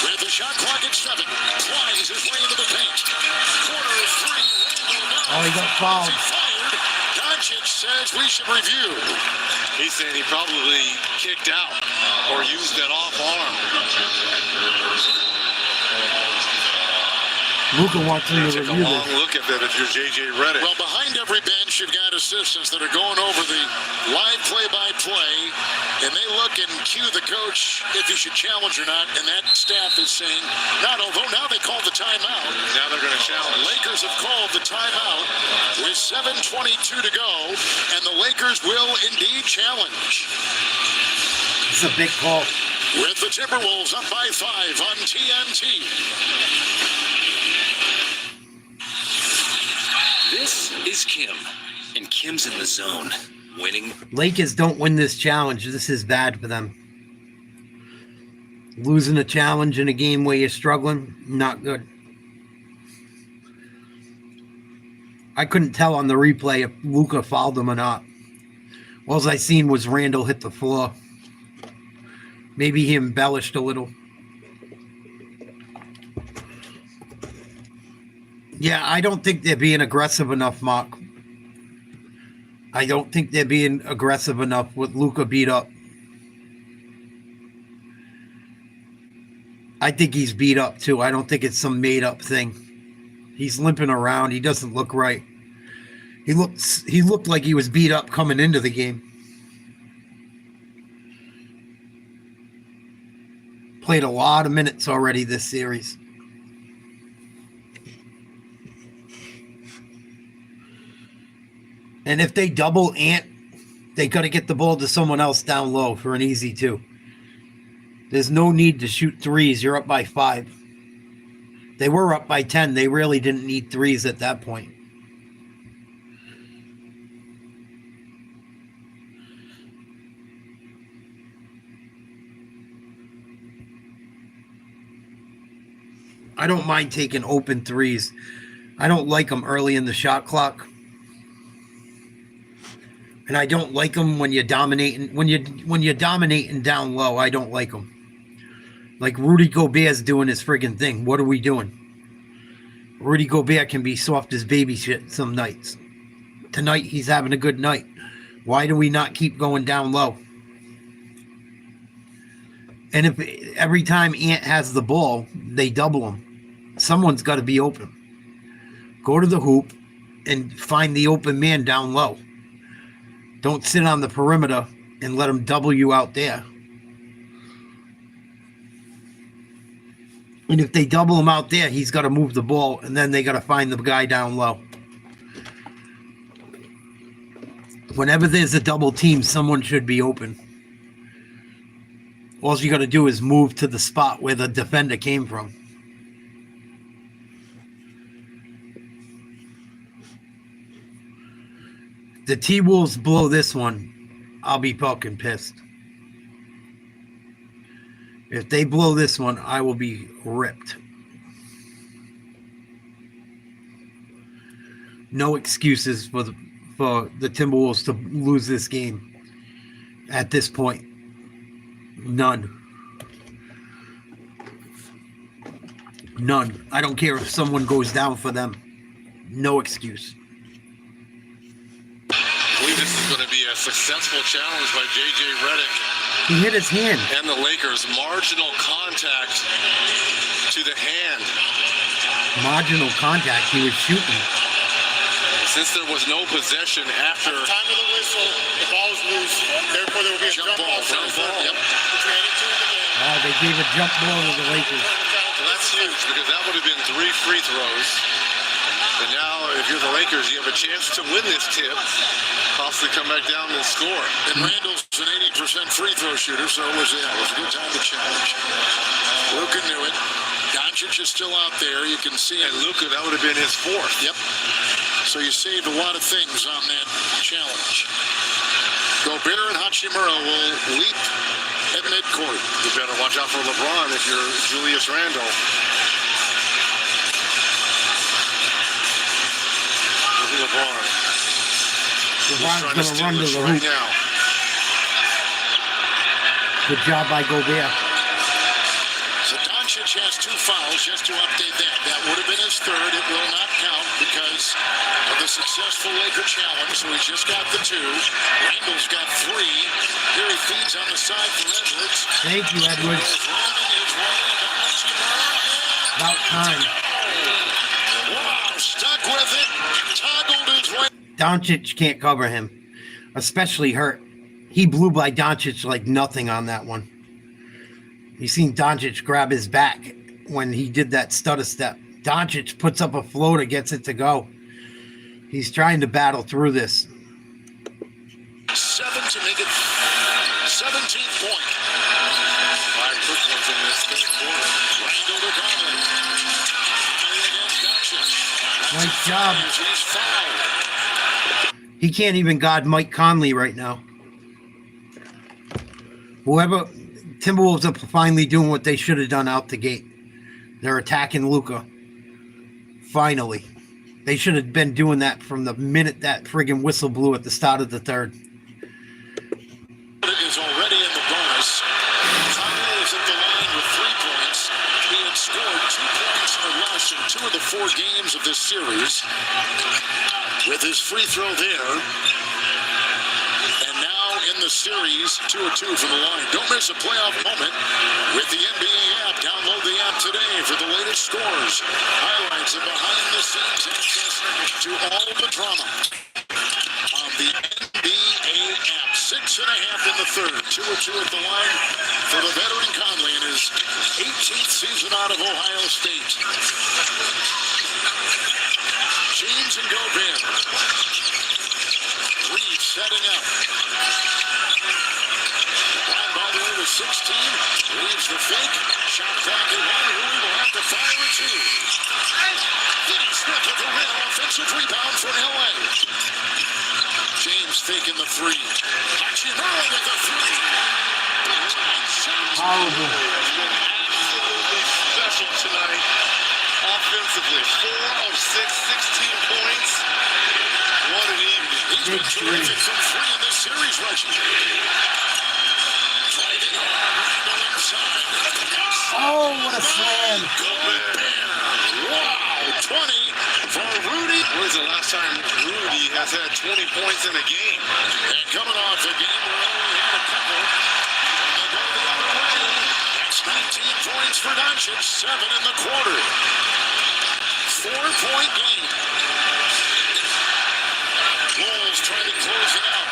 With the shot clock at 7, flies his way into the paint. Corner 3. Oh, he got fouled. Fired. Doncic says we should review. He's saying he probably kicked out or used that off arm. Luka wants him to Take a review long this. look at that if you're J.J. Redick. Well, behind every bench, you've got assistants that are going over the live play-by-play, and they look and cue the coach if he should challenge or not, and that staff is saying, not, although now they call the timeout. Now they're going to challenge. Lakers have called the timeout with 7:22 to go, and the Lakers will indeed challenge. It's a big call. With the Timberwolves up by 5 on TNT. This is Kim, and Kim's in the zone, winning. Lakers don't win this challenge. This is bad for them. Losing a challenge in a game where you're struggling, not good. I couldn't tell on the replay if Luka fouled him or not. All I seen was Randall hit the floor. Maybe he embellished a little. Yeah, I don't think they're being aggressive enough, Mark. I don't think they're being aggressive enough with Luka beat up. I think he's beat up too. I don't think it's some made up thing. He's limping around. He doesn't look right. He looked like he was beat up coming into the game. Played a lot of minutes already this series. And if they double Ant, they got to get the ball to someone else down low for an easy 2. There's no need to shoot threes. You're up by 5. They were up by 10. They really didn't need threes at that point. I don't mind taking open threes. I don't like them early in the shot clock. And I don't like them when you're dominating. When you're dominating down low, I don't like them. Like Rudy Gobert's doing his friggin' thing. What are we doing? Rudy Gobert can be soft as baby shit some nights. Tonight, he's having a good night. Why do we not keep going down low? And if every time Ant has the ball, they double him, someone's got to be open. Go to the hoop and find the open man down low. Don't sit on the perimeter and let him double you out there. And if they double him out there, he's got to move the ball, and then they got to find the guy down low. Whenever there's a double team, someone should be open. All you got to do is move to the spot where the defender came from. The T-Wolves blow this one, I'll be fucking pissed. If they blow this one, I will be ripped. No excuses for the Timberwolves to lose this game at this point. None. None. I don't care if someone goes down for them. No excuse. I believe this is going to be a successful challenge by J.J. Redick. He hit his hand. And the Lakers, marginal contact to the hand. Marginal contact, he was shooting. Since there was no possession after... At the time of the whistle, the ball's loose. Therefore, there will be a jump ball. Yep. Oh, they gave a jump ball to the Lakers. Well, that's huge because that would have been 3 free throws. And now, if you're the Lakers, you have a chance to win this tip. Possibly come back down and score. And Randall's an 80% free throw shooter, so it was a good time to challenge. Luka knew it. Doncic is still out there. You can see it. And Luka, that would have been his 4th. Yep. So you saved a lot of things on that challenge. Gobert and Hachimura will leap at midcourt. You better watch out for LeBron if you're Julius Randle. Look at LeBron. LeBron's going to run to the hoop. Now. Good job by Gobert. So Doncic has 2 fouls, just to update that. That would have been his 3rd. It will not count because of the successful Laker challenge. So he's just got the 2. Randall's got 3. Here he feeds on the side for Edwards. Thank you, Edwards. About time. Wow, stuck with it. Toggled his way. Doncic can't cover him, especially hurt. He blew by Doncic like nothing on that one. You seen Doncic grab his back when he did that stutter step. Doncic puts up a floater, gets it to go. He's trying to battle through this. 7 to make it 17th point. 5 quick ones in this 3rd quarter. Randall to Conley. Against Doncic. Nice job. He's fouled. He can't even guard Mike Conley right now. Whoever Timberwolves are finally doing what they should have done out the gate. They're attacking Luka. Finally. They should have been doing that from the minute that friggin' whistle blew at the start of the third. Is already in the bonus. Conley is at the line with 3 points. He had scored 2 points or less in 2 of the 4 games of this series. With his free throw there. And now in the series, 2 of 2 from the line. Don't miss a playoff moment with the NBA app. Download the app today for the latest scores, highlights, and behind-the-scenes access to all the drama on the NBA app. 6.5 in the third. 2 of 2 at the line for the veteran Conley in his 18th season out of Ohio State. James and Gobert. Reed setting up. Brown, by the way, with 16. Leaves the fake. Shot clock at 1. Rui will have to fire a 2. Finney Smith with the rim. Offensive rebound for LA. James faking the 3. Hachimura with the 3. Horrible. Absolutely special tonight. Offensively, 4 of 6, 16 points. What an evening. He's been terrific from 3 in this series, Reggie. Driving on, Randall inside. Oh, what a slam. Wow, 20 for Rudy. When's the last time Rudy has had 20 points in a game? And coming off a game where he only had a couple. And they go the other way. That's 19 points for Doncic, 7 in the quarter. 4-point game. Wolves trying to close it out.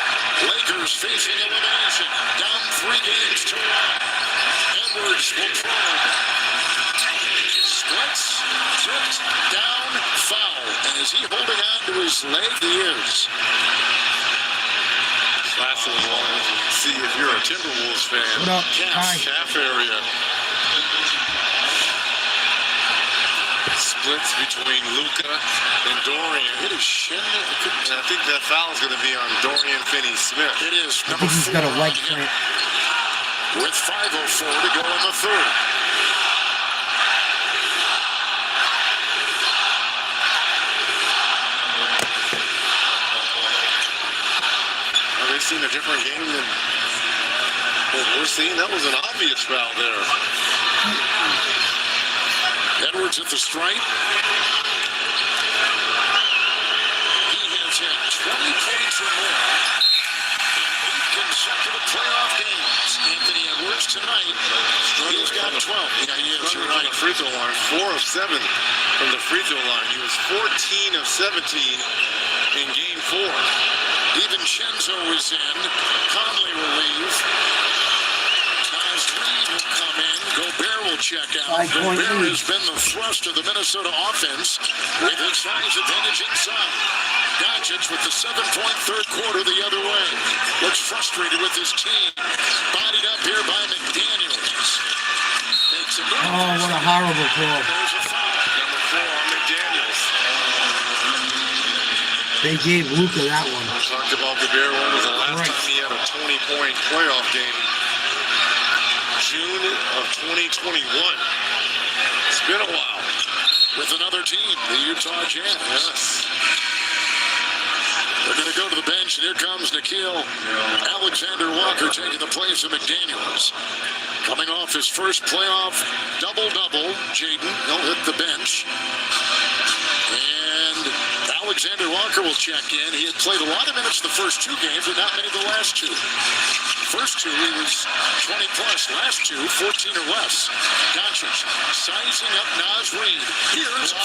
Lakers facing elimination. Down 3 games to 1. Edwards will probe. Splits, tipped, down, foul. And is he holding on to his leg? He is. Last of all, see if you're a Timberwolves fan. What up? Hi. Calf area. Splits between Luka and Dorian. It is shin. And I think that foul is going to be on Dorian Finney-Smith. It is. I think he's got a leg cramp. With 5:04 to go in the third. Are they seeing a different game than what we're seeing? That was an obvious foul there. Edwards at the stripe. He has had 20 points or more in 8 consecutive playoff games. Anthony Edwards tonight, he's got 12. Yeah, he is. You're On right. the free throw line, 4 of 7 from the free throw line. He was 14 of 17 in game 4. DiVincenzo is in. Conley will leave. Naz Reid will come in. Gobert will check out. 5-point Gobert lead. has been the thrust of the Minnesota offense with his size advantage inside. Doncic with the 7-point third quarter the other way. Looks frustrated with his team. Bodied up here by McDaniels. Makes a move. Oh, what a horrible call. There's a foul. Number 4 on McDaniels. They gave Luka that one. We talked about Gobert. When was the last Right. time he had a 20-point playoff game? June of 2021. It's been a while. With another team, the Utah Jazz. Yes. They're going to go to the bench, and here comes Nickeil Alexander Walker taking the place of McDaniels. Coming off his first playoff double-double, Jaden, he'll hit the bench. And Alexander Walker will check in. He had played a lot of minutes the first 2 games, but not made the last 2. First 2, he was 20-plus. Last 2, 14 or less. Doncic sizing up Naz Reid. Here's a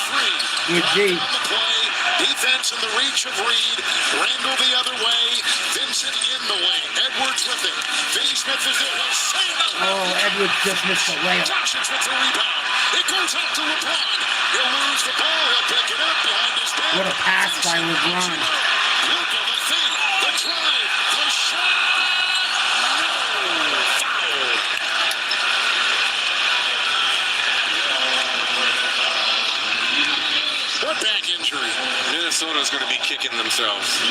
3. Good D. On the play. Defense in the reach of Reid. Randall the other way. Vincent in the way. Edwards with it. Finney Smith is there. He'll sail it. Oh, Edwards just missed the layup. Doncic with the rebound. It goes out to Lebron. He'll lose the ball. He'll pick it up behind his back. What a pass by LeBron. Luka, the thing, the drive, the shot. No. Foul. What back injury? Minnesota's going to be kicking themselves.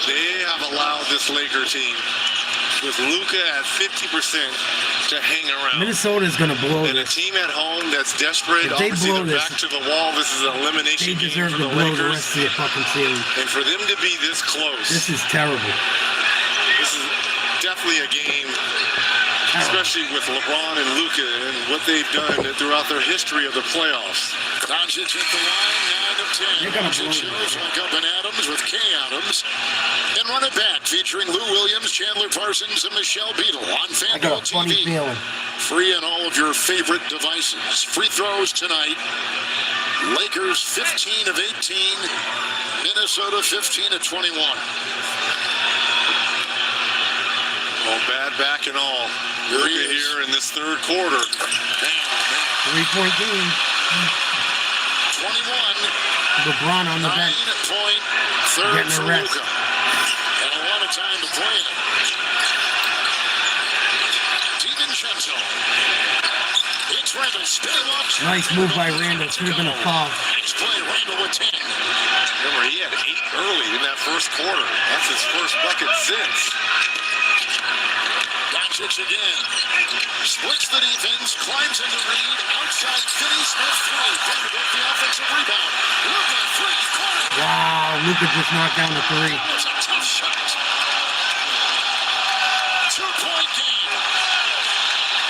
They have allowed this Laker team with Luka at 50% to hang around. Minnesota's going to blow And a this. team at home that's desperate, If they obviously blow they're this, back to the wall. This is an elimination They game deserve for to the blow the Lakers. rest of the fucking series. And for them to be this close, This is terrible. this is definitely a game, especially with LeBron and Luka and what they've done throughout their history of the playoffs. Doncic at the line, 9 of 10. They're gonna Doncic blow shows like up and Adams with Kay Adams. And Run It Back featuring Lou Williams, Chandler Parsons, and Michelle Beadle on I got FanDuel a funny TV. feeling. Free on all of your favorite devices. Free throws tonight. Lakers 15 of 18. Minnesota 15 of 21. Well, bad back and all. Luka here in this third quarter. 3-point game. 21. LeBron on the bench. 9-point third Getting a for rest. Luka. And a lot of time to play in it. DiVincenzo. It's Randall spinning up. Nice move by Randall. Should have been a foul. Next play, Randall with 10. Remember, he had 8 early in that first quarter. That's his first bucket since. Doncic again. Splits the defense, climbs into Reed, outside Finney Smith 3. Vanderbilt the offensive rebound. Luka 3-corner. Wow, Luka just knocked down the 3. It's a tough shot. 2-point game.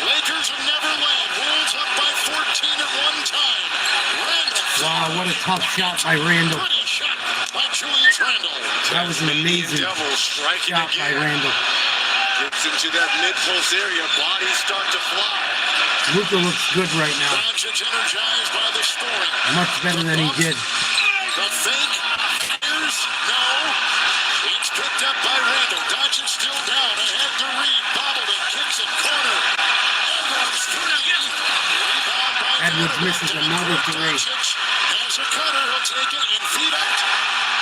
Lakers have never led. Wolves up by 14 at one time. Randall. Wow, what a tough shot by Randall. Pretty shot by Julius Randall. That was an amazing Devils striking shot by again. Randall. Gets into that mid-post area. Bodies start to fly. Luka looks good right now. Doncic energized by the scoring. Much better than he did. The fake. Here's no. It's picked up by Randall. Doncic still down. Ahead to Reed. Bobbled it. Kicks it. Corner. Edwards 3. Rebound by Edwards misses another 3. Doncic has a cutter. He'll take it and feed it.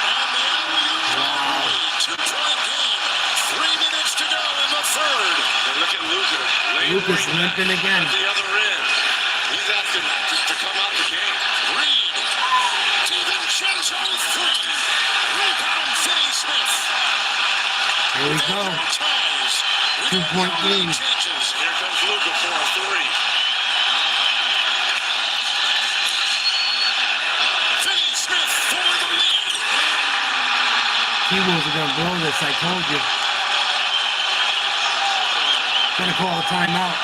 On the alley-oop. 2-point game. 3 minutes to go in the third. And look at Luka. Luka's limping again. At the other end. He's asking to come out the game. Reed. DiVincenzo 3. Rebound Finney Smith. Here we go. Ties. 2-point game. Changes. Here comes Luka for a 3. Finney Smith for the lead. T-Wolves are going to blow this, I told you. Gonna call a timeout.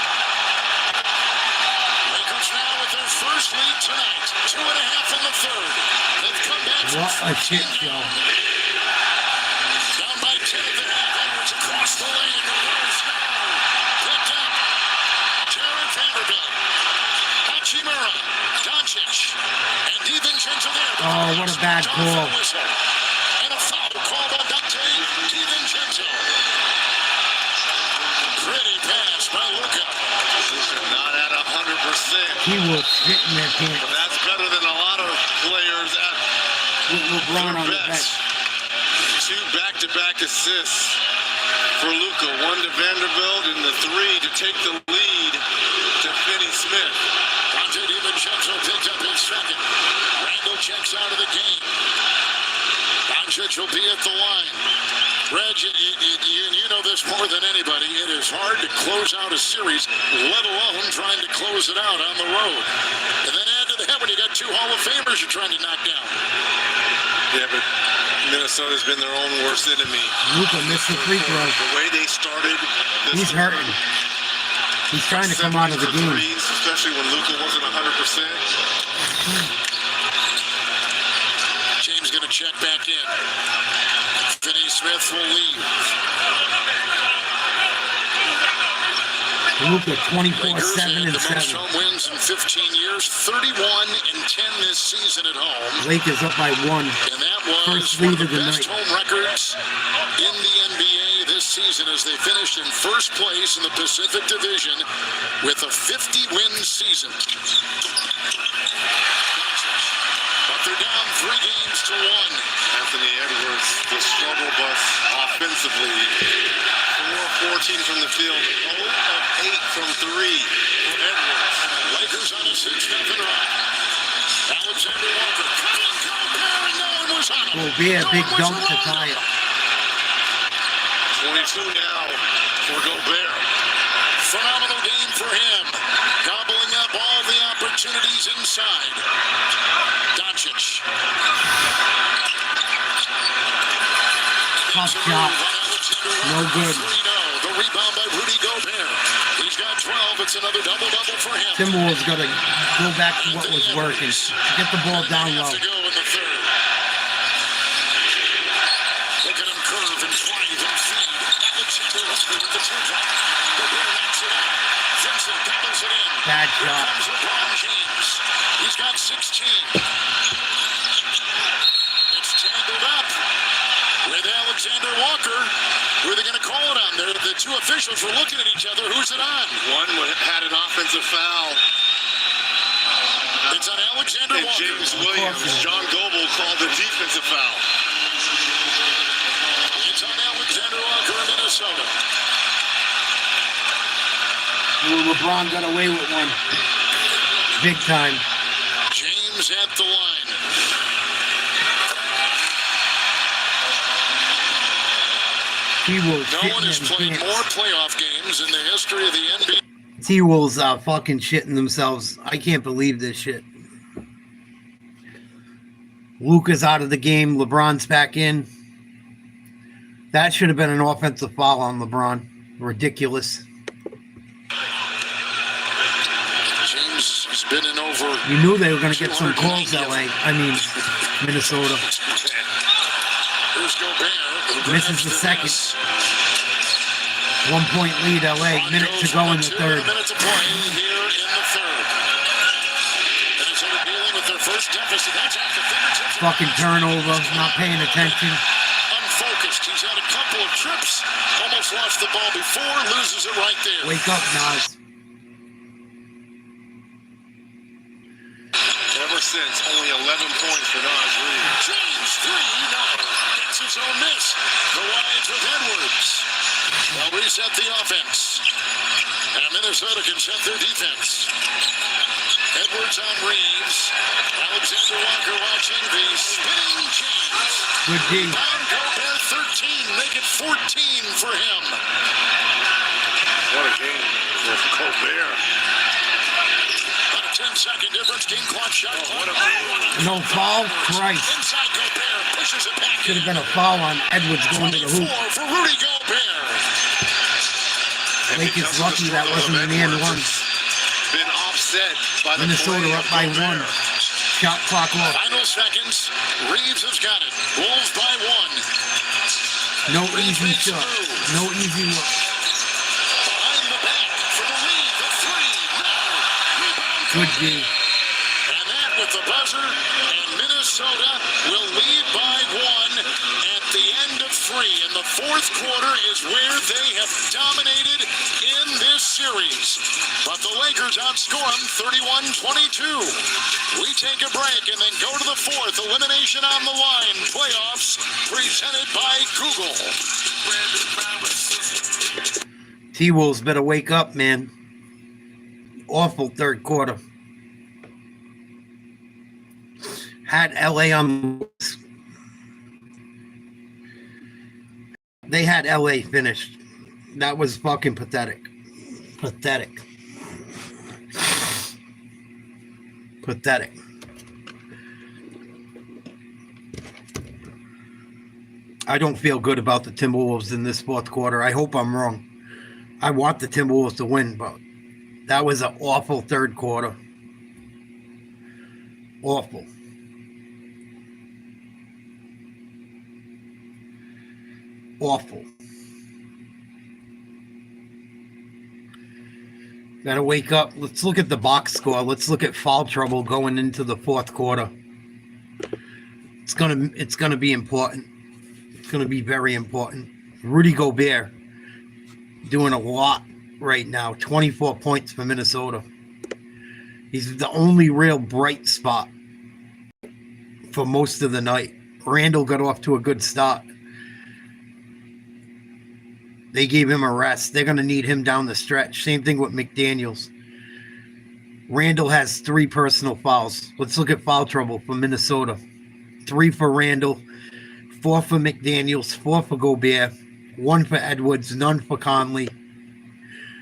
Lakers now with their first lead tonight. 2.5 in the third. They've come back from What a 14 shit show. down by 10 at the half. Edwards across the lane. Reverse now. Picked up. Jared Vanderbilt. Hachimura. Doncic. And DiVincenzo there. Oh, what a bad call. And a foul called on Dante DiVincenzo. Pretty pass by Luka. Not at 100%. He was hitting that But game. that's better than a lot of players at With LeBron on the their bench. best. 2 back-to-back assists for Luka. 1 to Vanderbilt and the 3 to take the lead to Finney Smith. Dante DiVincenzo picked up his second. Randall checks out of the game. Doncic will be at the line. Reg, you know this more than anybody. It is hard to close out a series, let alone trying to close it out on the road. And then add to that when you got 2 Hall of Famers you're trying to knock down. Yeah, but Minnesota's been their own worst enemy. Luka missed the free throw. The way they started. He's hurting. He's trying to come out of the game. Threes, especially when Luka wasn't 100%. James going to check back in. Finney Smith will leave. Luka 24-7 Lakers had and the most 7. home wins in 15 years, 31 and 10 this season at home. Lakers up by 1. And that was First one lead of the of the best night. home records in the NBA this season as they finished in first place in the Pacific Division with a 50-win season. But they're down 3 games to 1. Anthony Edwards, the struggle bus offensively. 4-14 from the field. 0 of 8 from 3 for Edwards. Lakers on a 6-0 run. Alexander Walker cutting Gobert and no one was on him. Will be a big dunk to tie it. 22 now for Gobert. Phenomenal game for him. Gobbling up all the opportunities inside. Doncic. Tough shot. No good. The rebound by Rudy Gobert. He's got 12. It's another double-double for him. Timberwolves got to go back to what was working. Get the ball down low. To go in the third. Look at him curve and slide and feed. With the two-drop. Gobert knocks it out. Vincent doubles it in. Bad shot. Here comes LeBron James. He's got 16. It's tangled up with Alexander Walker. Who are they going to call it on? The two officials were looking at each other. Who's it on? One had an offensive foul. It's on Alexander And Walker. James Williams, John Goble called a defensive foul. It's on Alexander Walker in Minnesota. Ooh, LeBron got away with one. Big time. James at the line. T-Wolves No one has played more playoff games in the history of the NBA. T-Wolves fucking shitting themselves. I can't believe this shit. Luka's out of the game. LeBron's back in. That should have been an offensive foul on LeBron. Ridiculous. James has been in over. You knew they were going to get some calls, Minnesota. Here's Gobert. Misses the second. 1 point lead, LA. Minute to go in the third. Minute to play here in the third. Minnesota dealing with their first deficit. That's off the fingertips. Fucking turnover. Not paying attention. Unfocused. He's had a couple of trips. Almost lost the ball before. Loses it right there. Wake up, Nas. Ever since, only 11 points for Nas Reed. James, 3, no. Gets his own miss. The wides with Edwards. They'll reset the offense. And Minnesota can set their defense. Edwards on Reeves. Alexander Walker watching the spinning James. Good D. Rebound Gobert 13. Make it 14 for him. What a game for Gobert. 10-second difference. Game clock shot. No foul? Christ. Inside Gobert pushes it back. Should have been a foul on Edwards going to the hoop. For Rudy Gobert. Lakers lucky that wasn't an and one. Been offset by the Minnesota up by one. Shot clock off. Final seconds. Reeves has got it. Wolves by 1. No easy shot. No easy look. Behind the back for the lead. The 3. No. Good D. And that with the buzzer. And Minnesota will lead by 1 at the end of 3. And the fourth quarter is where they have dominated in this series. But the Lakers outscore them 31-22. We take a break and then go to the fourth. Elimination on the line. Playoffs presented by Google. T-Wolves better wake up, man. Awful third quarter. Had LA on. They had LA finished. That was fucking pathetic. Pathetic. Pathetic. I don't feel good about the Timberwolves in this fourth quarter. I hope I'm wrong. I want the Timberwolves to win, but that was an awful third quarter. Awful. Awful. Gotta wake up. Let's look at the box score. Let's look at foul trouble going into the fourth quarter. It's gonna be important. It's gonna be very important. Rudy Gobert doing a lot right now. 24 points for Minnesota. He's the only real bright spot for most of the night. Randall got off to a good start. They gave him a rest. They're going to need him down the stretch. Same thing with McDaniels. Randall has 3 personal fouls. Let's look at foul trouble for Minnesota. 3 for Randall, 4 for McDaniels, 4 for Gobert, 1 for Edwards, none for Conley.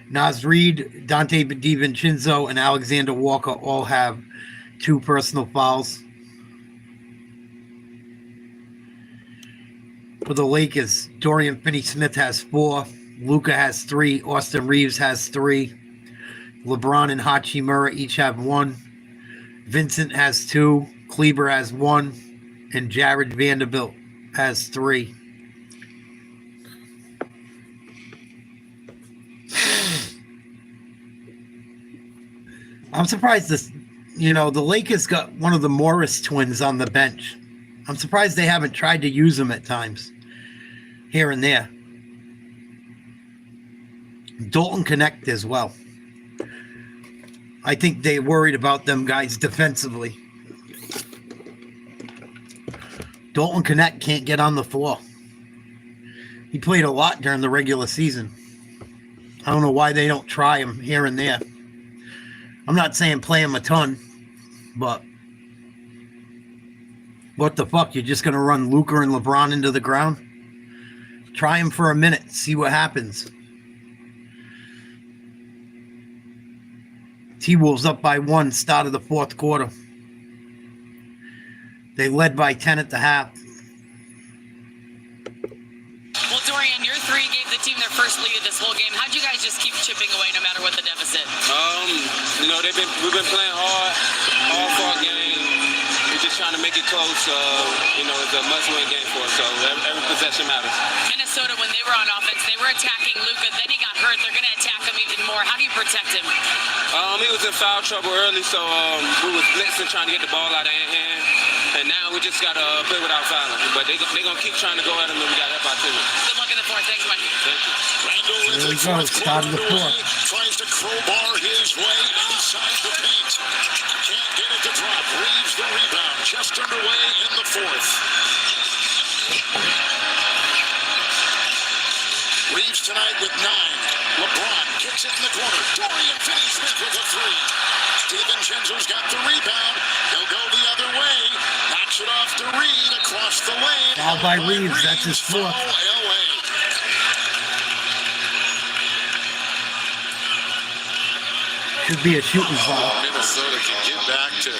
Naz Reid, Dante DiVincenzo, and Alexander Walker all have 2 personal fouls. For the Lakers, Dorian Finney-Smith has 4. Luka has 3. Austin Reeves has 3. LeBron and Hachimura each have 1. Vincent has 2. Kleber has 1. And Jared Vanderbilt has 3. I'm surprised the Lakers got one of the Morris twins on the bench. I'm surprised they haven't tried to use them at times, here and there. Dalton Connect as well. I think they worried about them guys defensively. Dalton Connect can't get on the floor. He played a lot during the regular season. I don't know why they don't try him here and there. I'm not saying play him a ton, but what the fuck? You're just going to run Luka and LeBron into the ground? Try him for a minute. See what happens. T-Wolves up by 1, start of the 4th quarter. They led by 10 at the half. Well, Dorian, your 3 gave the team their first lead of this whole game. How'd you guys just keep chipping away no matter what the deficit? We've been playing hard fought game. We're just trying to make it close. It's a must-win game for us. So every possession matters. Minnesota, when they were on offense, they were attacking Luka. Then he got hurt. They're going to attack him even more. How do you protect him? He was in foul trouble early, so we was blitzing, trying to get the ball out of hand. And now we just got to play without fouling. But they're going to keep trying to go at him, and we got to help our team. Good luck in the 4th. Thanks, Mike. Thank you. There we go. Start of the 4th. Tries to crowbar his way inside the paint. Can't get it to drop. Reeves the rebound. Just underway in the 4th. Reeves tonight with 9. LeBron kicks it in the corner. Dorian Finney-Smith with a 3. DiVincenzo's got the rebound. He'll go the other way. Knocks it off to Reed across the lane. Foul by Reeves. That's his 4th. LA. Should be a shooting foul. Minnesota can get back to 1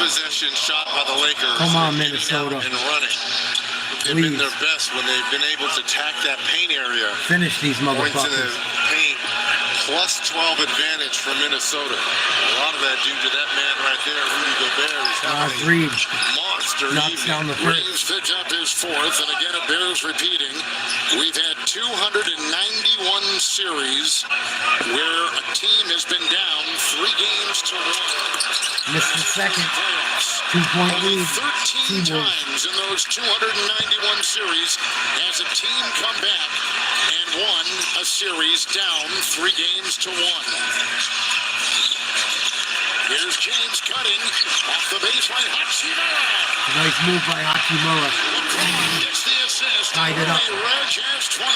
possession shot by the Lakers. Come on, Minnesota. And running. They've been their best when they've been able to attack that paint area. Finish these Points in motherfuckers. the paint. Plus 12 advantage for Minnesota. A lot of that due to that man right there, Rudy Gobert. Naz Reid Monster. knocks down the first. Reeves picks up his 4th, and again it bears repeating. We've had 291 series where a team has been down 3 games to 1. Missed the second. 2-point lead. 13 times in those 291 series has a team come back and won a series down 3 games to 1. Here's James cutting off the baseline. Hachimura. Nice move by Hachimura. LeBron gets the assist. Tied it up. Reg has 20.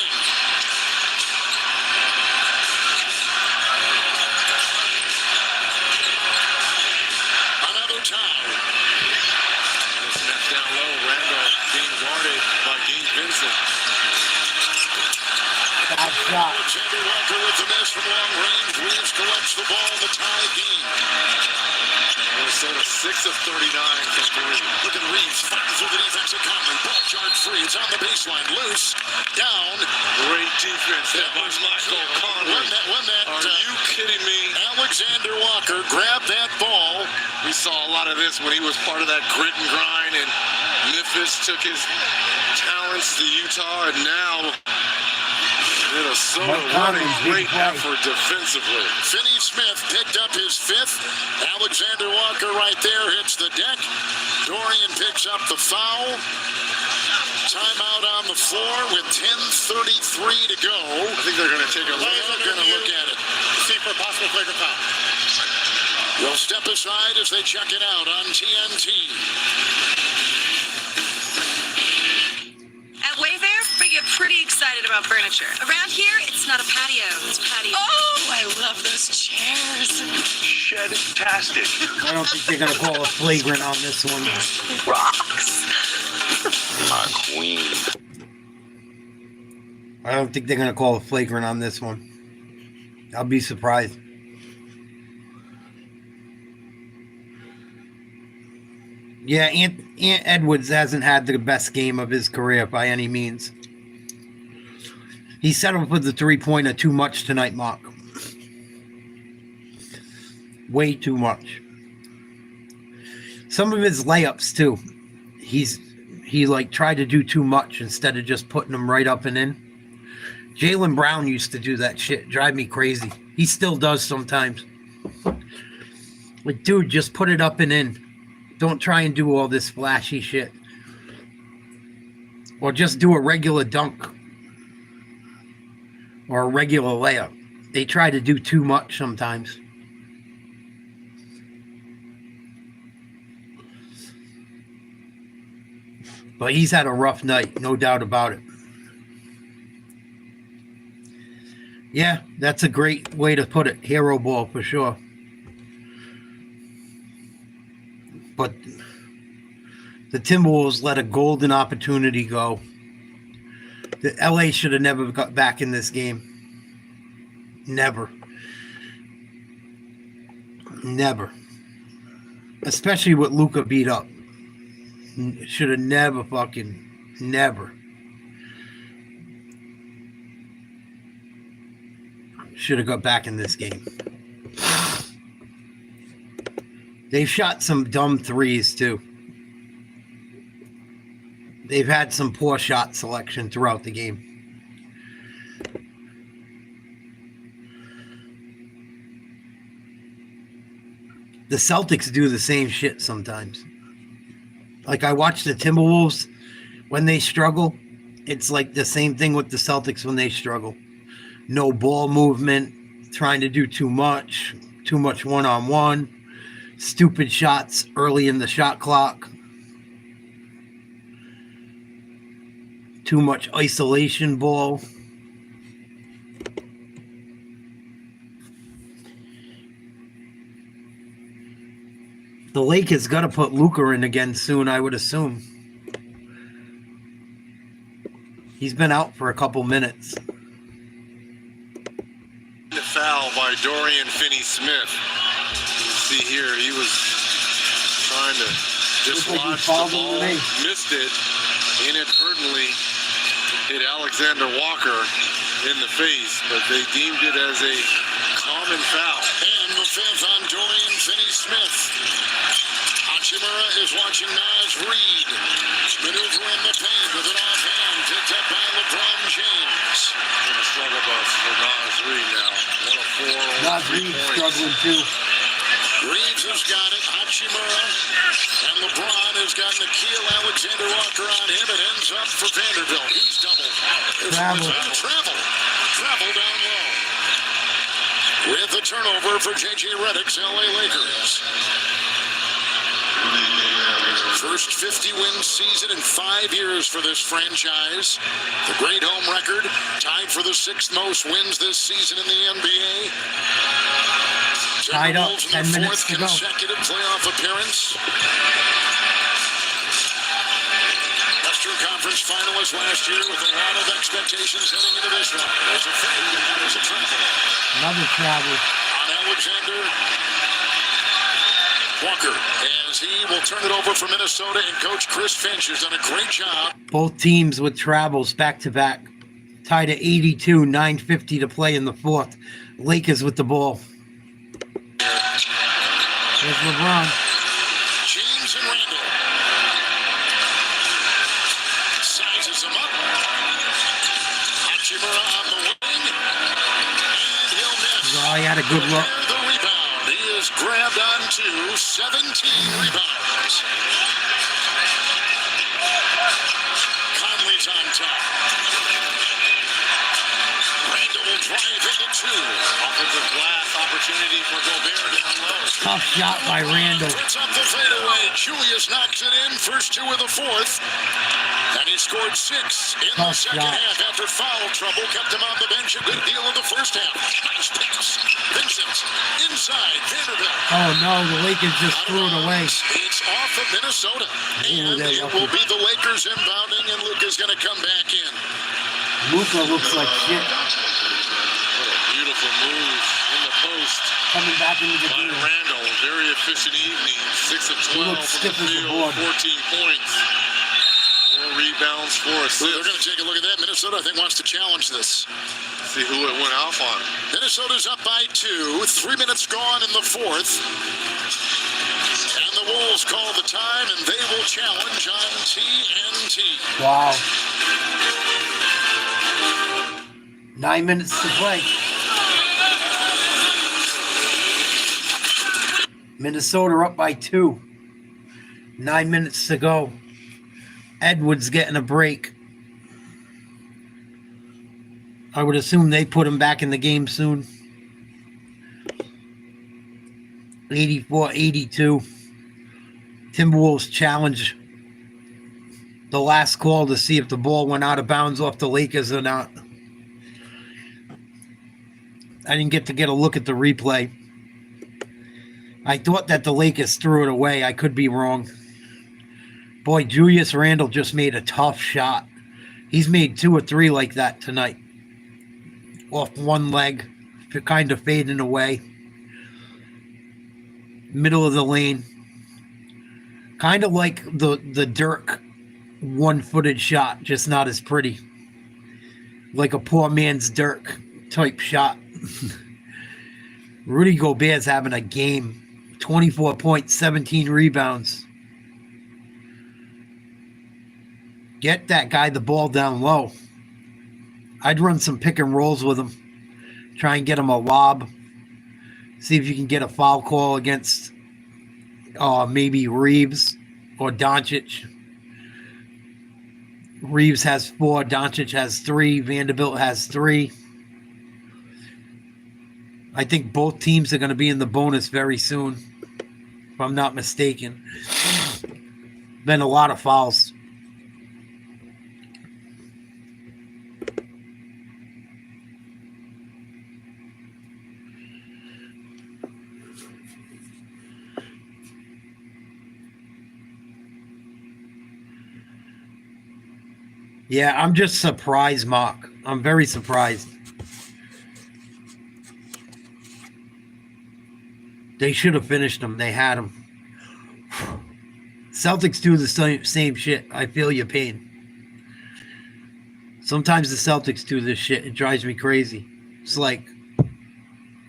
Another tie. Snaps down low. Randall being guarded by Gabe Vincent. Bad shot. Alexander Walker with the miss from long range. Reeves collects the ball in the tie game. Minnesota 6 of 39 from 3. Look at Reeves fighting through the defense of Conley. Ball charged free. It's on the baseline. Loose. Down. Great defense there by Michael Conley. Are you kidding me? Alexander Walker grabbed that ball. We saw a lot of this when he was part of that grit and grind, and Memphis took his talents to Utah, and now Minnesota running great effort defensively. Finney-Smith picked up his 5th. Alexander Walker right there hits the deck. Dorian picks up the foul. Timeout on the floor with 10:33 to go. I think they're going to take a look. They're going to look at it. See for a possible flagrant foul. We'll step aside as they check it out on TNT. At Wayfair, we get pretty excited about furniture. Around here, it's not a patio, it's patio. Oh, I love those chairs. Shedtastic. I don't think they're going to call a flagrant on this one. Rocks. My queen. I don't think they're going to call a flagrant on this one. I'll be surprised. Yeah, Ant Edwards hasn't had the best game of his career by any means. He settled for the three-pointer too much tonight, Mark. Way too much. Some of his layups, too. He like tried to do too much instead of just putting them right up and in. Jaylen Brown used to do that shit. Drive me crazy. He still does sometimes. Like, dude, just put it up and in. Don't try and do all this flashy shit. Or just do a regular dunk. Or a regular layup. They try to do too much sometimes. But he's had a rough night, no doubt about it. Yeah, that's a great way to put it. Hero ball for sure. But the Timberwolves let a golden opportunity go. The LA should have never got back in this game. Never. Never. Especially with Luka beat up. Should have never fucking never. Should have got back in this game. They've shot some dumb threes too. They've had some poor shot selection throughout the game. The Celtics do the same shit sometimes. Like, I watch the Timberwolves when they struggle. It's like the same thing with the Celtics when they struggle. No ball movement, trying to do too much one-on-one, stupid shots early in the shot clock, too much isolation ball. The Lakers got to put Luka in again soon, I would assume. He's been out for a couple minutes. The foul by Dorian Finney-Smith. You see here, he was trying to dislodge the ball, missed it, inadvertently hit Alexander Walker in the face, but they deemed it as a common foul. And the fifth on Dorian Finney-Smith. Hachimura is watching Naz Reid maneuver in the paint with an offhand picked up by LeBron James. And a struggle bus for Naz Reid now. 1 of 4. Naz Reid struggling too. Reeves has got it. Hachimura and LeBron has got Nickeil Alexander-Walker on him. It ends up for Vanderbilt. He's doubled. Travel down low. With the turnover for J.J. Redick's LA Lakers. First 50-win season in 5 years for this franchise. The great home record, tied for the 6th most wins this season in the NBA. Tied up, 10 minutes to go. Consecutive playoff appearance. Western Conference finalist last year with a lot of expectations heading into this one. There's a fake, there's a travel. Another travel. On Alexander Walker, as he will turn it over for Minnesota, and Coach Chris Finch has done a great job. Both teams with travels back-to-back. Tied at 82, 9:50 to play in the fourth. Lakers with the ball. There's LeBron. James and Randall. Sizes him up. Hachimura on the wing. And he'll miss. Oh, he had a good look. The rebound. He is grabbed onto 17 rebounds. Conley's on top. Randall will drive into 2. Offensive glass opportunity for Gobert down low. Tough shot by Randall. Puts up the fadeaway. Julius knocks it in. First 2 of the fourth. And he scored 6 in the second half after foul trouble. Kept him on the bench. A good deal in the first half. Nice pass. Vincent inside Vanderbilt. Oh no, the Lakers just threw it away. It's off of Minnesota. Ooh, And it will be the Lakers inbounding, and Luka's going to come back in. Luka looks like shit. What a beautiful move in the post. Coming back into the game. Randall, very efficient evening. 6 of 12 looks from stiff the as a field, board. 14 points. 4 rebounds, 4 assists. They're going to take a look at that. Minnesota, I think, wants to challenge this. See who it went off on. Minnesota's up by 2. 3 minutes gone in the fourth. And the Wolves call the time, and they will challenge on TNT. Wow. 9 minutes to play. Minnesota up by 2. 9 minutes to go. Edwards getting a break. I would assume they put him back in the game soon. 84-82. Timberwolves challenge the last call to see if the ball went out of bounds off the Lakers or not. I didn't get a look at the replay. I thought that the Lakers threw it away. I could be wrong. Boy, Julius Randle just made a tough shot. He's made 2 or 3 like that tonight. Off one leg, kind of fading away. Middle of the lane. Kind of like the Dirk one-footed shot, just not as pretty. Like a poor man's Dirk type shot. Rudy Gobert's having a game. 24 points, 17 rebounds. Get that guy the ball down low. I'd run some pick and rolls with him. Try and get him a lob. See if you can get a foul call against maybe Reeves or Doncic. Reeves has 4. Doncic has 3. Vanderbilt has 3. I think both teams are going to be in the bonus very soon, if I'm not mistaken. Been a lot of fouls. Yeah, I'm just surprised, Mark. I'm very surprised. They should have finished them. They had them. Celtics do the same shit. I feel your pain. Sometimes the Celtics do this shit. It drives me crazy. It's like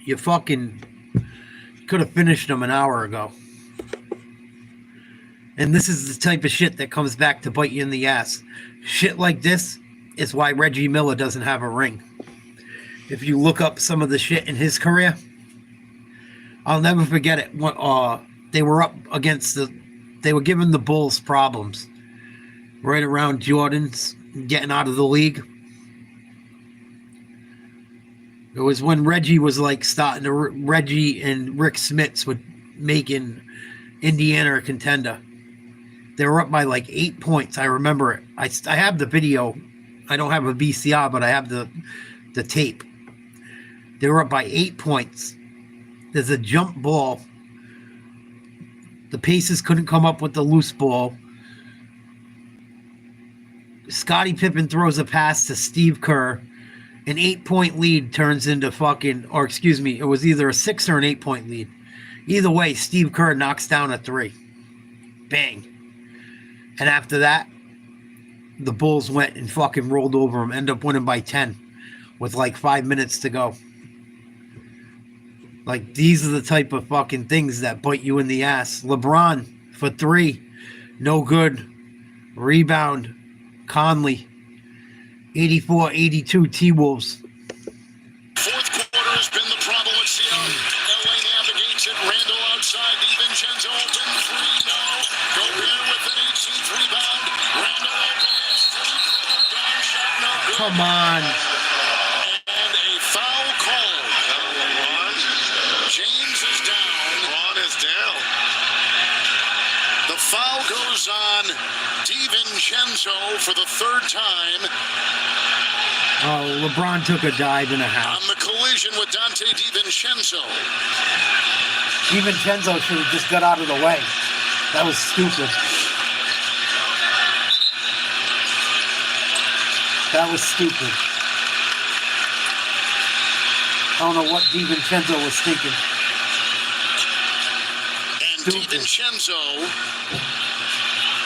you fucking could have finished them an hour ago. And this is the type of shit that comes back to bite you in the ass. Shit like this is why Reggie Miller doesn't have a ring. If you look up some of the shit in his career, I'll never forget it. They were up against they were giving the Bulls problems right around Jordan's getting out of the league. It was when Reggie was like starting to, Reggie and Rick Smits were making Indiana a contender. They were up by like 8 points. I remember it. I have the video. I don't have a VCR, but I have the tape. They were up by 8 points. There's a jump ball. The Pacers couldn't come up with the loose ball. Scottie Pippen throws a pass to Steve Kerr. An 8-point lead turns into it was either a 6 or an 8-point lead. Either way, Steve Kerr knocks down a 3. Bang. And after that, the Bulls went and fucking rolled over them. End up winning by 10 with like 5 minutes to go. Like, these are the type of fucking things that bite you in the ass. LeBron for 3. No good. Rebound. Conley. 84-82 T-Wolves. Fourth quarter has been the problem at Seattle. LA navigates it. Randall outside. DiVincenzo open 3. No. Gobert with an 18th rebound. Randall opens 3. Down shot. No good. Come on. And a foul call. James is down. Ron is down. The foul goes on DiVincenzo for the 3rd time. Oh, LeBron took a dive and a half. On the collision with Dante DiVincenzo. DiVincenzo should have just got out of the way. That was stupid. That was stupid. I don't know what DiVincenzo was thinking. And DiVincenzo.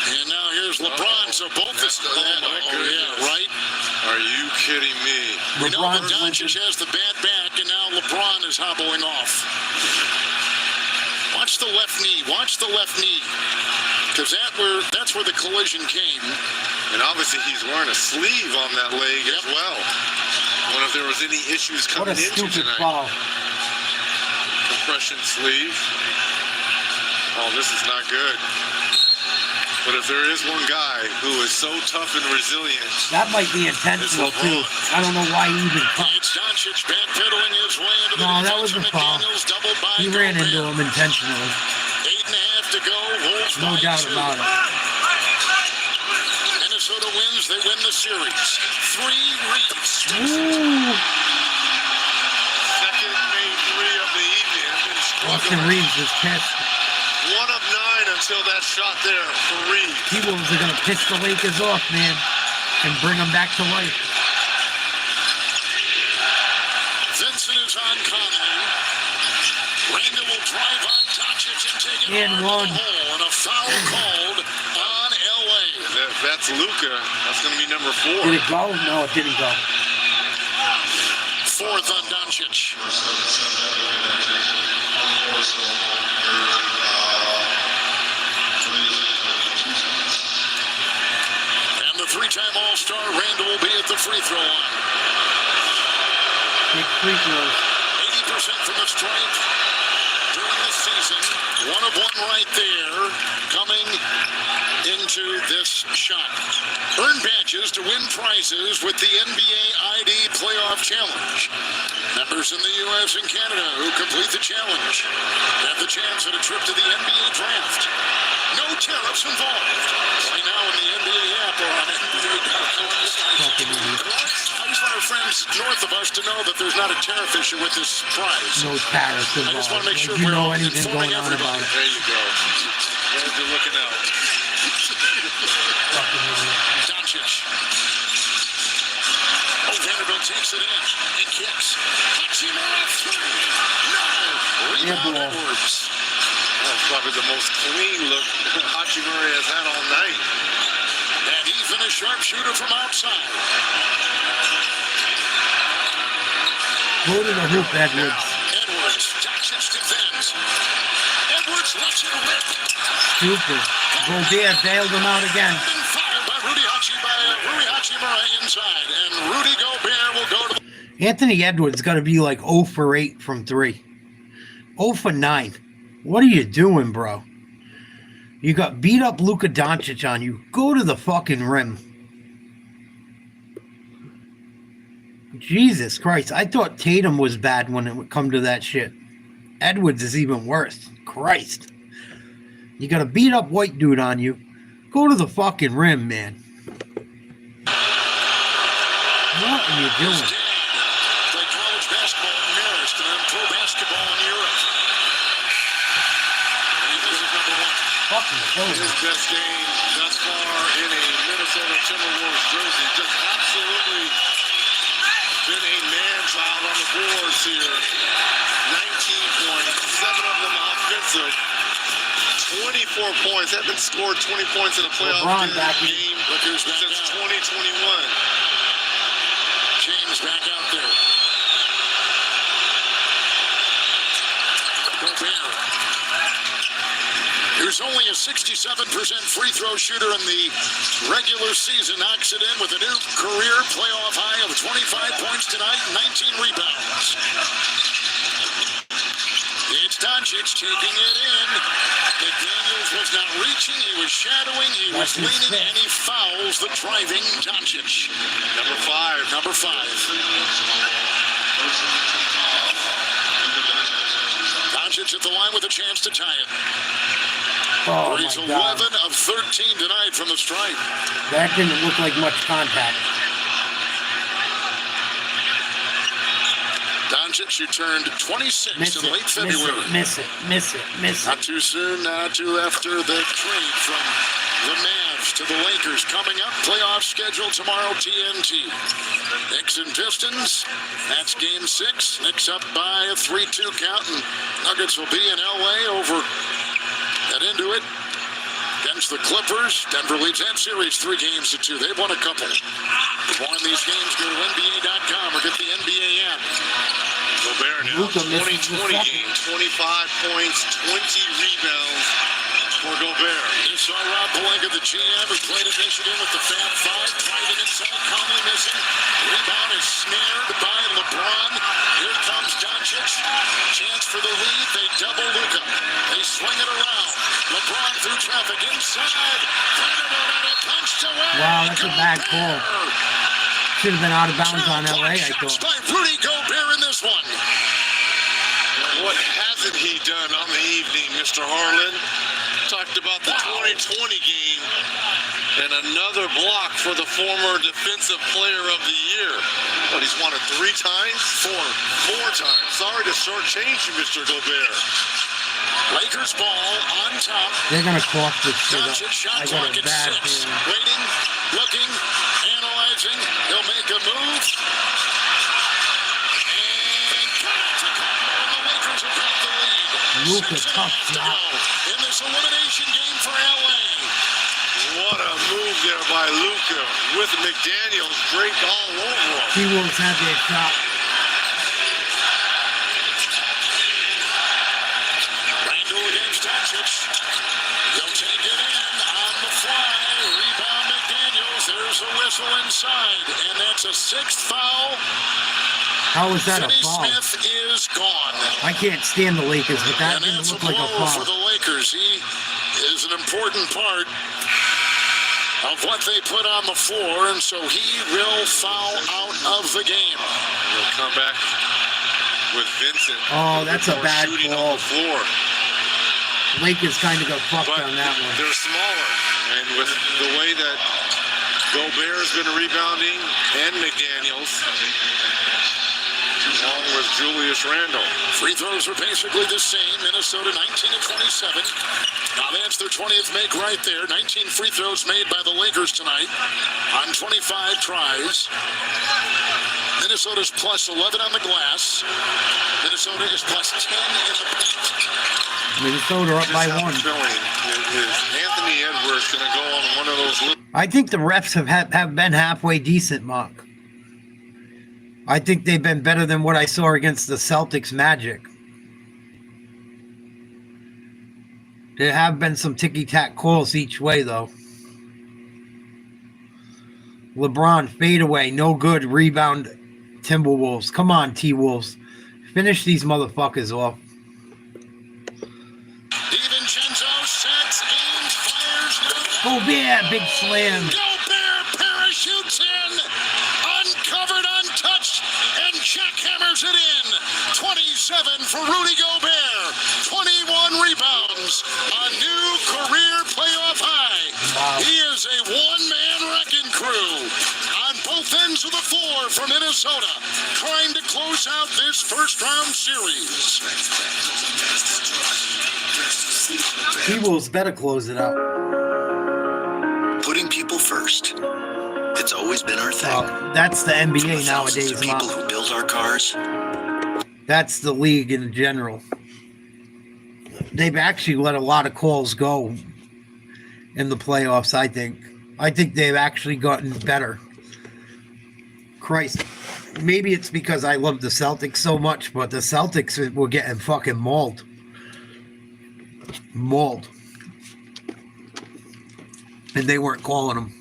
And now here's LeBron. So both is right? Are you kidding me? We know that Doncic has the bad back, and now LeBron is hobbling off. Watch the left knee. Watch the left knee. Because that's where the collision came. And obviously he's wearing a sleeve on that leg as well. I wonder if there was any issues coming into tonight. Foul. Compression sleeve. Oh, this is not good. But if there is one guy who is so tough and resilient, that might be intentional too. I don't know why he even. It's Doncic backpedaling his way into the that was a foul. He ran into him intentionally. 8.5 to go. Wolves no doubt about it. Minnesota wins. They win the series. 3 Reeves. Second main three of the evening. Austin Reeves is pissed. 1 of 9 until that shot there for Reeves. T-Wolves are going to piss the Lakers off, man, and bring them back to life. Vincent is on Conley. Randall will drive on Doncic and take it and one. And a foul called on LA. That's Luka. That's going to be number 4. Did it go? No, it didn't go. 4th on Doncic. And the 3-time All-Star Randall will be at the free throw line. Big free throws. 80% from the stripe during the season. 1 of 1 right there coming into this shot. Earn badges to win prizes with the NBA ID Playoff Challenge. Members in the U.S. and Canada who complete the challenge have the chance at a trip to the NBA Draft. No tariffs involved. Play now in the NBA app or on NBA.com. I just want our friends north of us to know that there's not a tariff issue with this prize. No tariffs involved. I just want to make sure you we're know all anything informing going on everybody. about it. There you go. Guys are looking out. Doncic. Oh, Vanderbilt takes it in. He kicks. Hachimura 3. No. Rebound Edwards. That's probably the most clean look Hachimura has had all night. And even a sharpshooter from outside. Go to the hoop, Edwards. Edwards. Doncic defends. Edwards lets it rip. Stupid. Gobert bailed him out again. Fired by Rudy Hachimura inside. And Rudy Gobert will go to the... Anthony Edwards got to be like 0 for 8 from 3. 0 for 9. What are you doing, bro? You got beat up Luka Doncic on you. Go to the fucking rim. Jesus Christ. I thought Tatum was bad when it would come to that shit. Edwards is even worse. Christ. You got a beat up white dude on you. Go to the fucking rim, man. What are you doing? Play college basketball in Marist and then pro basketball in Europe. And this is number 1. Fucking close. His best game thus far in a Minnesota Timberwolves jersey. Just absolutely been a man-child on the boards here. 19 points, 7 of them offensive. 24 points. Haven't scored 20 points in a playoff game since 2021. James back out there. Gobert, who's only a 67% free throw shooter in the regular season, knocks it in with a new career playoff high of 25 points tonight and 19 rebounds. It's Doncic taking it in. McDaniels was not reaching, he was shadowing, he was leaning, and he fouls the driving Doncic. Number 5. Number 5. Doncic at the line with a chance to tie it. Oh, He's my 11 God. of 13 tonight from the stripe. That didn't look like much contact. Doncic, who turned 26 in late February. Miss it. Not too soon, not too after the trade from the man Cavs to the Lakers coming up. Playoff schedule tomorrow, TNT. Knicks and Pistons. That's game 6. Knicks up by a 3-2 count, and Nuggets will be in LA over and into it. Against the Clippers. Denver leads that series 3-2. They've won a couple. For more on these games, go to NBA.com or get the NBA app. Gobert now, 2020 game, 25 points, 20 rebounds for Gobert. You saw Rob Pelinka, the GM, who played at Michigan with the Fab Five. Tried it inside, Conley missing. Rebound is snared by Lebron. Here comes Doncic. Chance for the lead. They double Luka. They swing it around. LeBron through traffic inside. Punched away. Wow, that's a bad call. Should have been out of bounds on LA, I thought. By Rudy Gobert in this one. What hasn't he done on the evening, Mr. Harlan? Talked about the 2020 game and another block for the former Defensive Player of the Year. But he's won it 3 times? 4 times. Sorry to shortchange you, Mr. Gobert. Lakers ball on top. They're going to cough this shit up. I got a bad feeling. Waiting, looking, analyzing. They'll make a move. And the Lakers have got the lead. Luka, tough shot. In this elimination game for LA. What a move there by Luka with McDaniels draped all over him. T-Wolves had their shot. They'll take it in on the fly. Rebound McDaniels. There's a whistle inside, and that's a 6th foul. How is that a foul? Smith is gone. I can't stand the Lakers, but that didn't look like a foul. For the Lakers, he is an important part of what they put on the floor, and so he will foul out of the game. He'll come back with Vincent. Oh, that's a bad On call. the floor. Lakers kind of got fucked But on that one. they're smaller, and with the way that Gobert's been rebounding and McDaniels, along with Julius Randle. Free throws are basically the same. Minnesota 19 of 27. Now that's their 20th make right there. 19 free throws made by the Lakers tonight on 25 tries. Minnesota's plus 11 on the glass. Minnesota is plus 10 in the paint. Minnesota up by 1. Is Anthony Edwards going to go on one of those? I think the refs have been halfway decent, Mark. I think they've been better than what I saw against the Celtics Magic. There have been some ticky-tack calls each way, though. LeBron, fadeaway, no good. Rebound, Timberwolves. Come on, T-Wolves. Finish these motherfuckers off. DiVincenzo sets, aims, fires. Oh, yeah, big slam. Gobert parachutes in. Uncovered, untouched, and jackhammers it in. 27 for Rudy Gobert. 21 rebounds. A new career playoff high. Wow. He is a one-man wrecking crew on both ends of the floor for Minnesota, trying to close out this first-round series. T-Wolves better close it out. Putting people first. It's always been our thing. That's the NBA nowadays, People Mom. who build our cars. That's the league in general. They've actually let a lot of calls go in the playoffs, I think. I think they've actually gotten better. Christ. Maybe it's because I love the Celtics so much, but the Celtics were getting fucking mauled. Mauled. And they weren't calling them.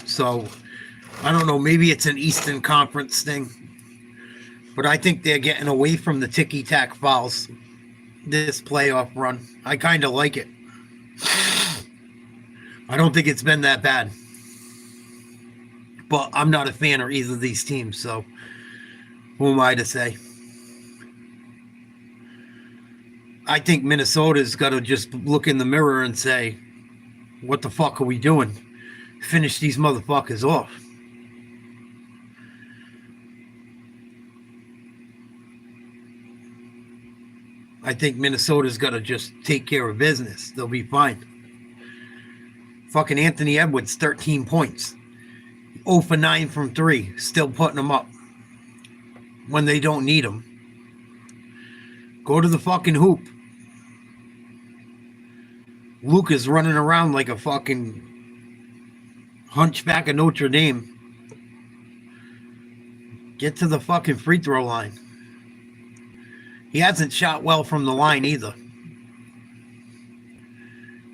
So, I don't know. Maybe it's an Eastern Conference thing. But I think they're getting away from the ticky-tack fouls this playoff run. I kind of like it. I don't think it's been that bad. But I'm not a fan of either of these teams, so who am I to say? I think Minnesota's got to just look in the mirror and say, what the fuck are we doing? Finish these motherfuckers off. I think Minnesota's got to just take care of business. They'll be fine. Fucking Anthony Edwards, 13 points. 0 for 9 from 3. Still putting them up when they don't need them. Go to the fucking hoop. Luke is running around like a fucking hunchback of Notre Dame. Get to the fucking free throw line. He hasn't shot well from the line either.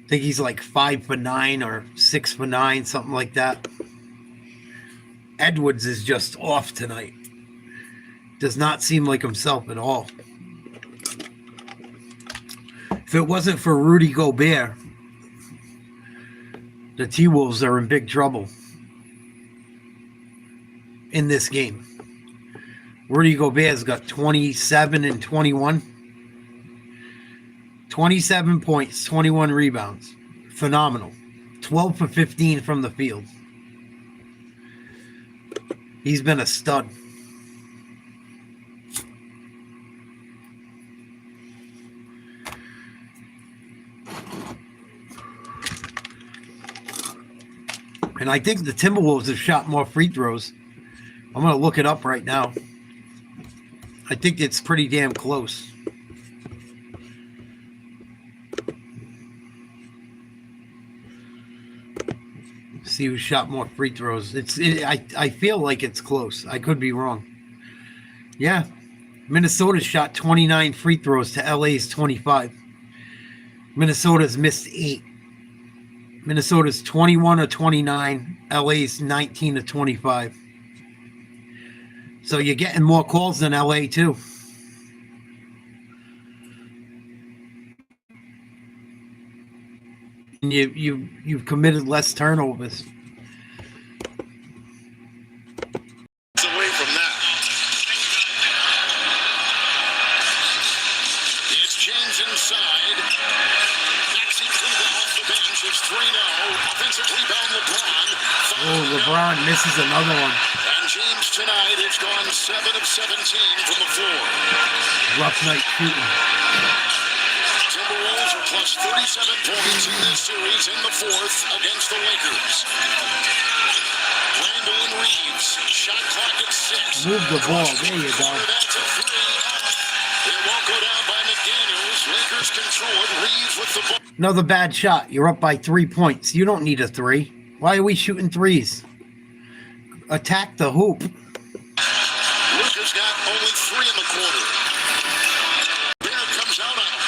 I think he's like 5 for 9 or 6 for 9, something like that. Edwards is just off tonight. Does not seem like himself at all. If it wasn't for Rudy Gobert, the T-Wolves are in big trouble in this game. Rudy Gobert's got 27 and 21. 27 points, 21 rebounds. Phenomenal. 12 for 15 from the field. He's been a stud. And I think the Timberwolves have shot more free throws. I'm going to look it up right now. I think it's pretty damn close. See who shot more free throws. I feel like it's close. I could be wrong. Yeah. Minnesota shot 29 free throws to LA's 25. Minnesota's missed 8. Minnesota's 21 of 29. LA's 19 of 25. So you're getting more calls than LA too. And you've committed less turnovers. Away from that. It's James inside. Maxi Kleber off the bench. It's 3-0. Offensive rebound, LeBron. Oh, LeBron misses another one. And James tonight has gone 7 of 17 from the floor. Rough night shooting. Timberwolves are plus 37 points in this series in the fourth against the Lakers. Randall and Reeves, shot clock at 6. Move the ball. There you go. That's a 3. It won't go down by McDaniels. Lakers control it. Reeves with the ball. Another bad shot. You're up by 3 points. You don't need a 3. Why are we shooting threes? Attack the hoop. Lucas got only 3 in the quarter. Bear comes out on him.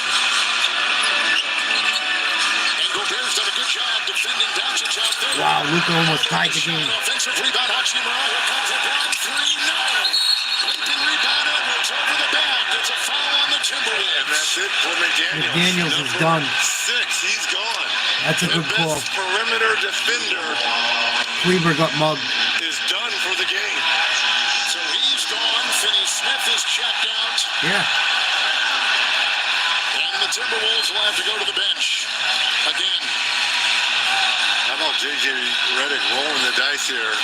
And Gobert's done a good job defending Doncic out there. Wow, Luka almost tied the game. Offensive rebound, Hachimura. Here comes LeBron. 3, no. Leaping rebound, Edwards over the back. It's a foul on the Timberwolves. And that's it for McDaniels. McDaniels is done. 6, he's gone. That's a good call. Best perimeter defender Kleber got mugged. is done for the game. So he's gone. Finney-Smith is checked out. Yeah. And the Timberwolves will have to go to the bench again. How about J.J. Redick rolling the dice here?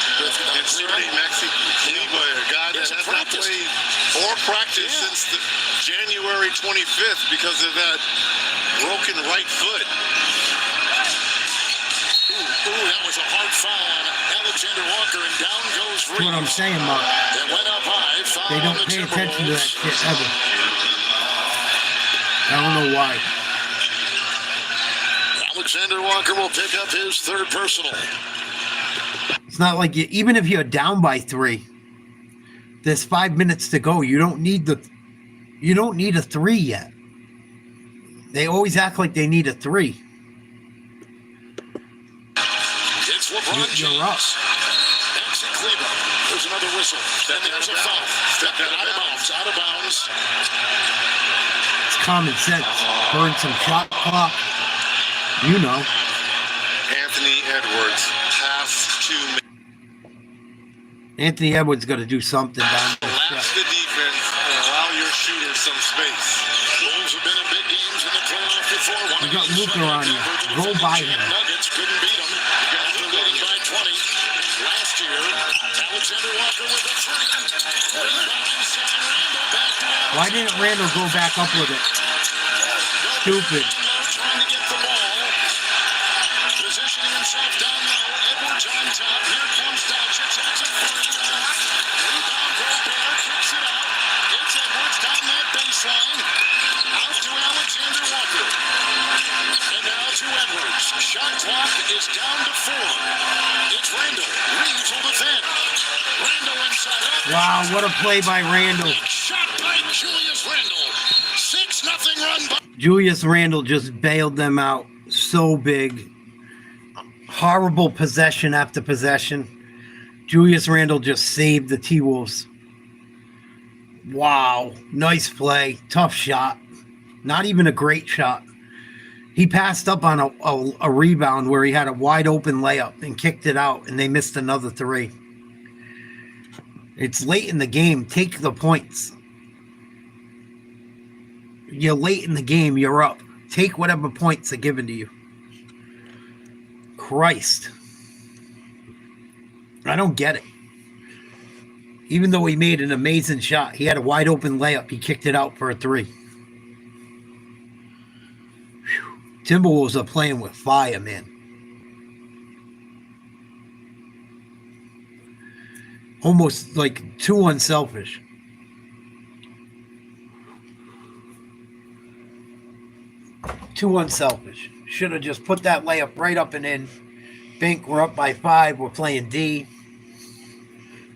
Inserting Maxi Kleber, a guy that has not played or practiced since January 25th because of that broken right foot. Ooh, that was a hard foul on Alexander Walker, and down goes Reeves. That's what I'm saying, Mark. It went up high. Foul They on don't the pay attention to that Timberwolves. shit ever. I don't know why. Alexander Walker will pick up his third personal. It's not like you, even if you're down by 3, there's 5 minutes to go. You don't need a 3 yet. They always act like they need a 3. It's LeBron James. You're up. Maxi Kleber. There's another whistle. And there's a foul. Stepped out of bounds. Out of bounds. It's common sense. Burn some shot clock. You know. Anthony Edwards has to Anthony Edwards got to do something down there. collapse the defense and allow your shooters some space. Wolves have been in big games in the playoff before. You got Luka on you. Go by him. Nuggets couldn't beat them. Got Luka leading by 20. Last year, Alexander Walker with a 3. Why didn't Randall go back up with it? Stupid. Trying to get the ball. Positioning himself clock is down to 4. It's Randall. Reeves will defend. Randall inside. Wow, what a play by Randall. Shot by Julius Randall. 6-0 run by... Julius Randall just bailed them out so big. Horrible possession after possession. Julius Randall just saved the T-Wolves. Wow, nice play. Tough shot. Not even a great shot. He passed up on a rebound where he had a wide open layup and kicked it out, and they missed another 3. It's late in the game. Take the points. You're late in the game. You're up. Take whatever points are given to you. Christ. I don't get it. Even though he made an amazing shot, he had a wide open layup. He kicked it out for a 3. Timberwolves are playing with fire, man. Almost like too unselfish. Too unselfish. Should have just put that layup right up and in. Think we're up by 5. We're playing D.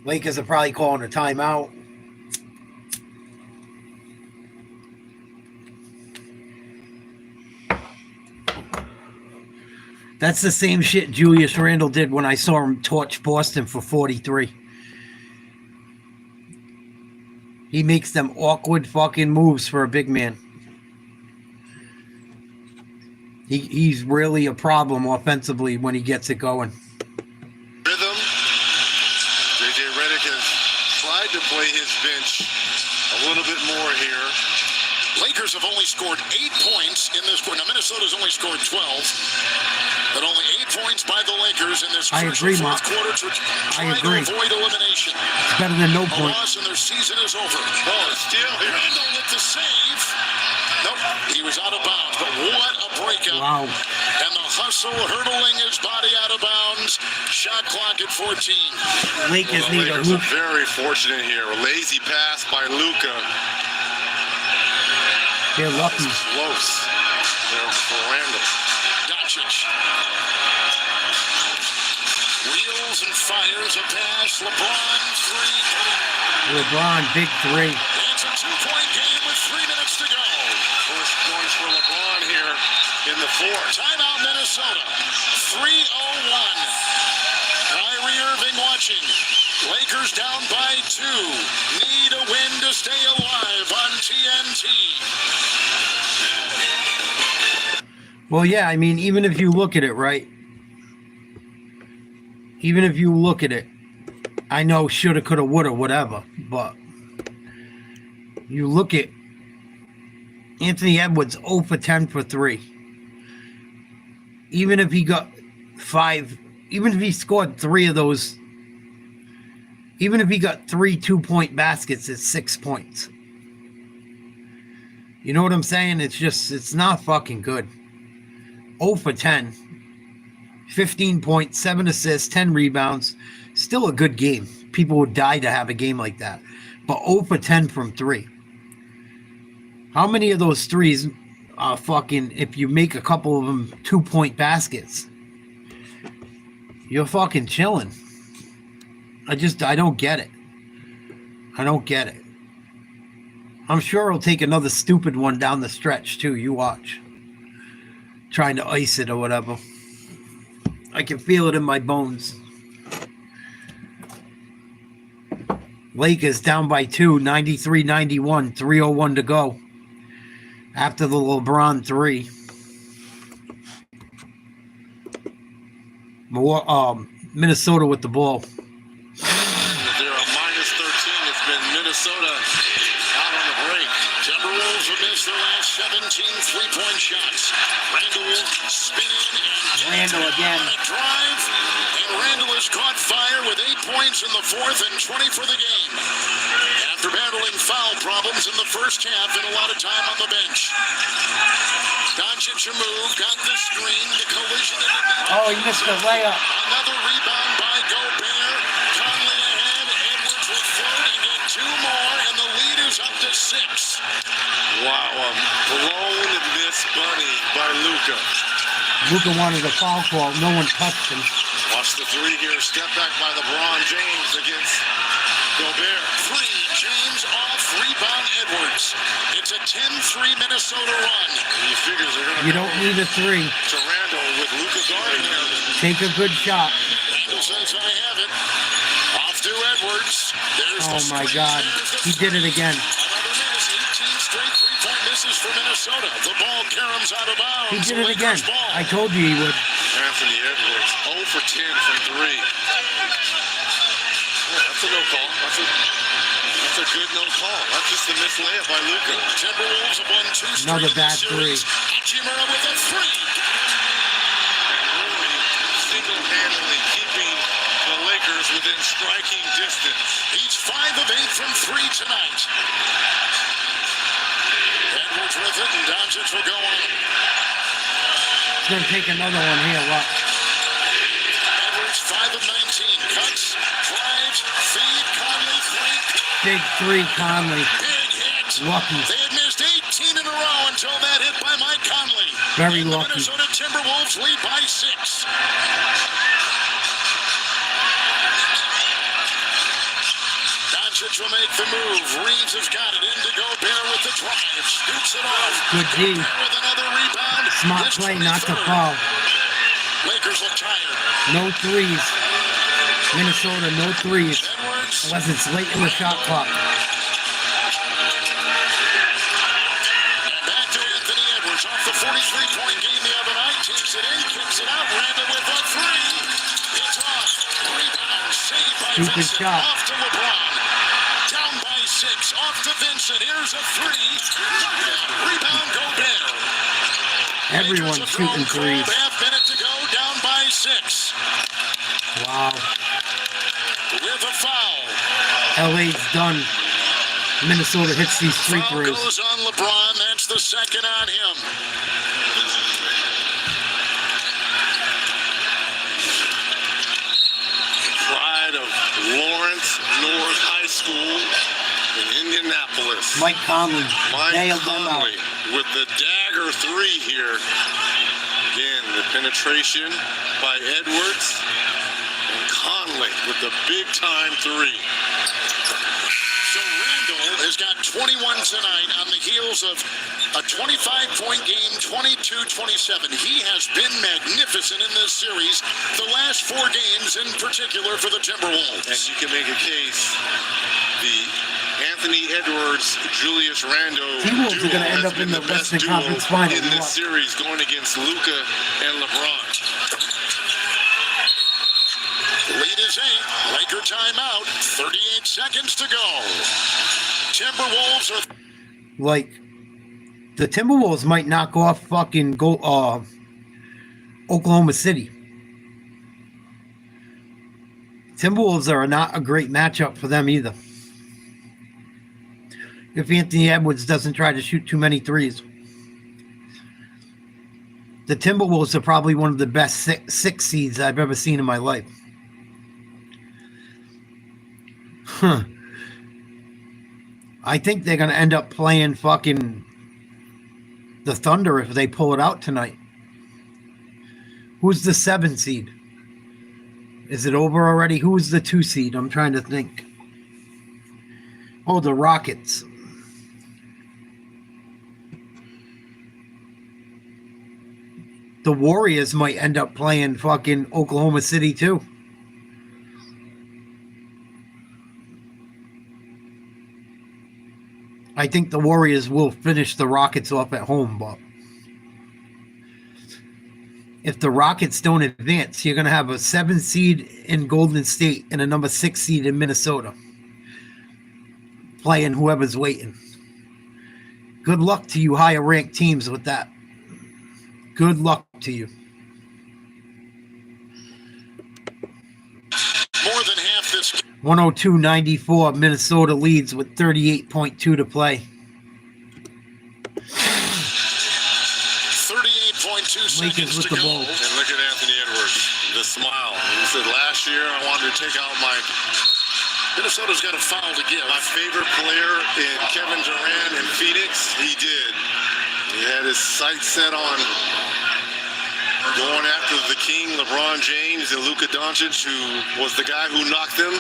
Lakers are probably calling a timeout. That's the same shit Julius Randle did when I saw him torch Boston for 43. He makes them awkward fucking moves for a big man. He's really a problem offensively when he gets it going. Rhythm. J.J. Redick has tried to play his bench a little bit more here. Lakers have only scored 8 points in this quarter. Now, Minnesota's only scored 12, but only 8 points by the Lakers in this fourth quarter to try to avoid elimination. It's better than no A point. loss and their season is over. Oh, steal here. Randall with the save. Nope, he was out of bounds, but what a breakout. Wow. And the hustle hurdling his body out of bounds. Shot clock at 14. Lakers need a Lakers hoop. are very fortunate here. A lazy pass by Luka. They're lucky. Close there for Randall. Doncic. Wheels and fires a pass. LeBron 3. LeBron, big 3. It's a 2-point game with 3 minutes to go. First points for LeBron here in the fourth. Timeout, Minnesota. 3:01. Kyrie Irving watching. Lakers down by 2. Need a win to stay alive on TNT. Well, yeah, I mean, even if you look at it, right? Even if you look at it, I know shoulda, coulda, woulda, whatever, but you look at Anthony Edwards 0 for 10 for 3. Even if he got 5, even if he scored 3 of those, even if he got 3 2-point baskets, it's 6 points. You know what I'm saying? It's just, it's not fucking good. 0 for 10. 15 points, 7 assists, 10 rebounds. Still a good game. People would die to have a game like that. But 0 for 10 from 3. How many of those threes are fucking, if you make a couple of them 2-point baskets, you're fucking chilling. I don't get it. I don't get it. I'm sure he'll take another stupid one down the stretch too. You watch. Trying to ice it or whatever. I can feel it in my bones. Lakers down by 2, 93-91, 3:01 to go. After the LeBron 3. Minnesota with the ball. They're a minus 13. It's been Minnesota out on the break. Timberwolves have missed their last 17 3-point shots. Randall spinning and Randall again. on a drive. And Randall has caught fire with 8 points in the fourth and 20 for the game. After battling foul problems in the first half and a lot of time on the bench. Doncic a move, got the screen, the collision in the Oh, he missed the layup. Another rebound by Gobert. Conley ahead. Edwards will float and get 2 more, and the lead is up to 6. Wow, a blown miss bunny by Luka. Luka wanted a foul call. No one touched him. Watch the three here. Step back by LeBron James against Gobert. Three. James off. Rebound Edwards. It's a 10-3 Minnesota run. He figures they're going to. You don't need a three. To Randall with Luka guarding him. Take a good shot. Randall says, I have it. Off to Edwards. There's Oh my God. He did it again. Another miss. 18 straight three-point misses for Minnesota. The ball caroms out of bounds. He did it again. I told you he would. Anthony Edwards, 0 for 10 from 3. Yeah, that's a no call. That's a good no call. That's just a missed layup by Luka. Timberwolves have won 2 straight. Another bad three. Hachimura with a 3. Really single-handedly keeping the Lakers within striking distance. He's 5 of 8 from 3 tonight. Edwards with it, and Doncic will go on. He's going to take another one here. Watch. Edwards 5 of 19. Cuts, drives, feed, Conley 3. Big three, Conley. Big hit. Lucky. They had missed 18 in a row until that hit by Mike Conley. Very and the lucky. Minnesota Timberwolves lead by 6. Doncic will make the move. Reeves has got it. In to go. Bear with the drive. Scoots it off. Good D. With another rebound. Smart His play not to 23rd. foul. Lakers look tired. No threes. Minnesota, no threes. Edwards. Unless it's late in the shot clock. Back to Anthony Edwards off the 43-point game the other night. Takes it in, kicks it out. Randall with a 3. It's off. Rebound. Saved by Stupid Vincent. shot. Off to LeBron. Down by 6. Off to Vincent. Here's a 3. Rebound Gobert. Everyone's Lakers have shooting thrown 12, threes. half minute to go. Down by 6. Wow. With a foul. LA's done. Minnesota hits these free Foul throws. goes on LeBron. That's the second on him. Pride of Lawrence North High School in Indianapolis. Mike Conley. Mike Nailed them out. Conley with the dagger 3 here. Again, the penetration by Edwards. And Conley with the big time 3. So Randall has got 21 tonight on the heels of a 25-point game, 22-27. He has been magnificent in this series, the last 4 games in particular for the Timberwolves. And you can make a case, the Anthony Edwards, Julius Randle T-Wolves are duo going to end has up in been the best Western duo Conference Final. in this series, going against Luka and LeBron. The lead is 8. Laker timeout. 38 seconds to go. Timberwolves are. Like, the Timberwolves might knock off fucking Oklahoma City. Timberwolves are not a great matchup for them either. If Anthony Edwards doesn't try to shoot too many threes. The Timberwolves are probably one of the best six seeds I've ever seen in my life. I think they're going to end up playing fucking the Thunder if they pull it out tonight. Who's the 7 seed? Is it over already? Who's the 2 seed? I'm trying to think. Oh, the Rockets. The Warriors might end up playing fucking Oklahoma City too. I think the Warriors will finish the Rockets off at home, but if the Rockets don't advance, you're going to have a 7 seed in Golden State and a number 6 seed in Minnesota playing whoever's waiting. Good luck to you higher ranked teams with that. Good luck to you. More than half this. 102-94, Minnesota leads with 38.2 to play. 38.2 Lakers seconds with to the go. ball. And look at Anthony Edwards, the smile. He said, last year I wanted to take out my... Minnesota's got a foul to give. My favorite player in Kevin Durant in Phoenix, he did. He had his sights set on going after the king, LeBron James, and Luka Doncic, who was the guy who knocked them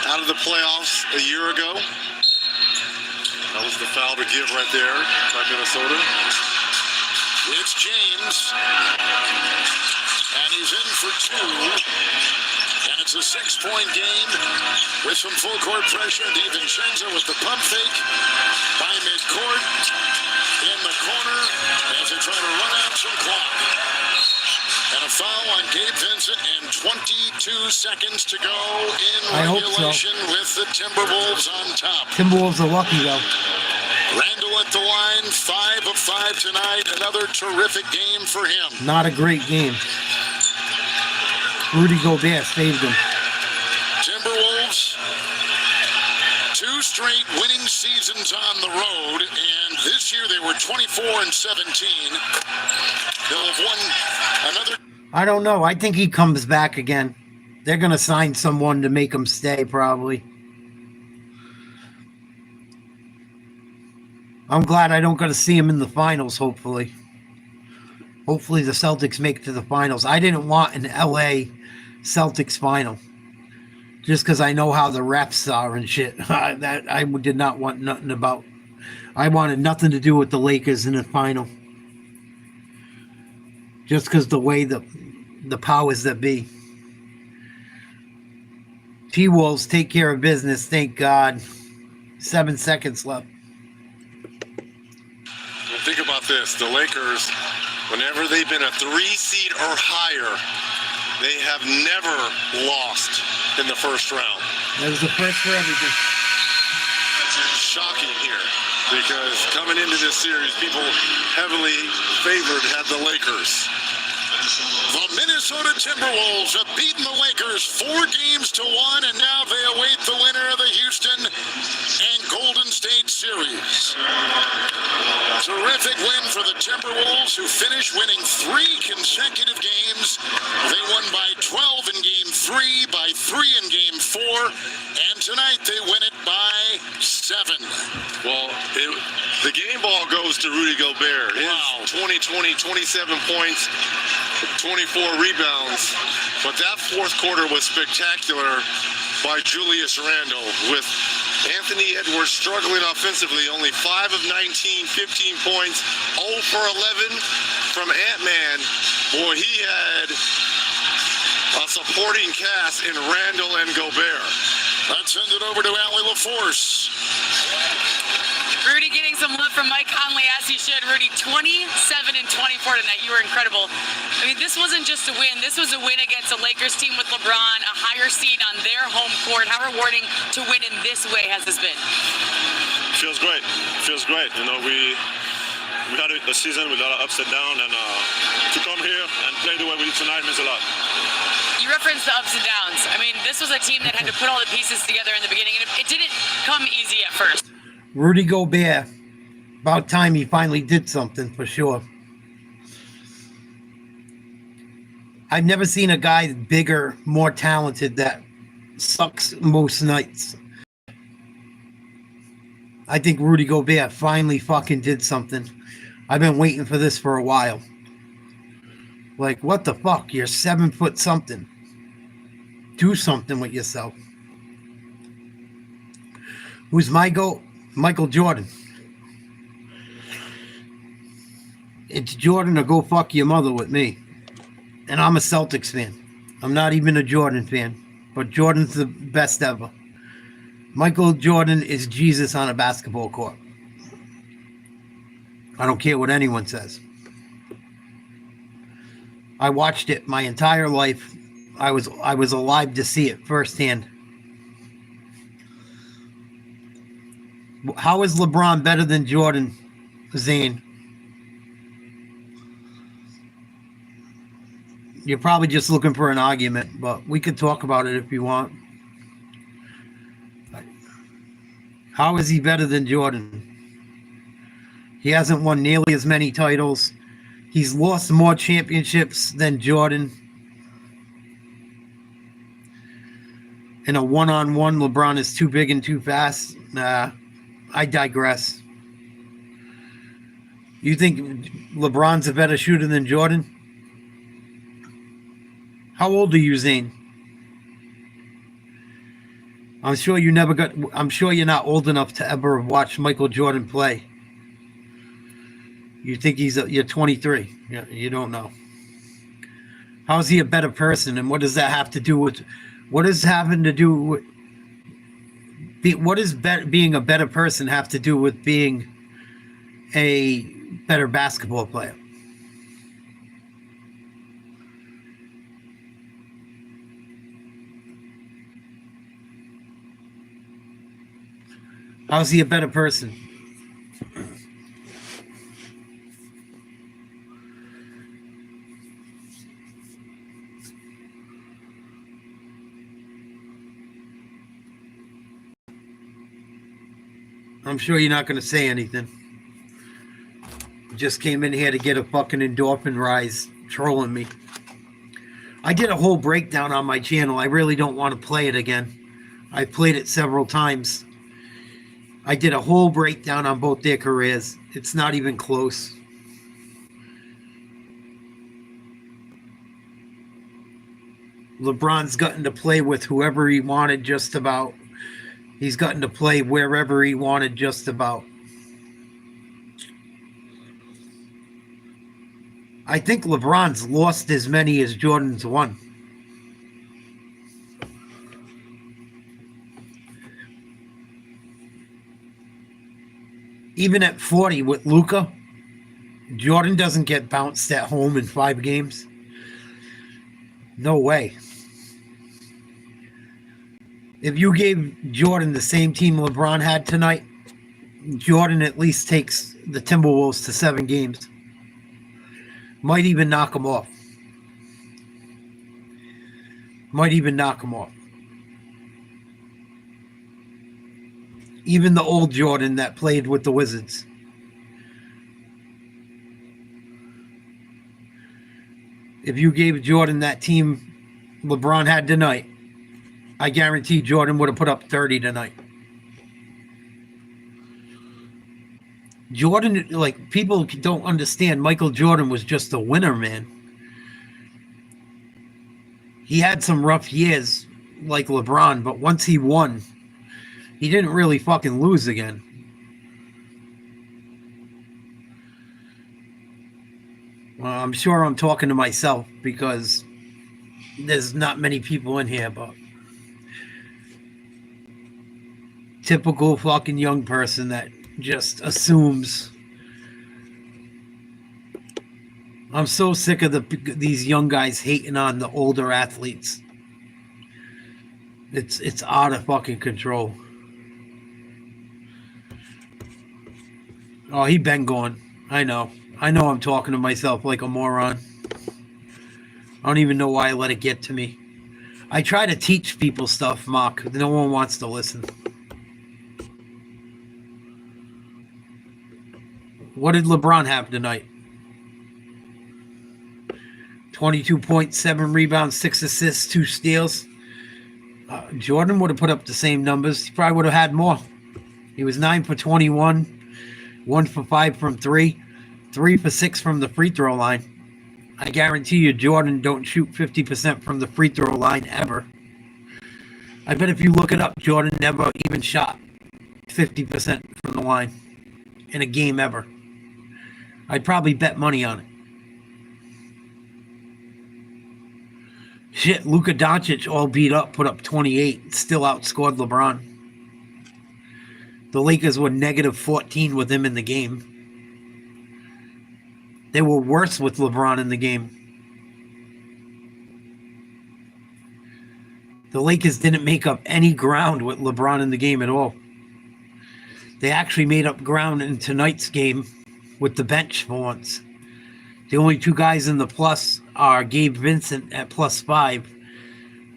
out of the playoffs a year ago. That was the foul to give right there by Minnesota. It's James, and he's in for two. And it's a 6-point game with some full court pressure. DiVincenzo with the pump fake by midcourt in the corner as they try to run out some clock. And a foul on Gabe Vincent and 22 seconds to go in regulation with the Timberwolves on top. Timberwolves are lucky, though. Randall at the line, 5 of 5 tonight. Another terrific game for him. Not a great game. Rudy Gobert saved him. Timberwolves, 2 straight winning seasons on the road, and this year they were 24-17. They'll have won another. I don't know. I think he comes back again. They're going to sign someone to make him stay, probably. I'm glad I don't get to see him in the finals, hopefully. Hopefully the Celtics make it to the finals. I didn't want an LA Celtics final. Just because I know how the refs are and shit. That I did not want nothing about. I wanted nothing to do with the Lakers in the final. Just because the way the powers that be. T-Wolves take care of business, thank God. 7 seconds left. Think about this. The Lakers, whenever they've been a 3 seed or higher, they have never lost in the first round. That was the first for everything. Shocking here, because coming into this series, people heavily favored had the Lakers. The Minnesota Timberwolves have beaten the Lakers 4-1, and now they await the winner of the Houston and Golden State series. Terrific win for the Timberwolves, who finished winning 3 consecutive games. They won by 12 in Game 3, by 3 in Game 4, and tonight they win it by 7. Well, the game ball goes to Rudy Gobert. Wow. 20-20, 27 points, 24 rebounds. But that fourth quarter was spectacular by Julius Randle, with Anthony Edwards struggling offensively, only 5 of 19, 15 points, 0 for 11 from Ant-Man. Boy, he had a supporting cast in Randle and Gobert. Let's send it over to Allie LaForce. Rudy getting some love from Mike Conley, as he should. Rudy, 27 and 24 tonight. You were incredible. I mean, this wasn't just a win. This was a win against a Lakers team with LeBron, a higher seed on their home court. How rewarding to win in this way has this been? Feels great. Feels great. You know, we had a season with a lot of ups and downs, and to come here and play the way we did tonight means a lot. You referenced the ups and downs. I mean, this was a team that had to put all the pieces together in the beginning, and it didn't come easy at first. Rudy Gobert. About time he finally did something, for sure. I've never seen a guy bigger, more talented, that sucks most nights. I think Rudy Gobert finally fucking did something. I've been waiting for this for a while. Like, what the fuck? You're 7 foot something. Do something with yourself. Who's my GOAT? Michael Jordan. It's Jordan or go fuck your mother with me. And I'm a Celtics fan. I'm not even a Jordan fan. But Jordan's the best ever. Michael Jordan is Jesus on a basketball court. I don't care what anyone says. I watched it my entire life. I was alive to see it firsthand. How is LeBron better than Jordan, Zane? You're probably just looking for an argument, but we could talk about it if you want. How is he better than Jordan? He hasn't won nearly as many titles. He's lost more championships than Jordan. In a one-on-one, LeBron is too big and too fast. Nah, I digress. You think LeBron's a better shooter than Jordan? How old are you, Zane? I'm sure you never got. I'm sure you're not old enough to ever watch Michael Jordan play. You think you're 23. You don't know. How's he a better person, and what does that have to do with? What does having to do with? What does being a better person have to do with being a better basketball player? How's he a better person? I'm sure you're not going to say anything. Just came in here to get a fucking endorphin rise, trolling me. I did a whole breakdown on my channel. I really don't want to play it again. I played it several times. I did a whole breakdown on both their careers. It's not even close. LeBron's gotten to play with whoever he wanted just about. He's gotten to play wherever he wanted just about. I think LeBron's lost as many as Jordan's won. Even at 40 with Luka, Jordan doesn't get bounced at home in 5 games. No way. If you gave Jordan the same team LeBron had tonight, Jordan at least takes the Timberwolves to 7 games. Might even knock them off. Even the old Jordan that played with the Wizards. If you gave Jordan that team LeBron had tonight, I guarantee Jordan would have put up 30 tonight. Jordan, like, people don't understand, Michael Jordan was just a winner, man. He had some rough years like LeBron, but once he won, he didn't really fucking lose again. Well, I'm sure I'm talking to myself because there's not many people in here, but typical fucking young person that just assumes. I'm so sick of these young guys hating on the older athletes. It's out of fucking control. Oh, he been gone. I know I'm talking to myself like a moron. I don't even know why I let it get to me. I try to teach people stuff, Mark. No one wants to listen. What did LeBron have tonight? 22 points, 7 rebounds, 6 assists, 2 steals. Jordan would have put up the same numbers. He probably would have had more. He was 9 for 21, 1 for 5 from 3, 3 for 6 from the free throw line. I guarantee you Jordan don't shoot 50% from the free throw line ever. I bet if you look it up, Jordan never even shot 50% from the line in a game ever. I'd probably bet money on it. Shit, Luka Doncic all beat up, put up 28, still outscored LeBron. The Lakers were negative 14 with him in the game. They were worse with LeBron in the game. The Lakers didn't make up any ground with LeBron in the game at all. They actually made up ground in tonight's game with the bench for once. The only 2 guys in the plus are Gabe Vincent at +5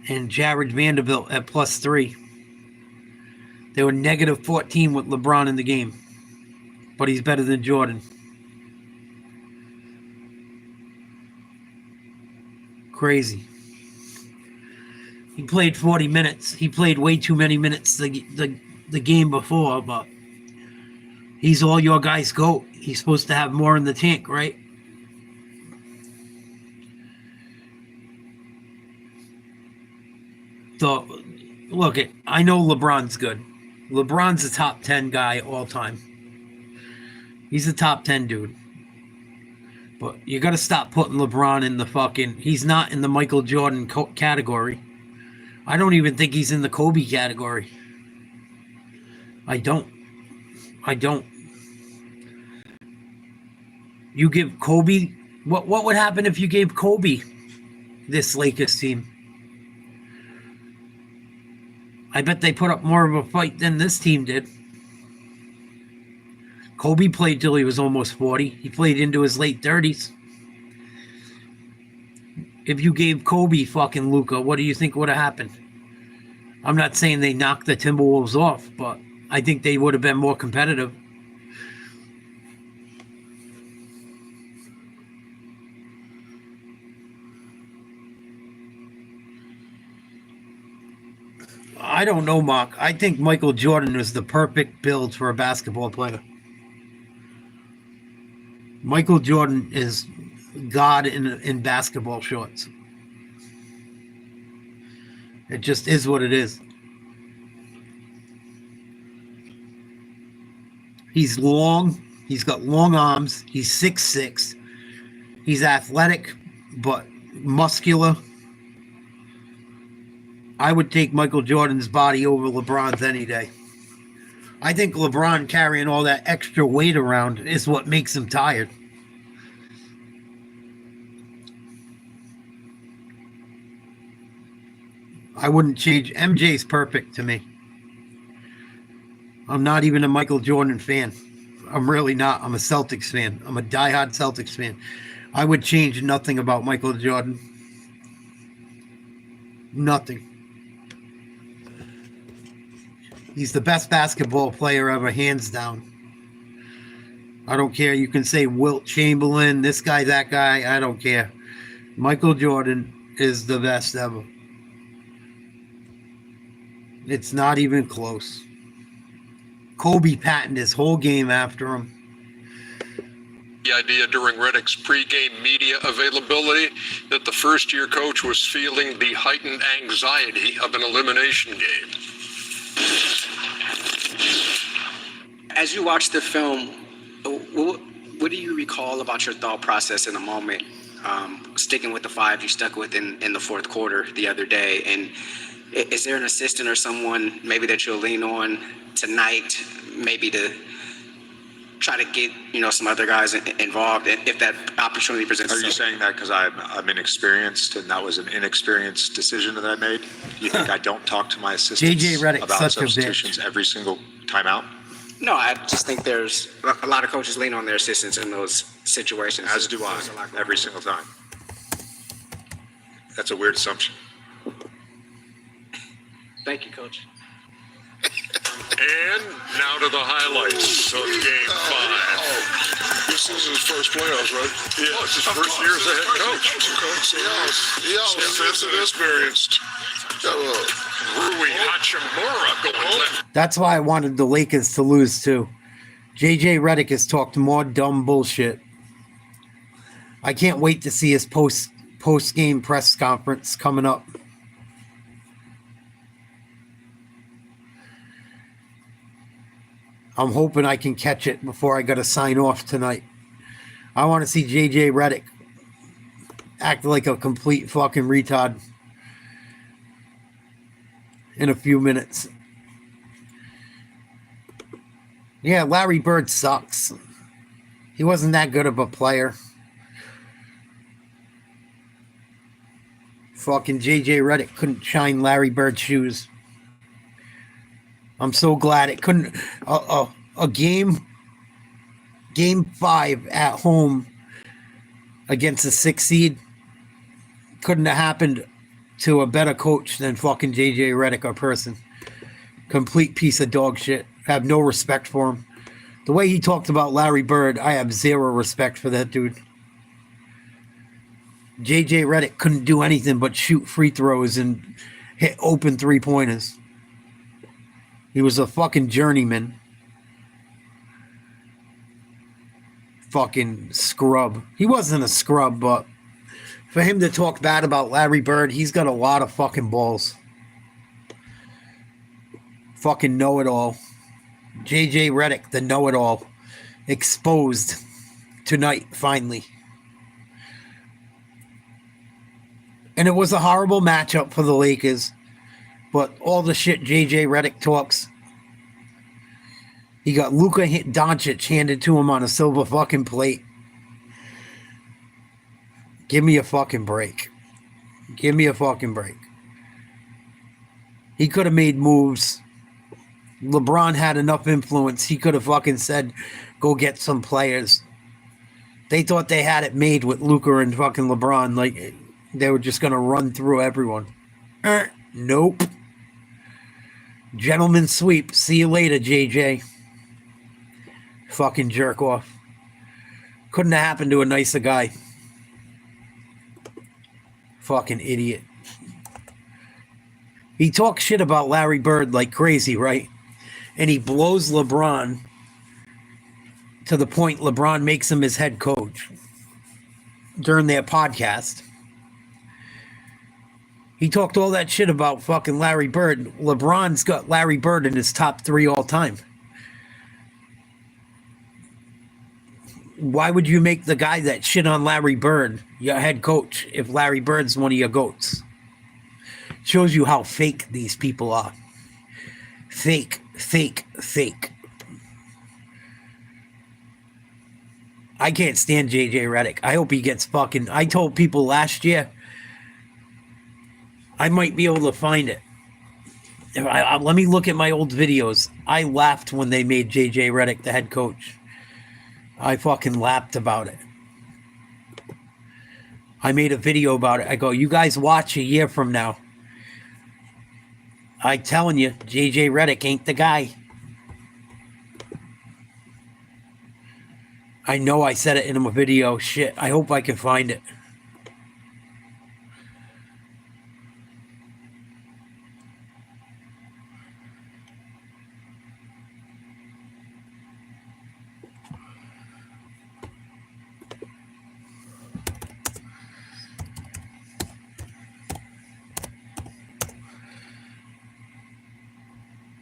and Jared Vanderbilt at +3. They were negative 14 with LeBron in the game, but he's better than Jordan. Crazy. He played 40 minutes. He played way too many minutes the game before, but he's all your guys' GOAT. He's supposed to have more in the tank, right? look, I know LeBron's good. LeBron's a top 10 guy all time. He's a top 10 dude. But you got to stop putting LeBron in the fucking... He's not in the Michael Jordan category. I don't even think he's in the Kobe category. I don't. You give Kobe... What would happen if you gave Kobe this Lakers team? I bet they put up more of a fight than this team did. Kobe played till he was almost 40. He played into his late 30s. If you gave Kobe fucking Luka, what do you think would have happened? I'm not saying they knocked the Timberwolves off, but I think they would have been more competitive. I don't know, Mark. I think Michael Jordan is the perfect build for a basketball player. Michael Jordan is God in basketball shorts. It just is what it is. He's long. He's got long arms. He's 6'6". He's athletic, but muscular. I would take Michael Jordan's body over LeBron's any day. I think LeBron carrying all that extra weight around is what makes him tired. I wouldn't change. MJ's perfect to me. I'm not even a Michael Jordan fan. I'm really not. I'm a Celtics fan. I'm a diehard Celtics fan. I would change nothing about Michael Jordan. Nothing. He's the best basketball player ever, hands down. I don't care. You can say Wilt Chamberlain, this guy, that guy. I don't care. Michael Jordan is the best ever. It's not even close. Kobe patented his whole game after him. The idea during Redick's pregame media availability that the first-year coach was feeling the heightened anxiety of an elimination game. As you watch the film, what do you recall about your thought process in the moment? Sticking with the five you stuck with in the fourth quarter the other day, and is there an assistant or someone maybe that you'll lean on tonight, maybe to try to get some other guys involved if that opportunity presents itself? Are you saying that because I'm inexperienced and that was an inexperienced decision that I made? You think I don't talk to my assistants JJ Redick, about such a substitutions every single time out? No, I just think there's a lot of coaches lean on their assistants in those situations. As do I, every single time. That's a weird assumption. Thank you, Coach. And now to the highlights of Game 5. This is his first playoffs, right? Yeah, it's his first year as a head coach. Okay, so he always experienced. Rui Hachimura going left. That's why I wanted the Lakers to lose too. JJ Redick has talked more dumb bullshit. I can't wait to see his post-game press conference coming up. I'm hoping I can catch it before I got to sign off tonight. I want to see JJ Redick act like a complete fucking retard in a few minutes. Yeah, Larry Bird sucks. He wasn't that good of a player. Fucking JJ Redick couldn't shine Larry Bird's shoes. I'm so glad it couldn't. A game 5 at home against a 6 seed couldn't have happened to a better coach than fucking JJ Redick, a person. Complete piece of dog shit. Have no respect for him. The way he talked about Larry Bird, I have zero respect for that dude. JJ Redick couldn't do anything but shoot free throws and hit open 3-pointers. He was a fucking journeyman. Fucking scrub. He wasn't a scrub, but for him to talk bad about Larry Bird, he's got a lot of fucking balls. Fucking know-it-all. JJ Redick, the know-it-all. Exposed tonight, finally. And it was a horrible matchup for the Lakers. But all the shit JJ Redick talks. He got Luka Doncic handed to him on a silver fucking plate. Give me a fucking break. Give me a fucking break. He could have made moves. LeBron had enough influence. He could have fucking said, go get some players. They thought they had it made with Luka and fucking LeBron. Like, they were just going to run through everyone. Nope. Gentleman sweep. See you later, JJ. Fucking jerk off. Couldn't have happened to a nicer guy. Fucking idiot. He talks shit about Larry Bird like crazy, right? And he blows LeBron to the point LeBron makes him his head coach during their podcast. He talked all that shit about fucking Larry Bird. LeBron's got Larry Bird in his top 3 all time. Why would you make the guy that shit on Larry Bird your head coach if Larry Bird's one of your goats? Shows you how fake these people are. Fake, fake, fake. I can't stand JJ Redick. I hope he gets fucking... I told people last year I might be able to find it. Let me look at my old videos. I laughed when they made JJ Redick the head coach. I fucking laughed about it. I made a video about it. I go, you guys watch a year from now. I'm telling you, JJ Redick ain't the guy. I know I said it in a video. Shit, I hope I can find it.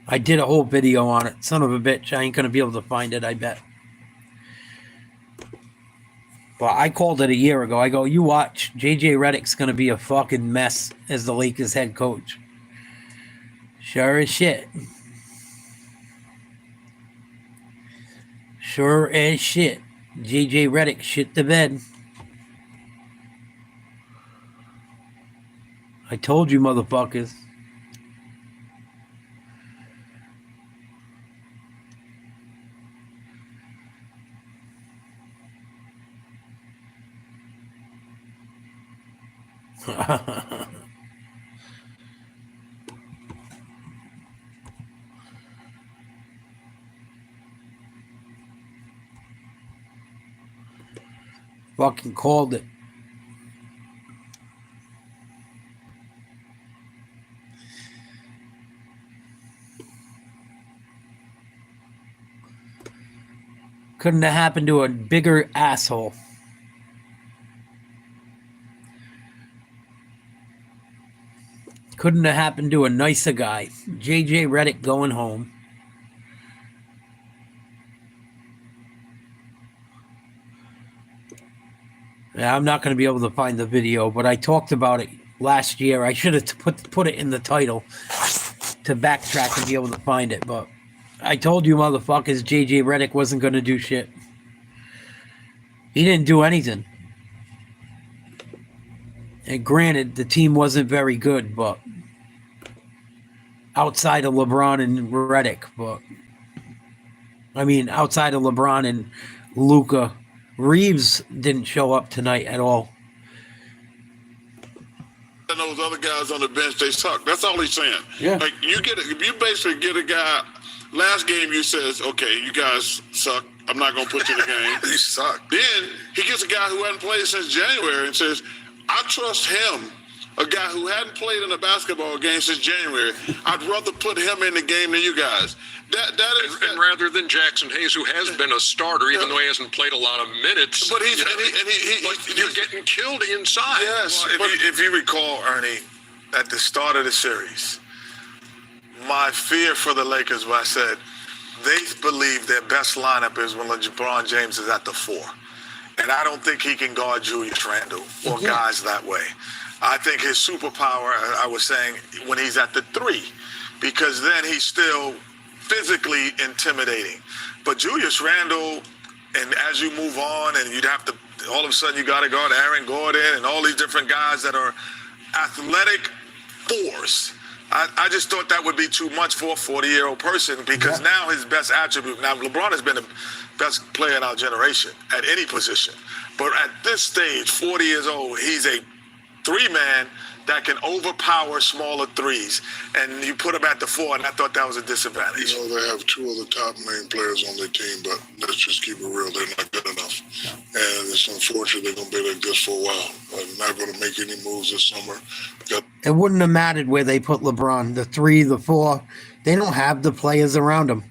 I did a whole video on it. Son of a bitch. I ain't going to be able to find it, I bet. But I called it a year ago. I go, you watch. JJ Redick's going to be a fucking mess as the Lakers head coach. Sure as shit. Sure as shit. JJ Redick shit the bed. I told you, motherfuckers. Fucking called it. Couldn't have happened to a bigger asshole. Couldn't have happened to a nicer guy. JJ Redick going home. Yeah, I'm not going to be able to find the video, but I talked about it last year. I should have put it in the title to backtrack and be able to find it, but I told you motherfuckers JJ Redick wasn't going to do shit. He didn't do anything. And granted, the team wasn't very good, but outside of LeBron and Redick, but I mean, outside of LeBron and Luka, Reeves didn't show up tonight at all. And those other guys on the bench, they suck. That's all he's saying. Yeah. Like you basically get a guy. Last game, you says, okay, you guys suck. I'm not gonna put you in the game. You suck. Then he gets a guy who hadn't played since January and says, I trust him. A guy who hadn't played in a basketball game since January. I'd rather put him in the game than you guys. And rather than Jackson Hayes, who has been a starter, even though he hasn't played a lot of minutes. But you're getting killed inside. Yes, if you recall, Ernie, at the start of the series, my fear for the Lakers, what I said, they believe their best lineup is when LeBron James is at the 4. And I don't think he can guard Julius Randle or guys that way. I think his superpower, I was saying, when he's at the 3, because then he's still physically intimidating. But Julius Randle, and as you move on, and you'd have to, all of a sudden you got to guard Aaron Gordon and all these different guys that are athletic 4s. I just thought that would be too much for a 40-year-old person, because now his best attribute, now LeBron has been the best player in our generation at any position. But at this stage, 40 years old, he's a 3-man that can overpower smaller 3s. And you put him at the 4, and I thought that was a disadvantage. You know, they have 2 of the top main players on their team, but let's just keep it real. They're not good enough. And it's unfortunate they're going to be like this for a while. They're not going to make any moves this summer. It wouldn't have mattered where they put LeBron, the 3, the 4. They don't have the players around him.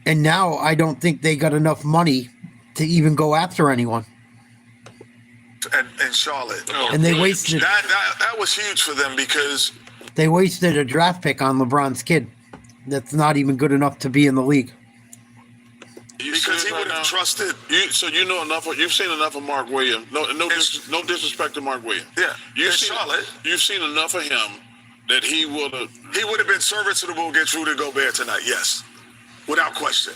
And now I don't think they got enough money to even go after anyone. And Charlotte. And they wasted... That was huge for them, because... They wasted a draft pick on LeBron's kid that's not even good enough to be in the league. Because he would have trusted. So you know enough. You've seen enough of Mark Williams. No disrespect to Mark Williams. Yeah. Charlotte. You've seen enough of him that he would have. He would have been serviceable against Rudy Gobert tonight. Yes. Without question.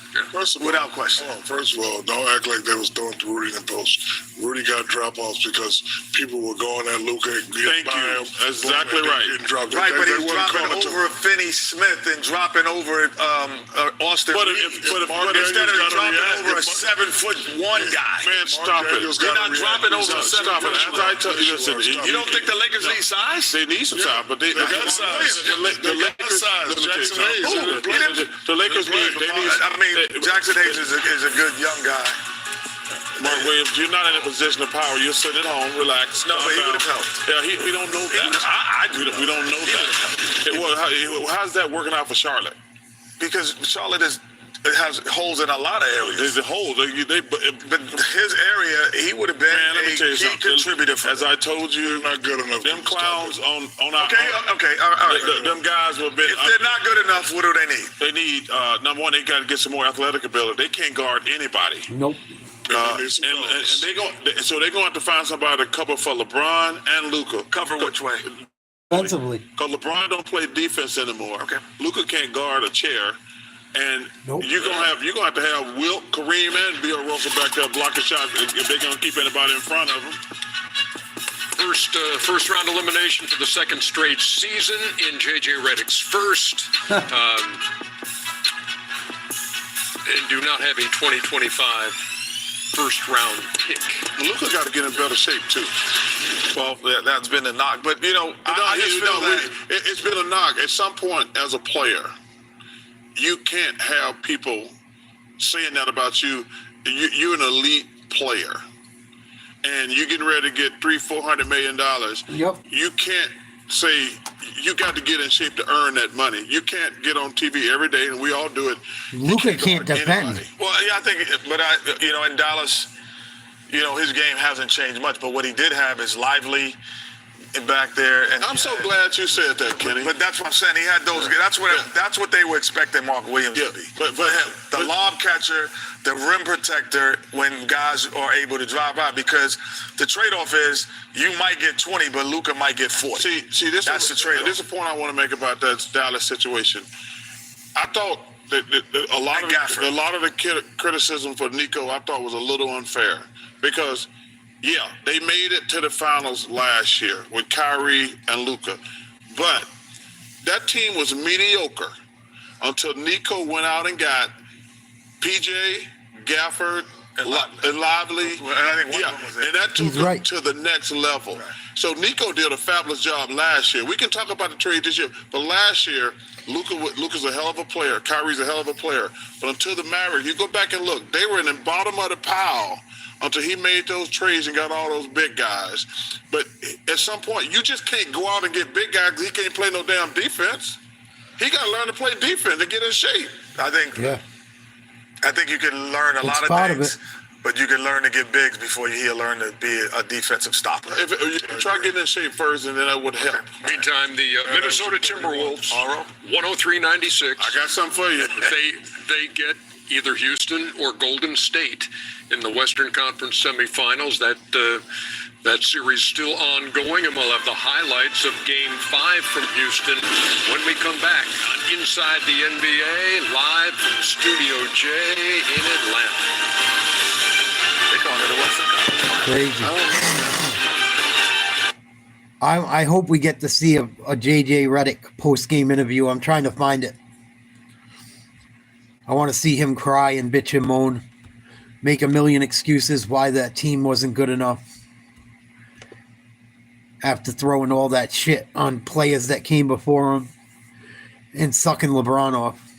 Without question. First of all, don't act like they was throwing to Rudy in the post. Rudy got drop-offs because people were going at Luka and getting by him. That's exactly right. Right, but he was dropping over Finney Smith and dropping over Austin. But instead of dropping over a 7'1" guy. Man, stop it. You're not dropping over a 7'1". As I tell you, listen, you don't think the Lakers need size? They need some size, but they got size. The Lakers need. Jackson Hayes is a good young guy. Mark Williams, you're not in a position of power. You're sitting at home, relax. No, but he would have helped. Yeah, we don't know that. We don't know that. How's that working out for Charlotte? Because Charlotte has holes in a lot of areas. There's a hole. But his area, he would have been a key contributor. As I told you, not good enough. Them clowns on our okay, all right. Them guys will be. If they're not good enough, what do they need? They need number one. They got to get some more athletic ability. They can't guard anybody. Nope. And they're going to have to find somebody to cover for LeBron and Luka. Cover which way? Defensively. Because LeBron don't play defense anymore. Okay. Luka can't guard a chair. And you're gonna have to have Wilt, Kareem, and Bill Russell back there blocking shots if they're gonna keep anybody in front of them. First round elimination for the second straight season in JJ Redick's first. And do not have a 2025 first round pick. Luka got to get in better shape too. Well, that's been a knock, but I just feel that it's been a knock. At some point, as a player, you can't have people saying that about you. You're an elite player, and you're getting ready to get $300-400 million. Yep. You can't say you got to get in shape to earn that money. You can't get on TV every day, and we all do it. Luka can't defend. Well, yeah, I think, but in Dallas, his game hasn't changed much. But what he did have is lively back there, and I'm so glad you said that, Kenny. But that's what I'm saying. He had those. That's what they were expecting Mark Williams to be. But the lob catcher, the rim protector, when guys are able to drive out, because the trade-off is you might get 20, but Luka might get 40. See, that's the trade-off. This is a point I want to make about that Dallas situation. I thought that a lot of the criticism for Nico I thought was a little unfair, because yeah, they made it to the finals last year with Kyrie and Luka, but that team was mediocre until Nico went out and got PJ, Gafford, and Lively. Well, and I think one of them was it. And that took them to the next level. Right. So Nico did a fabulous job last year. We can talk about the trade this year, but last year, Luka's a hell of a player. Kyrie's a hell of a player. But until the Mavericks, you go back and look, they were in the bottom of the pile until he made those trades and got all those big guys. But at some point, you just can't go out and get big guys because he can't play no damn defense. He got to learn to play defense and get in shape. I think you can learn a lot of things. but you can learn to get bigs before he'll learn to be a defensive stopper. If you try getting in shape first, and then that would help. Meantime, the Minnesota Timberwolves, 103-96. I got something for you. They get either Houston or Golden State in the Western Conference semifinals. That series still ongoing, and we'll have the highlights of Game 5 from Houston when we come back on Inside the NBA, live from Studio J in Atlanta. They call it the Western Conference. Crazy. I hope we get to see a JJ Redick post-game interview. I'm trying to find it. I want to see him cry and bitch and moan, make a million excuses why that team wasn't good enough. After throwing all that shit on players that came before him and sucking LeBron off.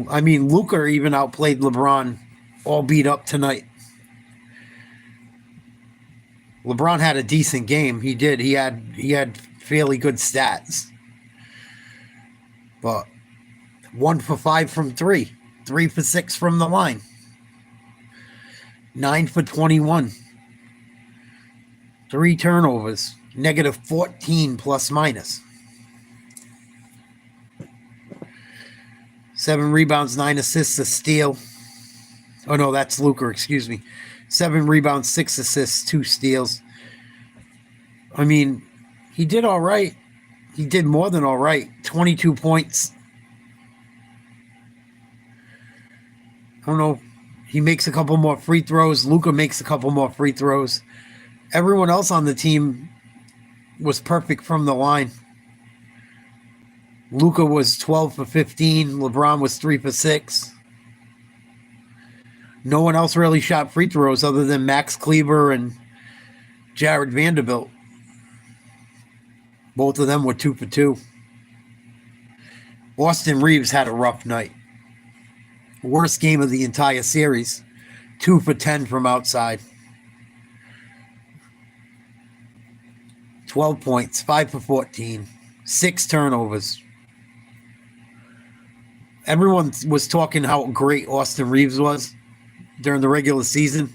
I mean, Luka even outplayed LeBron, all beat up tonight. LeBron had a decent game. He did. He had fairly good stats. But 1 for 5 from 3. 3 for 6 from the line. 9 for 21. 3 turnovers. Negative 14 plus minus. 7 rebounds, 9 assists, a steal. Oh no, that's Luka, excuse me. 7 rebounds, 6 assists, 2 steals. I mean, he did all right. He did more than all right. 22 points. I don't know. He makes a couple more free throws. Luka makes a couple more free throws. Everyone else on the team was perfect from the line. Luka was 12 for 15. LeBron was 3 for 6. No one else really shot free throws other than Max Kleber and Jared Vanderbilt. Both of them were 2 for 2. Austin Reeves had a rough night. Worst game of the entire series. 2 for 10 from outside. 12 points, 5 for 14. 6 turnovers. Everyone was talking how great Austin Reeves was during the regular season.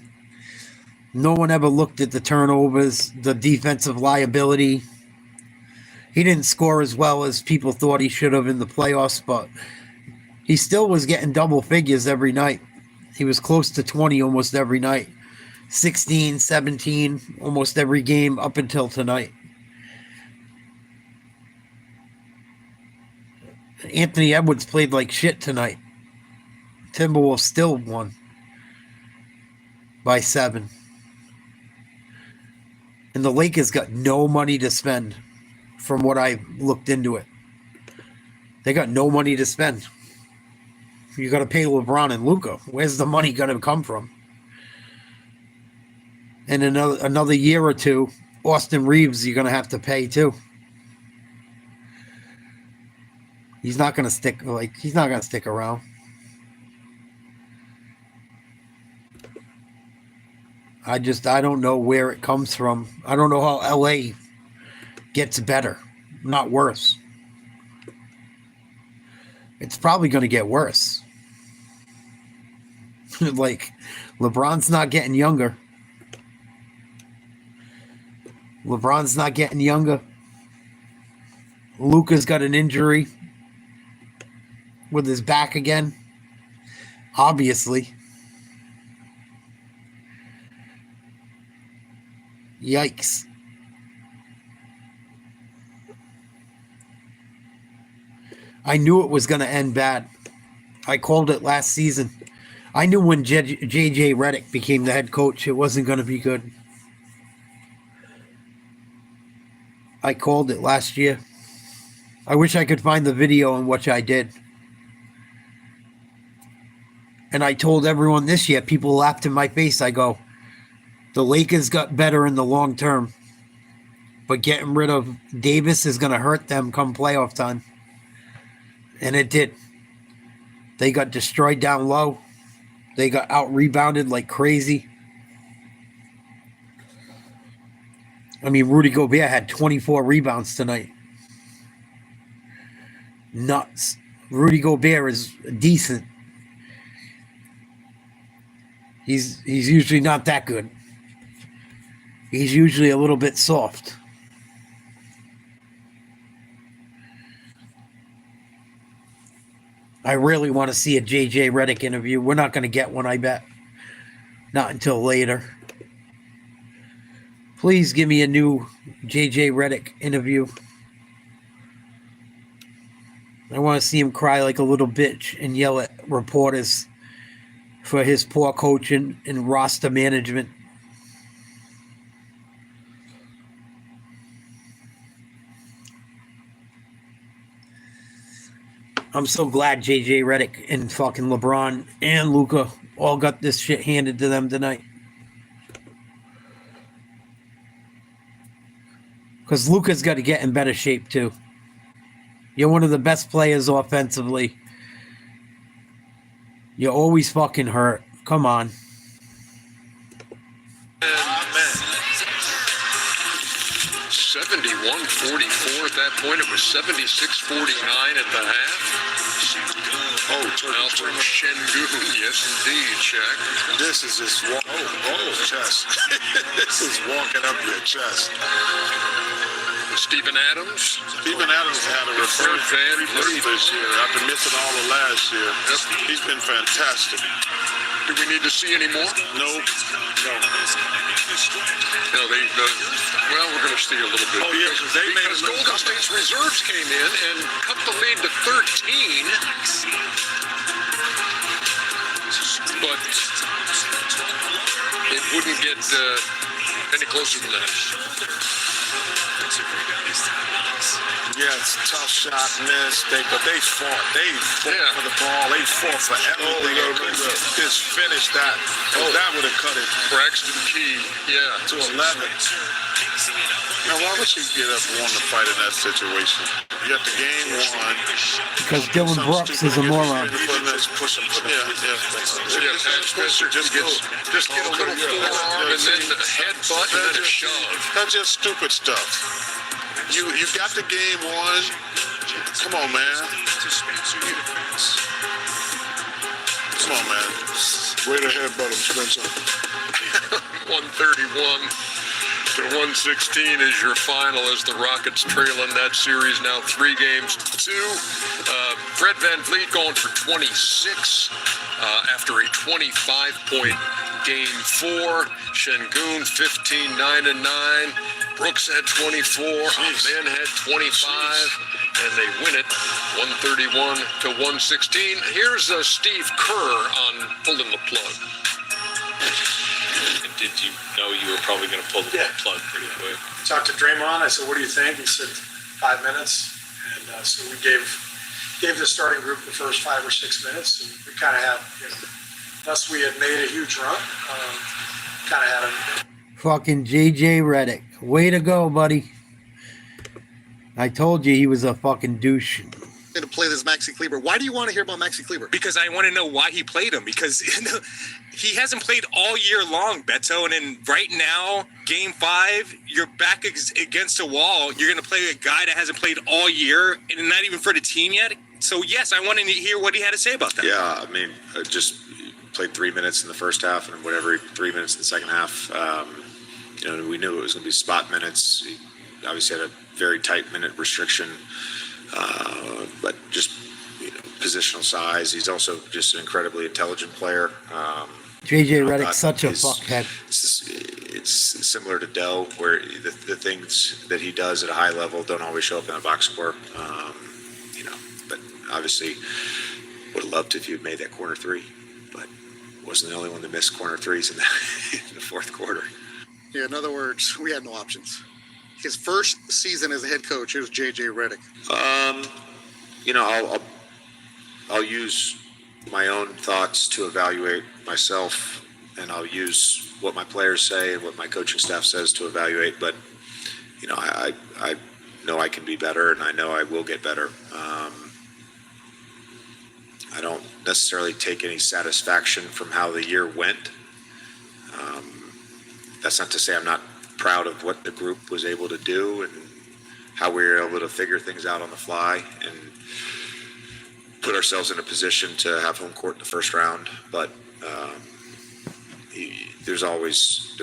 No one ever looked at the turnovers, the defensive liability. He didn't score as well as people thought he should have in the playoffs, but he still was getting double figures every night. He was close to 20 almost every night. 16, 17, almost every game up until tonight. Anthony Edwards played like shit tonight. Timberwolves still won by 7. And the Lakers got no money to spend from what I looked into it. They got no money to spend. You got to pay LeBron and Luka. Where's the money going to come from? And another year or two, Austin Reeves, you're going to have to pay too. He's not going to stick. He's not going to stick around. I don't know where it comes from. I don't know how LA gets better, not worse. It's probably going to get worse. LeBron's not getting younger. LeBron's not getting younger. Luka's got an injury with his back again. Obviously. Yikes. I knew it was going to end bad. I called it last season. I knew when JJ Redick became the head coach, it wasn't going to be good. I called it last year. I wish I could find the video in which I did. And I told everyone this year, people laughed in my face. I go, the Lakers got better in the long term. But getting rid of Davis is going to hurt them come playoff time. And it did. They got destroyed down low. They got out-rebounded like crazy. I mean, Rudy Gobert had 24 rebounds tonight. Nuts. Rudy Gobert is decent. He's usually not that good. He's usually a little bit soft. I really want to see a JJ Redick interview. We're not going to get one, I bet. Not until later. Please give me a new JJ Redick interview. I want to see him cry like a little bitch and yell at reporters for his poor coaching and roster management. I'm so glad JJ Redick and fucking LeBron and Luka all got this shit handed to them tonight. Because Luka's got to get in better shape too. You're one of the best players offensively. You're always fucking hurt. Come on. 71-44 at that point. It was 76-49 at the half. Now from Şengün. Yes, indeed, Shaq. This is just chest. This is walking up your chest. Steven Adams. Steven Adams had a return this year after missing all of last year. Yep. He's been fantastic. Do we need to see any more? No. No, well, we're going to see a little bit. Oh, yeah, because Golden State's reserves came in and cut the lead to 13. But it wouldn't get any closer than that. Yeah, it's a tough shot, mistake, but they fought. They fought for the ball. They fought for everything. Just finish that. That would have cut it. Braxton Key, to 11. Now, why would you get up and want to fight in that situation? You got the game won. Because Dylan Brooks is a moron. Just get a little forearm and then a headbutt and then a shove. That's just stupid stuff. You got the game won. Come on, man. Come on, man. Way to headbutt him, Spencer. 131 to 116 is your final as the Rockets trailing that series now 3-2. Fred VanVleet going for 26 after a 25-point game 4. Şengün 15, 9 and 9. Brooks had 24, Ben had 25, and they win it 131 to 116. Here's Steve Kerr on pulling the plug. Did you know you were probably going to pull the plug pretty quick? Talked to Draymond. I said, "What do you think?" He said, 5 minutes. And so we gave the starting group the first 5 or 6 minutes, and we kind of had, unless we had made a huge run, kind of had a. Fucking JJ Redick. Way to go, buddy. I told you he was a fucking douche. To play this Maxi Kleber. Why do you want to hear about Maxi Kleber? Because I want to know why he played him. Because he hasn't played all year long, Beto. And then right now, Game 5, you're back against a wall. You're going to play a guy that hasn't played all year and not even for the team yet. So, yes, I wanted to hear what he had to say about that. Yeah, I mean, just played 3 minutes in the first half and whatever, 3 minutes in the second half. We knew it was going to be spot minutes. He obviously had a very tight minute restriction, but just positional size. He's also just an incredibly intelligent player. JJ Redick's such a fuckhead. It's similar to Dell, where the things that he does at a high level don't always show up in the box score. But obviously would have loved if you had made that corner 3, but wasn't the only one to miss corner 3s in the fourth quarter. Yeah, in other words, we had no options. His first season as a head coach, it was JJ Redick. I'll use my own thoughts to evaluate myself, and I'll use what my players say and what my coaching staff says to evaluate. But I know I can be better, and I know I will get better. I don't necessarily take any satisfaction from how the year went. That's not to say I'm not proud of what the group was able to do and how we were able to figure things out on the fly and put ourselves in a position to have home court in the first round, but there's always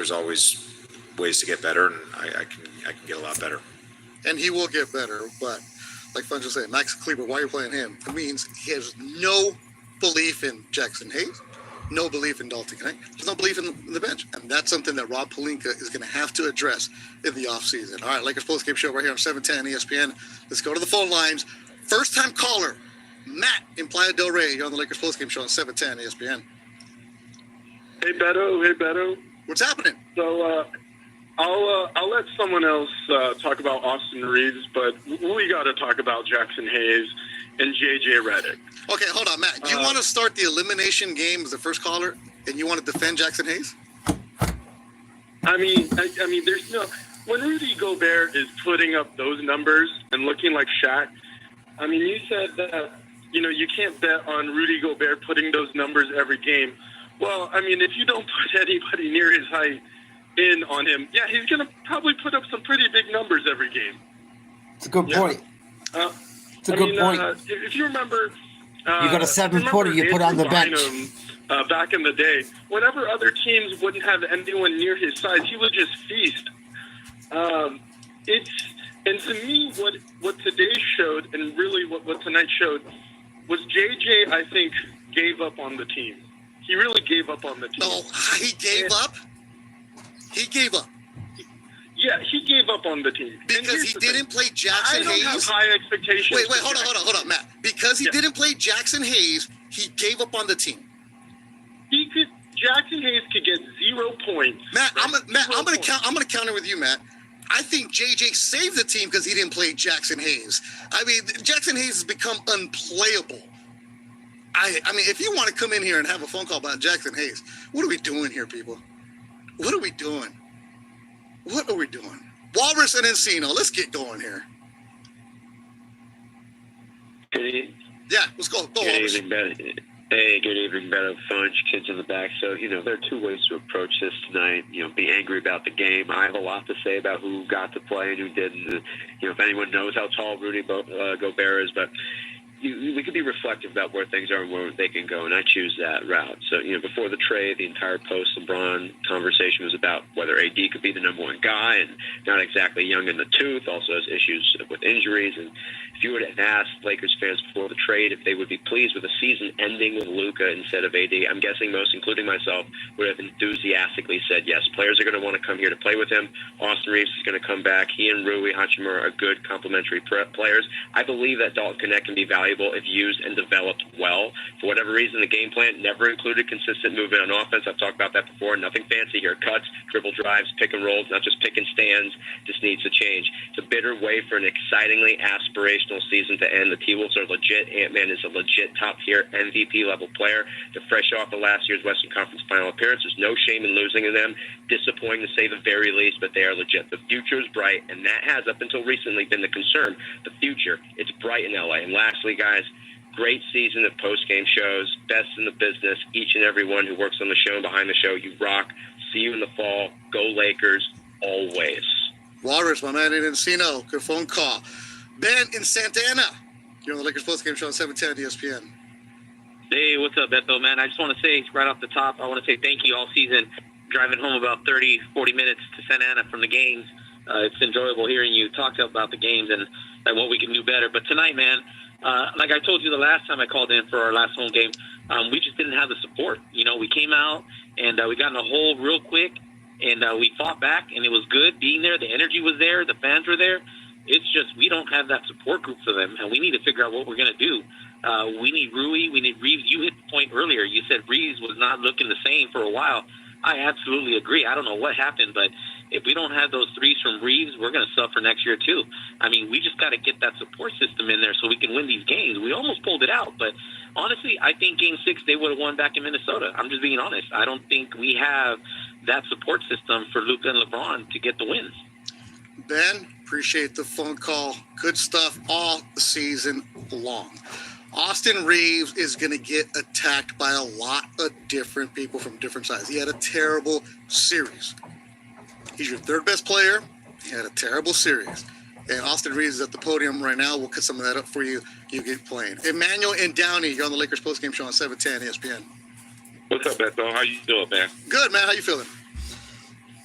ways to get better, and I can get a lot better. And he will get better, but like Fun just said, Max Kleber, why are you playing him? It means he has no belief in Jackson Hayes, no belief in Dalton Knecht. There's no belief in the bench. And that's something that Rob Pelinka is going to have to address in the offseason. All right, Lakers Postgame Show right here on 710 ESPN. Let's go to the phone lines. First-time caller, Matt in Playa del Rey, here on the Lakers Postgame Show on 710 ESPN. Hey, Beto. What's happening? So, I'll let someone else talk about Austin Reeves, but we got to talk about Jackson Hayes and JJ Redick. Okay, hold on, Matt. Do you want to start the elimination game as the first caller, and you want to defend Jackson Hayes? I mean, there's no. When Rudy Gobert is putting up those numbers and looking like Shaq, I mean, you said that you can't bet on Rudy Gobert putting those numbers every game. Well, I mean, if you don't put anybody near his height in on him, yeah, he's going to probably put up some pretty big numbers every game. It's a good point. It's a good point. If you remember, you got a 7-footer you put on the bench. Back in the day, whenever other teams wouldn't have anyone near his size, he would just feast. And to me, what today showed, and really what tonight showed, was JJ, I think, gave up on the team. He really gave up on the team. No, he gave up? He gave up. Yeah, he gave up on the team. Because he didn't play Jackson Hayes? I don't have high expectations. Wait, hold on, Matt. Because he didn't play Jackson Hayes, he gave up on the team. Jackson Hayes could get 0 points. Matt, I'm going to counter with you, Matt. I think JJ saved the team because he didn't play Jackson Hayes. I mean, Jackson Hayes has become unplayable. I mean, if you want to come in here and have a phone call about Jackson Hayes, what are we doing here, people? What are we doing? Walrus and Encino, let's get going here. Yeah, let's go. Good evening, Ben. Hey, good evening, Beto. Funch, kids in the back. So, there are two ways to approach this tonight. Be angry about the game. I have a lot to say about who got to play and who didn't. If anyone knows how tall Rudy Gobert is, but we could be reflective about where things are and where they can go, and I choose that route. So, before the trade, the entire post-LeBron conversation was about whether AD could be the number one guy, and not exactly young in the tooth, also has issues with injuries. And if you were to ask Lakers fans before the trade if they would be pleased with a season ending with Luka instead of AD, I'm guessing most, including myself, would have enthusiastically said yes. Players are going to want to come here to play with him. Austin Reeves is going to come back. He and Rui Hachimura are good complementary players. I believe that Dalton Knecht can be valuable if used and developed well. For whatever reason, the game plan never included consistent movement on offense. I've talked about that before. Nothing fancy here. Cuts, dribble drives, pick and rolls, not just pick and stands. Just needs to change. It's a bitter way for an excitingly aspirational season to end. The T-Wolves are legit. Ant-Man is a legit top-tier MVP-level player. They're fresh off of last year's Western Conference final appearance. There's no shame in losing to them. Disappointing to say the very least, but they are legit. The future is bright, and that has, up until recently, been the concern. The future, it's bright in LA. And lastly, guys, great season of post-game shows, best in the business. Each and every one who works on the show and behind the show, you rock. See you in the fall. Go Lakers, always. Walrus, my man in Encino, good phone call. Ben in Santa Ana, you're on the Lakers post-game show on 710 ESPN. Hey, what's up, Beto, man? I just want to say right off the top, I want to say thank you all season. Driving home about 30, 40 minutes to Santa Ana from the games. It's enjoyable hearing you talk about the games and what we can do better. But tonight, man, like I told you the last time I called in for our last home game, we just didn't have the support. We came out and we got in a hole real quick, and we fought back, and it was good being there. The energy was there. The fans were there. It's just we don't have that support group for them, and we need to figure out what we're going to do. We need Rui. We need Reeves. You hit the point earlier. You said Reeves was not looking the same for a while. I absolutely agree. I don't know what happened, but if we don't have those threes from Reeves, we're going to suffer next year too. I mean, we just got to get that support system in there so we can win these games. We almost pulled it out, but honestly, I think Game 6 they would have won back in Minnesota. I'm just being honest. I don't think we have that support system for Luka and LeBron to get the wins. Ben, appreciate the phone call. Good stuff all season long. Austin Reeves is going to get attacked by a lot of different people from different sides. He had a terrible series. He's your third best player. He had a terrible series. And Austin Reeves is at the podium right now. We'll cut some of that up for you. You keep playing. Emmanuel and Downey, you're on the Lakers postgame show on 710 ESPN. What's up, Beto? How you doing, man? Good, man. How you feeling?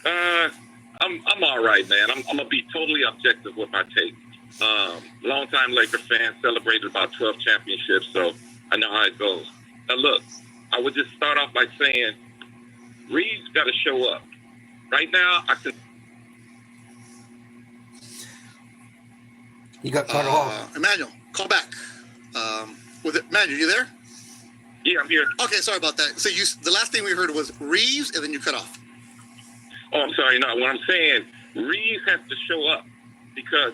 I'm all right, man. I'm gonna be totally objective with my take. Longtime Laker fan, celebrated about 12 championships, so I know how it goes. Now, look, I would just start off by saying Reeves got to show up. Right now, I can. You got cut off. Emmanuel, call back. Emmanuel, you there? Yeah, I'm here. Okay, sorry about that. So the last thing we heard was Reeves, and then you cut off. Oh, I'm sorry. No, what I'm saying, Reeves has to show up because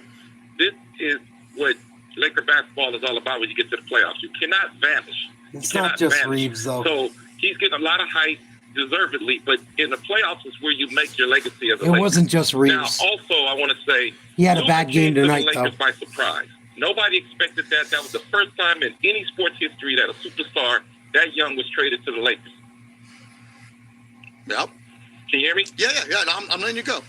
this is what Laker basketball is all about when you get to the playoffs. You cannot vanish. It's not just Reeves, though. So he's getting a lot of hype, deservedly, but in the playoffs is where you make your legacy as a It Laker. wasn't just Reeves. Now, also, I want to say He had a Luka bad game came to the tonight, Lakers though. by surprise. Nobody expected that. That was the first time in any sports history that a superstar that young was traded to the Lakers. Yep. Can you hear me? Yeah. No, I'm letting you go.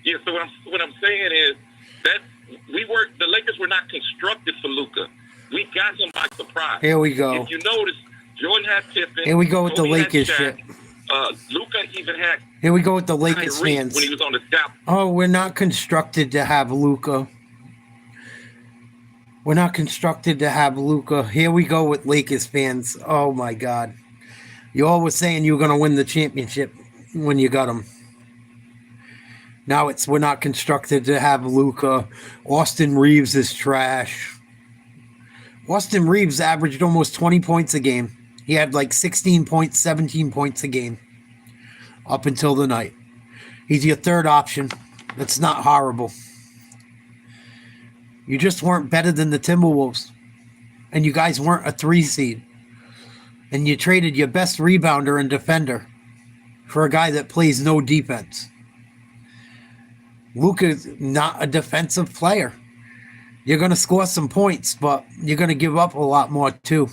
Yeah. So what I'm saying is that the Lakers were not constructed for Luka. We got him by surprise. Here we go. If you notice, Jordan had Pippen. Here we go with the Kobe had Lakers Shaq. shit. Luka even had Here we go with the Lakers Kyrie fans. when he was on the staff. Oh, we're not constructed to have Luka. We're not constructed to have Luka. Here we go with Lakers fans. Oh my God. You all were saying you were going to win the championship when you got him. Now we're not constructed to have Luka. Austin Reeves is trash. Austin Reeves averaged almost 20 points a game. He had like 16 points, 17 points a game up until the night. He's your third option. That's not horrible. You just weren't better than the Timberwolves. And you guys weren't a 3 seed. And you traded your best rebounder and defender for a guy that plays no defense. Luka's not a defensive player. You're going to score some points, but you're going to give up a lot more too.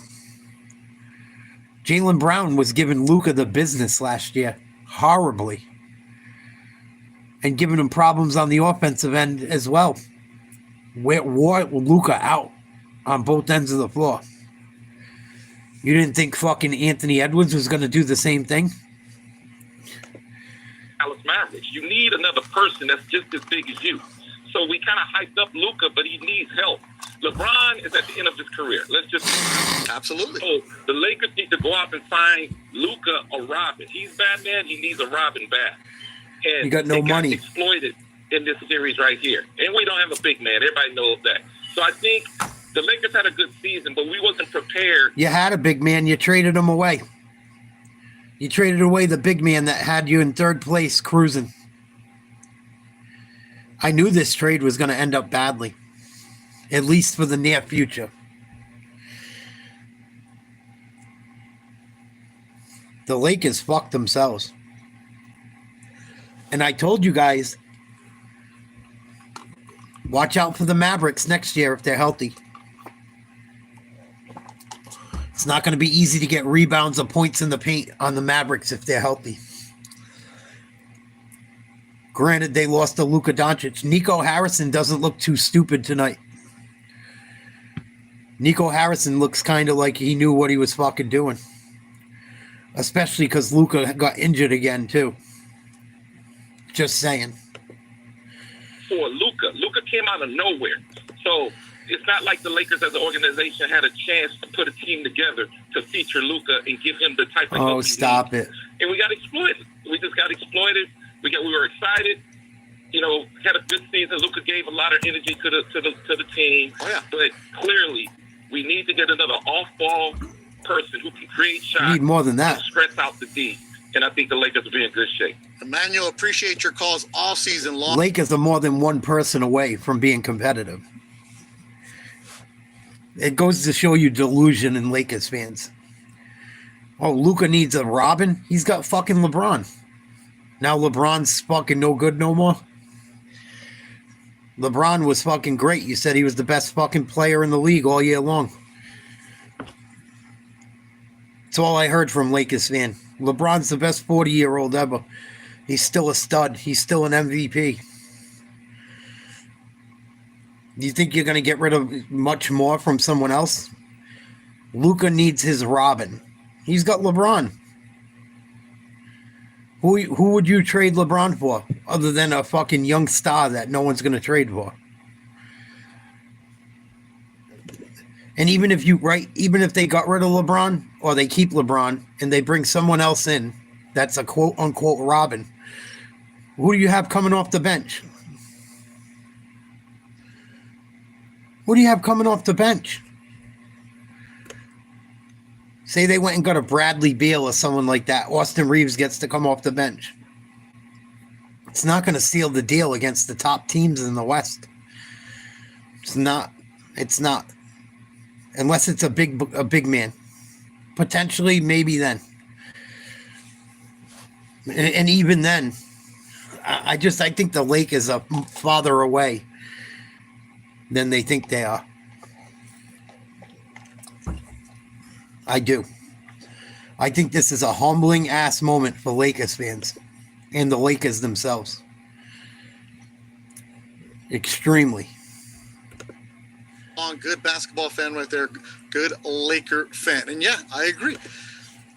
Jaylen Brown was giving Luka the business last year. Horribly. And giving him problems on the offensive end as well. Wore Luka out on both ends of the floor. You didn't think fucking Anthony Edwards was going to do the same thing? Dallas Mavericks. You need another person that's just as big as you. So we kind of hyped up Luka, but he needs help. LeBron is at the end of his career. Let's just absolutely. So the Lakers need to go out and find Luka a Robin. He's Batman. He needs a Robin back. And you got no money. Exploited in this series right here, and we don't have a big man. Everybody knows that. So I think the Lakers had a good season, but we wasn't prepared. You had a big man. You traded him away. You traded away the big man that had you in third place cruising. I knew this trade was going to end up badly, at least for the near future. The Lakers fucked themselves. And I told you guys, watch out for the Mavericks next year if they're healthy. It's not going to be easy to get rebounds or points in the paint on the Mavericks if they're healthy. Granted, they lost to Luka Doncic. Nico Harrison doesn't look too stupid tonight. Nico Harrison looks kind of like he knew what he was fucking doing. Especially because Luka got injured again, too. Just saying. For Luka came out of nowhere. So it's not like the Lakers as an organization had a chance to put a team together to feature Luka and give him the type of help he stop needs. it. And we got exploited. We just got exploited. We were excited. You know, had a good season. Luka gave a lot of energy to the team. Oh, yeah. But clearly, we need to get another off-ball person who can create shots. You need more than that. And stretch out the D. And I think the Lakers will be in good shape. Emmanuel, appreciate your calls all season long. Lakers are more than one person away from being competitive. It goes to show you delusion in Lakers fans. Oh, Luka needs a Robin? He's got fucking LeBron. Now LeBron's fucking no good no more? LeBron was fucking great. You said he was the best fucking player in the league all year long. That's all I heard from Lakers fan. LeBron's the best 40-year-old ever. He's still a stud. He's still an MVP. Do you think you're going to get rid of much more from someone else? Luka needs his Robin. He's got LeBron. Who would you trade LeBron for other than a fucking young star that no one's going to trade for? And even if they got rid of LeBron or they keep LeBron and they bring someone else in that's a quote unquote Robin, who do you have coming off the bench? Who do you have coming off the bench? Say they went and got a Bradley Beal or someone like that. Austin Reeves gets to come off the bench. It's not going to seal the deal against the top teams in the West. It's not. It's not. Unless it's a big man. Potentially, maybe then. And even then, I think the Lakers are farther away than they think they are. I do. I think this is a humbling ass moment for Lakers fans and the Lakers themselves. Extremely. Good basketball fan right there. Good Laker fan. And yeah, I agree.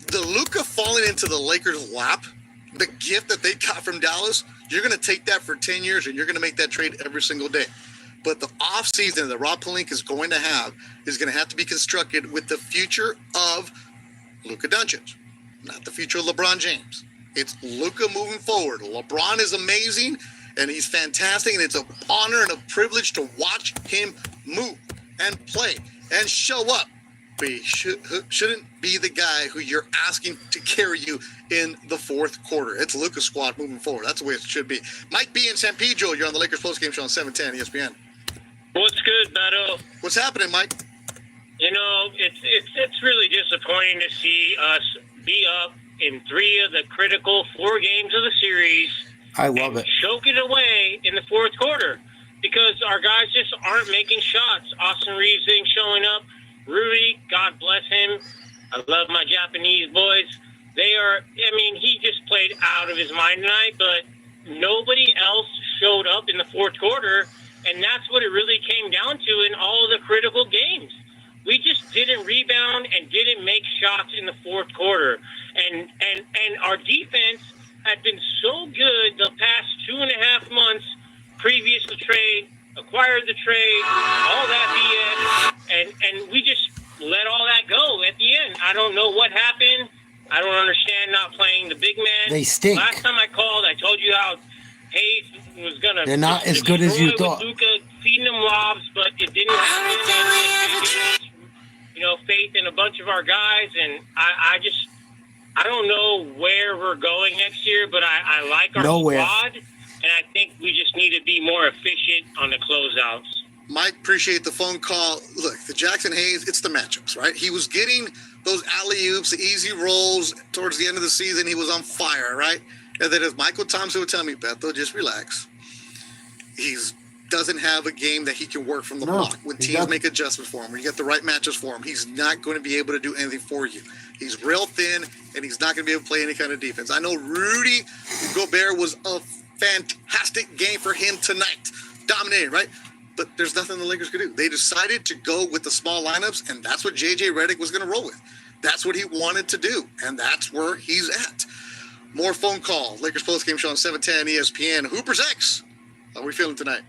The Luka falling into the Lakers' lap, the gift that they got from Dallas, you're going to take that for 10 years and you're going to make that trade every single day. But the offseason that Rob Pelinka is going to have to be constructed with the future of Luka Doncic, not the future of LeBron James. It's Luka moving forward. LeBron is amazing, and he's fantastic, and it's an honor and a privilege to watch him move and play and show up. But he shouldn't be the guy who you're asking to carry you in the fourth quarter. It's Luka's squad moving forward. That's the way it should be. Mike B. in San Pedro, you're on the Lakers postgame show on 710 ESPN. What's good, Beto? What's happening, Mike? You know, it's really disappointing to see us be up in 3 of the critical 4 games of the series. I love it. Choke it away in the fourth quarter because our guys just aren't making shots. Austin Reeves ain't showing up. Rudy, God bless him. I love my Japanese boys. He just played out of his mind tonight, but nobody else showed up in the fourth quarter. And that's what it really came down to in all of the critical games. We just didn't rebound and didn't make shots in the fourth quarter. And our defense had been so good the past 2.5 months previous to trade, acquired the trade, all that BS, and we just let all that go at the end. I don't know what happened. I don't understand not playing the big man. They stink. Last time I called, I told you how Hayes was going to... They're not as good as you thought. Luka feeding them lobs, but it didn't happen. Faith in a bunch of our guys, and I don't know where we're going next year, but I like our squad, and I think we just need to be more efficient on the closeouts. Mike, appreciate the phone call. Look, the Jackson Hayes, it's the matchups, right? He was getting those alley-oops, the easy rolls towards the end of the season. He was on fire, right? And then as Michael Thompson would tell me, Beto, just relax. He doesn't have a game that he can work from the block. When teams make adjustments for him, when you get the right matches for him, he's not going to be able to do anything for you. He's real thin, and he's not going to be able to play any kind of defense. I know Rudy Gobert was a fantastic game for him tonight. Dominating, right? But there's nothing the Lakers could do. They decided to go with the small lineups, and that's what J.J. Redick was going to roll with. That's what he wanted to do, and that's where he's at. More phone call. Lakers postgame show on 710 ESPN. Hoopers X. How are we feeling tonight?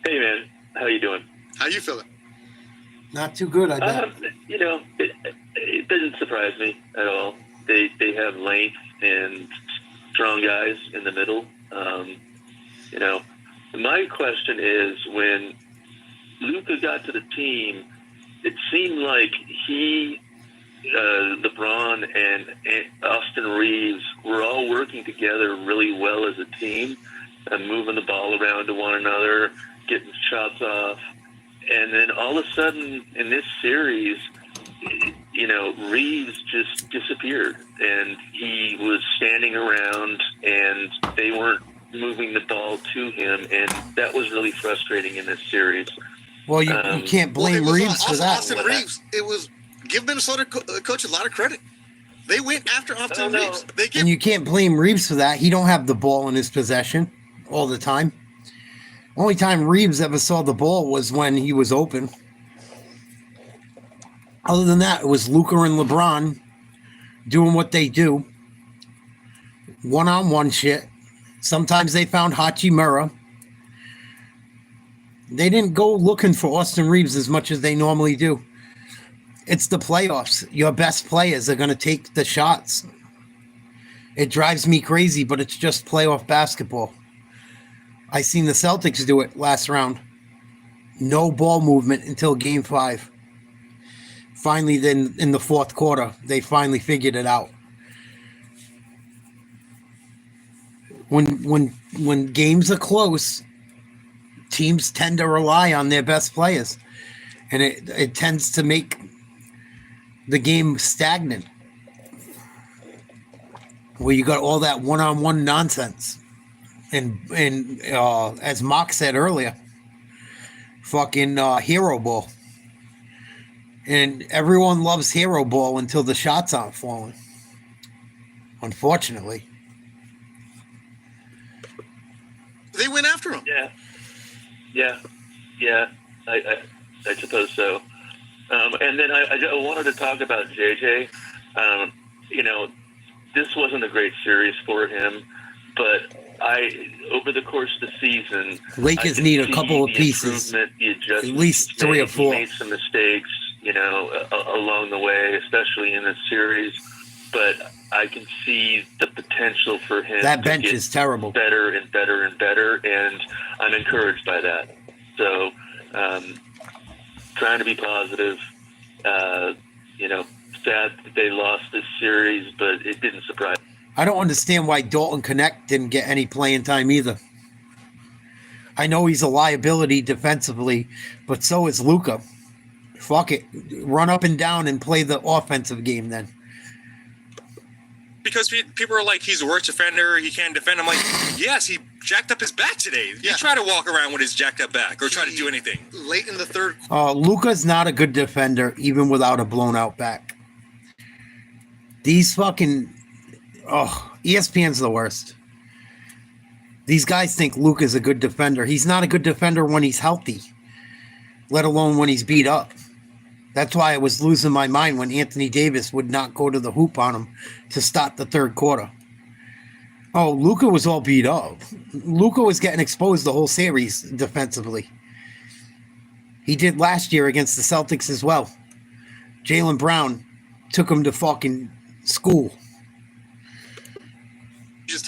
Hey, man. How you doing? How you feeling? Not too good, I bet. It doesn't surprise me at all. They have length and strong guys in the middle. My question is, when Luka got to the team, it seemed like he, LeBron, and Austin Reeves were all working together really well as a team and moving the ball around to one another, getting shots off. And then all of a sudden in this series, Reeves just disappeared, and he was standing around, and they weren't moving the ball to him, and that was really frustrating in this series. Well, you can't blame Reeves for that. Austin Reeves, it was give Minnesota coach a lot of credit. They went after Austin Reeves. And you can't blame Reeves for that. He don't have the ball in his possession all the time. Only time Reeves ever saw the ball was when he was open. Other than that, it was Luka and LeBron doing what they do. One-on-one shit. Sometimes they found Hachimura. They didn't go looking for Austin Reeves as much as they normally do. It's the playoffs. Your best players are going to take the shots. It drives me crazy, but it's just playoff basketball. I seen the Celtics do it last round. No ball movement until Game 5. Finally, then in the fourth quarter, they finally figured it out. When games are close, teams tend to rely on their best players, and it tends to make the game stagnant, where you got all that one-on-one nonsense. And as Mock said earlier, fucking hero ball. And everyone loves hero ball until the shots aren't falling. Unfortunately. They went after him. Yeah. I suppose so. And then I wanted to talk about JJ. This wasn't a great series for him, but over the course of the season, Lakers need a couple of pieces, at least 3 or 4. He made some mistakes, along the way, especially in this series. But I can see the potential for him. That bench is terrible. Better and better and better, and I'm encouraged by that. So, trying to be positive. Sad that they lost this series, but it didn't surprise me. I don't understand why Dalton Connect didn't get any playing time either. I know he's a liability defensively, but so is Luka. Fuck it. Run up and down and play the offensive game then. Because people are like, he's a worst defender, he can't defend. I'm like, yes, he jacked up his back today. You try to walk around with his jacked up back or try to do anything. Late in the third. Luka's not a good defender, even without a blown out back. These fucking... ESPN's the worst. These guys think Luka's a good defender. He's not a good defender when he's healthy, let alone when he's beat up. That's why I was losing my mind when Anthony Davis would not go to the hoop on him to start the third quarter. Oh, Luka was all beat up. Luka was getting exposed the whole series defensively. He did last year against the Celtics as well. Jaylen Brown took him to fucking school.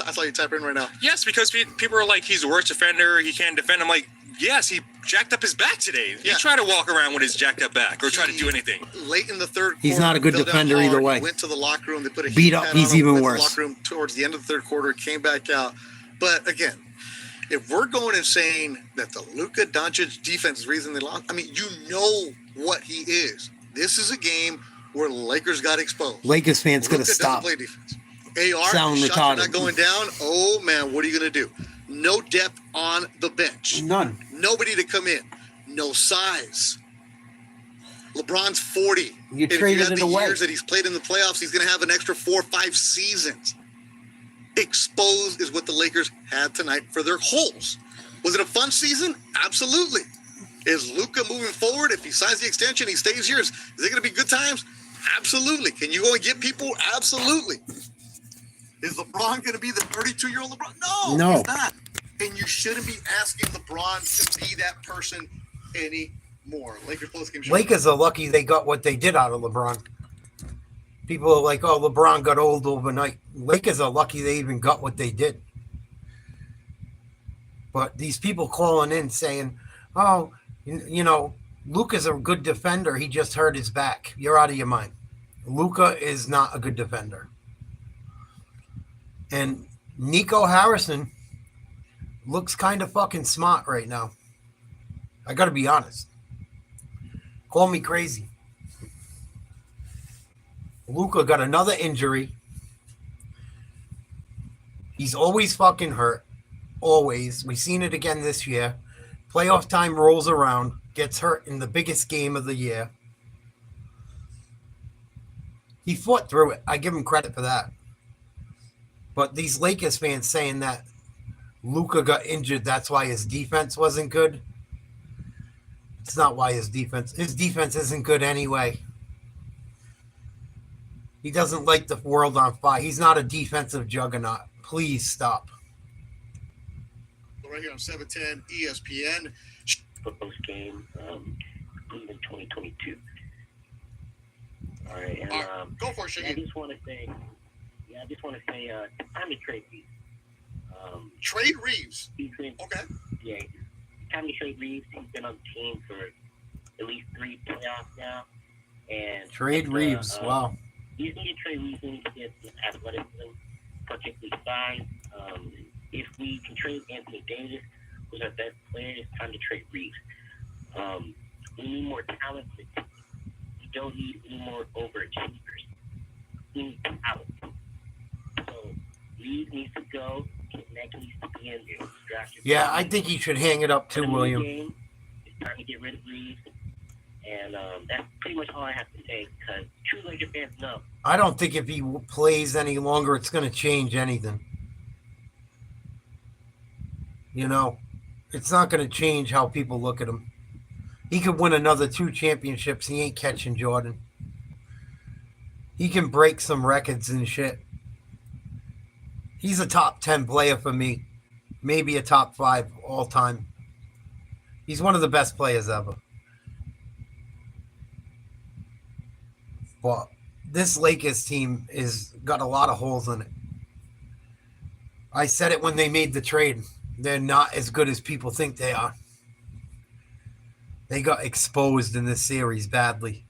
I saw you type in right now. Yes, because people are like, he's a worst defender, he can't defend. I'm like, yes, he jacked up his back today. You try to walk around with his jacked up back or try to do anything. Late in the third quarter, he's not a good defender either way. He went to the locker room. They put a beat up. He's even worse. Locker room towards the end of the third quarter, came back out. But again, if we're going and saying that the Luka Doncic defense is the reason they lost, I mean, you know what he is. This is a game where the Lakers got exposed. Lakers fans gonna stop. Play defense. AR, sound shots retarded. Are not going down. Oh man, what are you gonna do? No depth on the bench. None. Nobody to come in. No size. LeBron's 40. You traded it away. Years that he's played in the playoffs, he's going to have an extra 4 or 5 seasons. Exposed is what the Lakers had tonight for their holes. Was it a fun season? Absolutely. Is Luka moving forward? If he signs the extension, he stays here. Is it going to be good times? Absolutely. Can you go and get people? Absolutely. Is LeBron going to be the 32-year-old LeBron? No, he's not. And you shouldn't be asking LeBron to be that person anymore. Lakers post-game show. Lakers are lucky they got what they did out of LeBron. People are like, oh, LeBron got old overnight. Lakers are lucky they even got what they did. But these people calling in saying, oh, Luka's a good defender. He just hurt his back. You're out of your mind. Luka is not a good defender. And Nico Harrison looks kind of fucking smart right now. I got to be honest. Call me crazy. Luka got another injury. He's always fucking hurt. Always. We've seen it again this year. Playoff time rolls around. Gets hurt in the biggest game of the year. He fought through it. I give him credit for that. But these Lakers fans saying that Luka got injured. That's why his defense wasn't good. It's not why his defense isn't good anyway. He doesn't light the world on fire. He's not a defensive juggernaut. Please stop. Right here on 710 ESPN. Post game, Cleveland 2022. All right, and go for it, Shaggy. I just want to say, time to trade Reeves. Trade Reeves. Okay. Yeah, time to trade Reeves. He's been on the team for at least 3 playoffs now, and trade Reeves. Wow. You need to trade Reeves. You need to get athleticism, particularly size. If we can trade Anthony Davis, who's our best player, it's time to trade Reeves. We need more talent. We don't need any more overachievers. We need talent. So Reeves needs to go. Neck needs to be in there. Yeah, I think he should hang it up too, William. It's time to get rid of Reeves. And that's pretty much all I have to say, because true Laker fans know. I don't think if he plays any longer, it's going to change anything. You know, it's not going to change how people look at him. He could win another 2 championships. He ain't catching Jordan. He can break some records and shit. He's a top 10 player for me. Maybe a top 5 all time. He's one of the best players ever. But this Lakers team is got a lot of holes in it. I said it when they made the trade. They're not as good as people think they are. They got exposed in this series badly.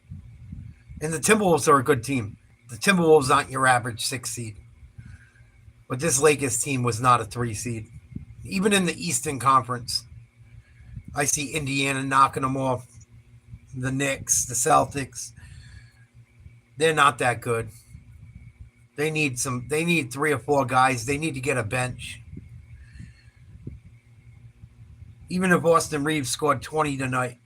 And the Timberwolves are a good team. The Timberwolves aren't your average 6 seed. But this Lakers team was not a 3 seed. Even in the Eastern Conference, I see Indiana knocking them off. The Knicks, the Celtics. They're not that good. They need 3 or 4 guys. They need to get a bench. Even if Austin Reeves scored 20 tonight,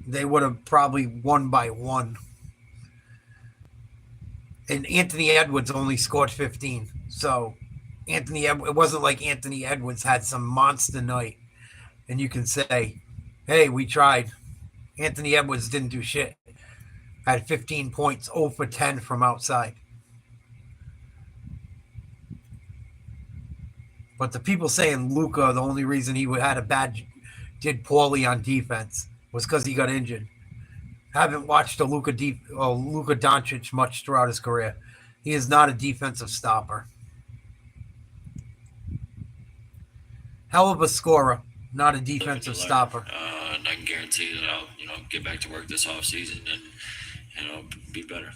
they would have probably won by 1. And Anthony Edwards only scored 15. So it wasn't like Anthony Edwards had some monster night. And you can say, hey, we tried. Anthony Edwards didn't do shit. Had 15 points, 0 for 10 from outside. But the people saying Luka, the only reason he did poorly on defense was because he got injured. Haven't watched Luka Doncic much throughout his career. He is not a defensive stopper. Hell of a scorer, not a defensive stopper. And I can guarantee that I'll, get back to work this offseason and, be better.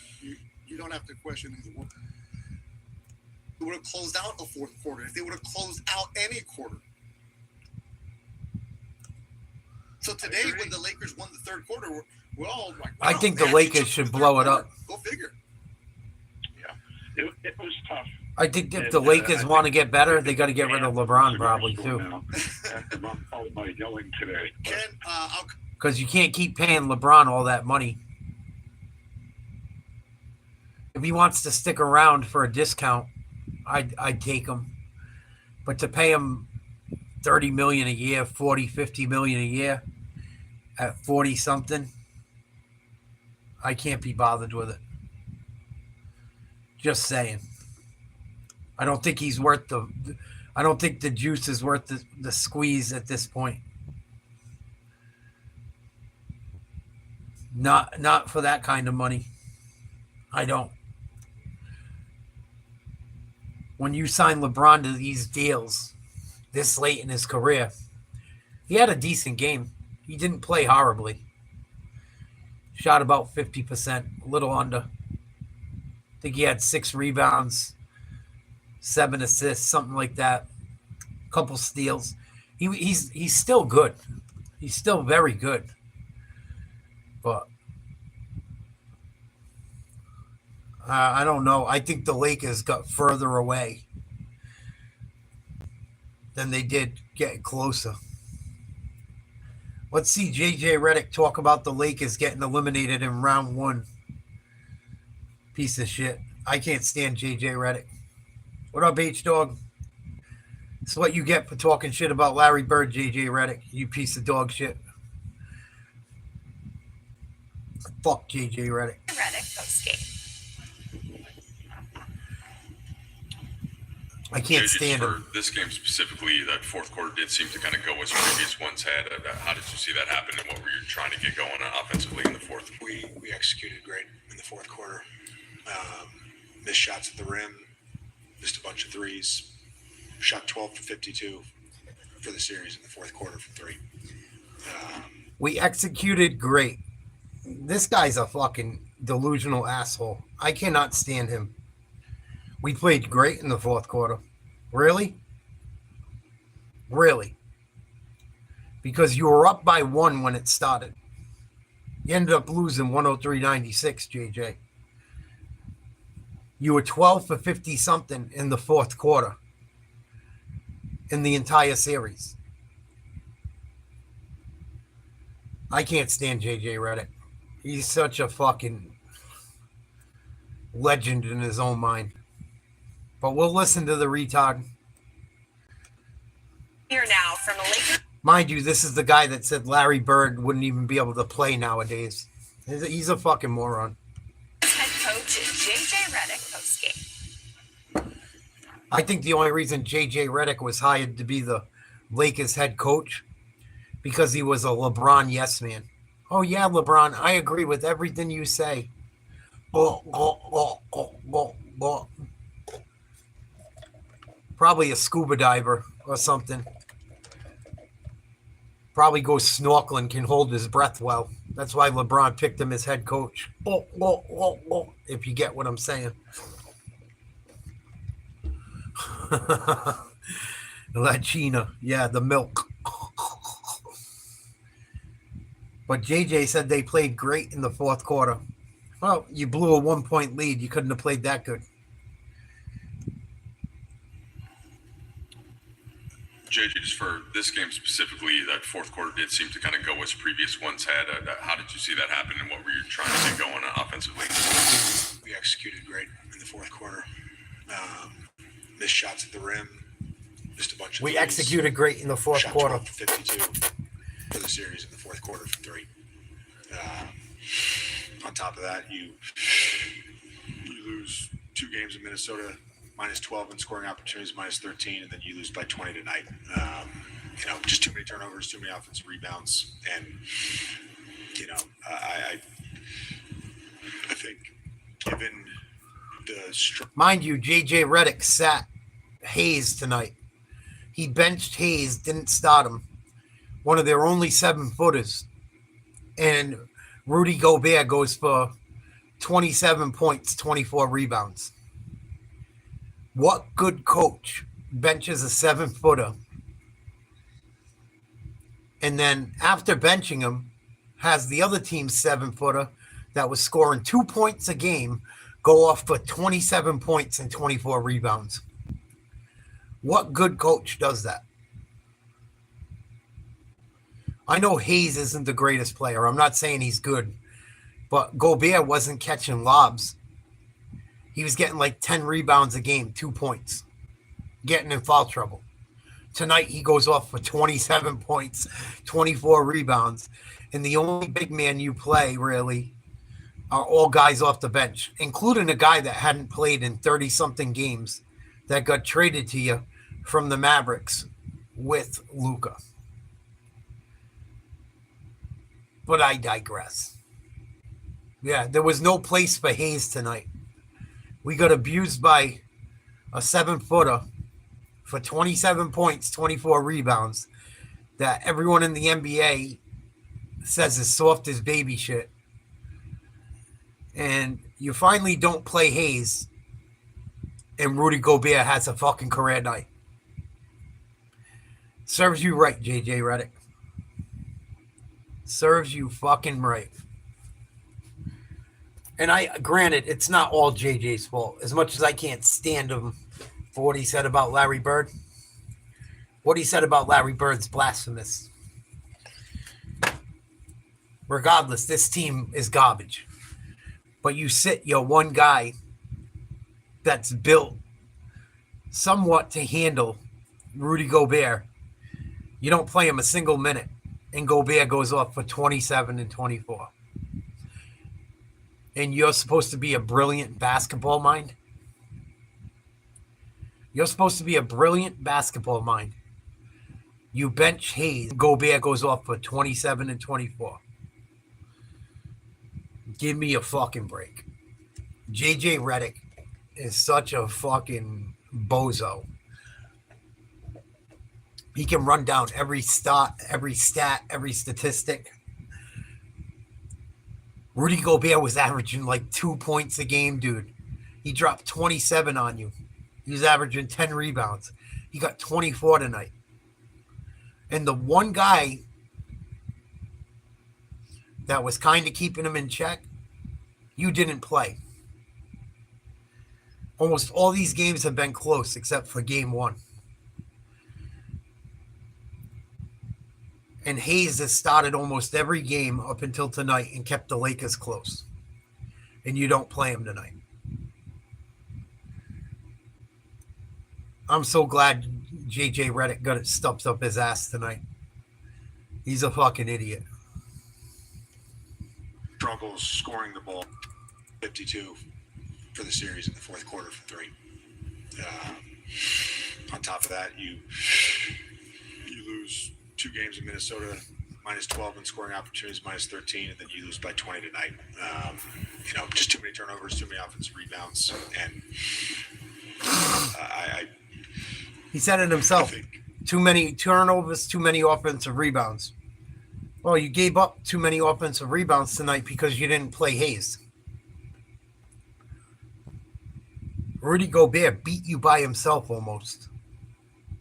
You don't have to question his work. They would have closed out the fourth quarter. If they would have closed out any quarter. So today, when the Lakers won the third quarter, we're all like, wow, I think the Lakers should blow it up. Go figure. Yeah, it was tough. I think if the Lakers want to get better, they got to get rid of LeBron probably too. After all my yelling today. Because you can't keep paying LeBron all that money. If he wants to stick around for a discount, I'd take him. But to pay him $30 million a year, $40-50 million a year at 40 something, I can't be bothered with it. Just saying. I don't think he's worth I don't think the juice is worth the squeeze at this point. Not for that kind of money. I don't. When you sign LeBron to these deals this late in his career, he had a decent game. He didn't play horribly. Shot about 50%, a little under. I think he had 6 rebounds, 7 assists, something like that. A couple steals. He's still good. He's still very good. But I don't know. I think the Lakers got further away than they did get closer. Let's see J.J. Redick talk about the Lakers getting eliminated in round 1. Piece of shit. I can't stand J.J. Redick. What up, H-Dog? It's what you get for talking shit about Larry Bird, JJ Redick, you piece of dog shit. Fuck JJ Redick. Redick post-game. I can't stand him. For this game specifically, that fourth quarter did seem to kind of go as previous ones had. How did you see that happen, and what were you trying to get going offensively in the fourth? We executed great in the fourth quarter. Missed shots at the rim, missed a bunch of threes, shot 12 for 52 for the series in the fourth quarter from three. We executed great. This guy's a fucking delusional asshole. I cannot stand him. We played great in the fourth quarter. Really? Really? Because you were up by 1 when it started. You ended up losing 103-96, JJ. You were 12 for 50-something in the fourth quarter in the entire series. I can't stand JJ Redick. He's such a fucking legend in his own mind. But we'll listen to the retard. Here now from the Lakers. Mind you, this is the guy that said Larry Bird wouldn't even be able to play nowadays. He's a fucking moron. Head coach JJ Redick post-game. I think the only reason JJ Redick was hired to be the Lakers head coach because he was a LeBron yes man. Oh yeah, LeBron, I agree with everything you say. Probably a scuba diver or something. Probably goes snorkeling, can hold his breath well. That's why LeBron picked him as head coach. If you get what I'm saying. Lachina. Yeah, the milk. But JJ said they played great in the fourth quarter. Well, you blew a 1-point lead. You couldn't have played that good. JJ, just for this game specifically, that fourth quarter did seem to kind of go as previous ones had. How did you see that happen, and what were you trying to get going offensively? We executed great in the fourth quarter. Missed shots at the rim, missed a bunch of We threes. executed great in the fourth Shot quarter. 12 for 52 for the series in the fourth quarter from three. On top of that, you lose 2 games in Minnesota, minus 12 in scoring opportunities, minus 13, and then you lose by 20 tonight. Just too many turnovers, too many offensive rebounds, and I think given the Mind you, JJ Redick sat Hayes tonight. He benched Hayes, didn't start him. One of their only 7-footers. And Rudy Gobert goes for 27 points, 24 rebounds. What good coach benches a 7-footer and then after benching him has the other team's 7-footer that was scoring 2 points a game go off for 27 points and 24 rebounds? What good coach does that? I know Hayes isn't the greatest player. I'm not saying he's good, but Gobert wasn't catching lobs. He was getting like 10 rebounds a game, 2 points, getting in foul trouble. Tonight, he goes off for 27 points, 24 rebounds, and the only big man you play, really, are all guys off the bench, including a guy that hadn't played in 30-something games that got traded to you from the Mavericks with Luka. But I digress. Yeah, there was no place for Hayes tonight. We got abused by a 7-footer for 27 points, 24 rebounds that everyone in the NBA says is soft as baby shit. And you finally don't play Hayes, and Rudy Gobert has a fucking career night. Serves you right, JJ Redick. Serves you fucking right. And granted, it's not all JJ's fault. As much as I can't stand him for what he said about Larry Bird, what he said about Larry Bird's blasphemous. Regardless, this team is garbage. But you sit your one guy that's built somewhat to handle Rudy Gobert. You don't play him a single minute, and Gobert goes off for 27 and 24. And you're supposed to be a brilliant basketball mind? You're supposed to be a brilliant basketball mind. You bench Hayes. Gobert goes off for 27 and 24. Give me a fucking break. JJ Redick is such a fucking bozo. He can run down every stat, every statistic. Rudy Gobert was averaging like 2 points a game, dude. He dropped 27 on you. He was averaging 10 rebounds. He got 24 tonight. And the one guy that was kind of keeping him in check, you didn't play. Almost all these games have been close except for game 1. And Hayes has started almost every game up until tonight and kept the Lakers close. And you don't play him tonight. I'm so glad JJ Redick got it stuffed up his ass tonight. He's a fucking idiot. Struggles scoring the ball, 52 for the series in the fourth quarter from 3. On top of that, you lose 2 games in Minnesota, minus 12 in scoring opportunities, minus 13, and then you lose by 20 tonight. Just too many turnovers, too many offensive rebounds, and he said it himself. Too many turnovers, too many offensive rebounds. Well, you gave up too many offensive rebounds tonight because you didn't play Hayes. Rudy Gobert beat you by himself almost.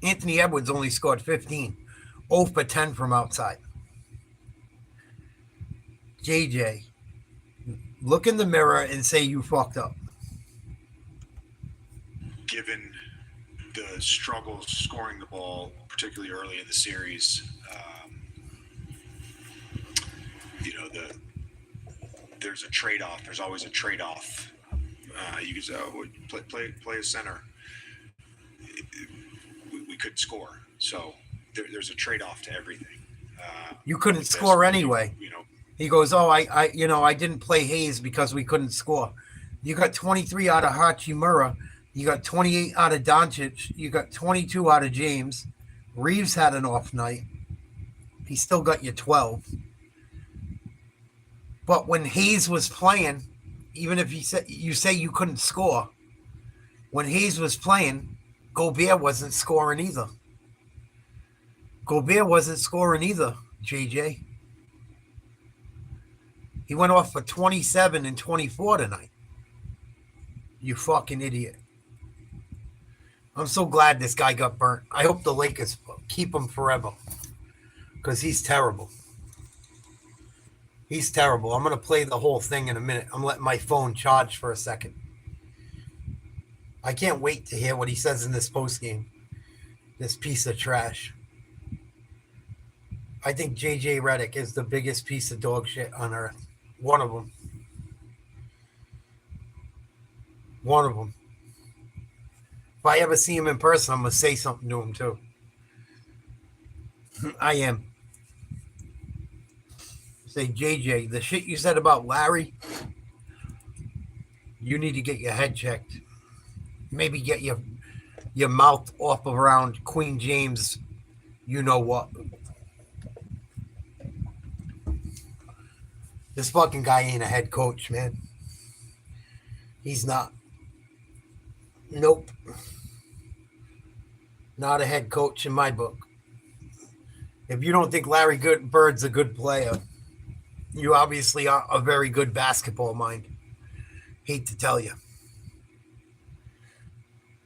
Anthony Edwards only scored 15. 0 for 10 from outside. JJ, look in the mirror and say you fucked up. Given the struggles scoring the ball, particularly early in the series, there's a trade-off. There's always a trade-off. You could say, play a center. We couldn't score, so there's a trade-off to everything. You couldn't score anyway. He goes, I didn't play Hayes because we couldn't score. You got 23 out of Hachimura. You got 28 out of Doncic. You got 22 out of James. Reeves had an off night. He still got you 12. But when Hayes was playing, even if you say you couldn't score, when Hayes was playing, Gobert wasn't scoring either. Gobert wasn't scoring either, JJ. He went off for 27 and 24 tonight. You fucking idiot. I'm so glad this guy got burnt. I hope the Lakers keep him forever because he's terrible. He's terrible. I'm going to play the whole thing in a minute. I'm letting my phone charge for a second. I can't wait to hear what he says in this postgame. This piece of trash. I think JJ Redick is the biggest piece of dog shit on earth. One of them. One of them. If I ever see him in person, I'm going to say something to him too. I am. Say, JJ, the shit you said about Larry, you need to get your head checked. Maybe get your mouth off around Queen James. You know what? This fucking guy ain't a head coach, man. He's not. Nope. Not a head coach in my book. If you don't think Larry Bird's a good player, you obviously are a very good basketball mind. Hate to tell you.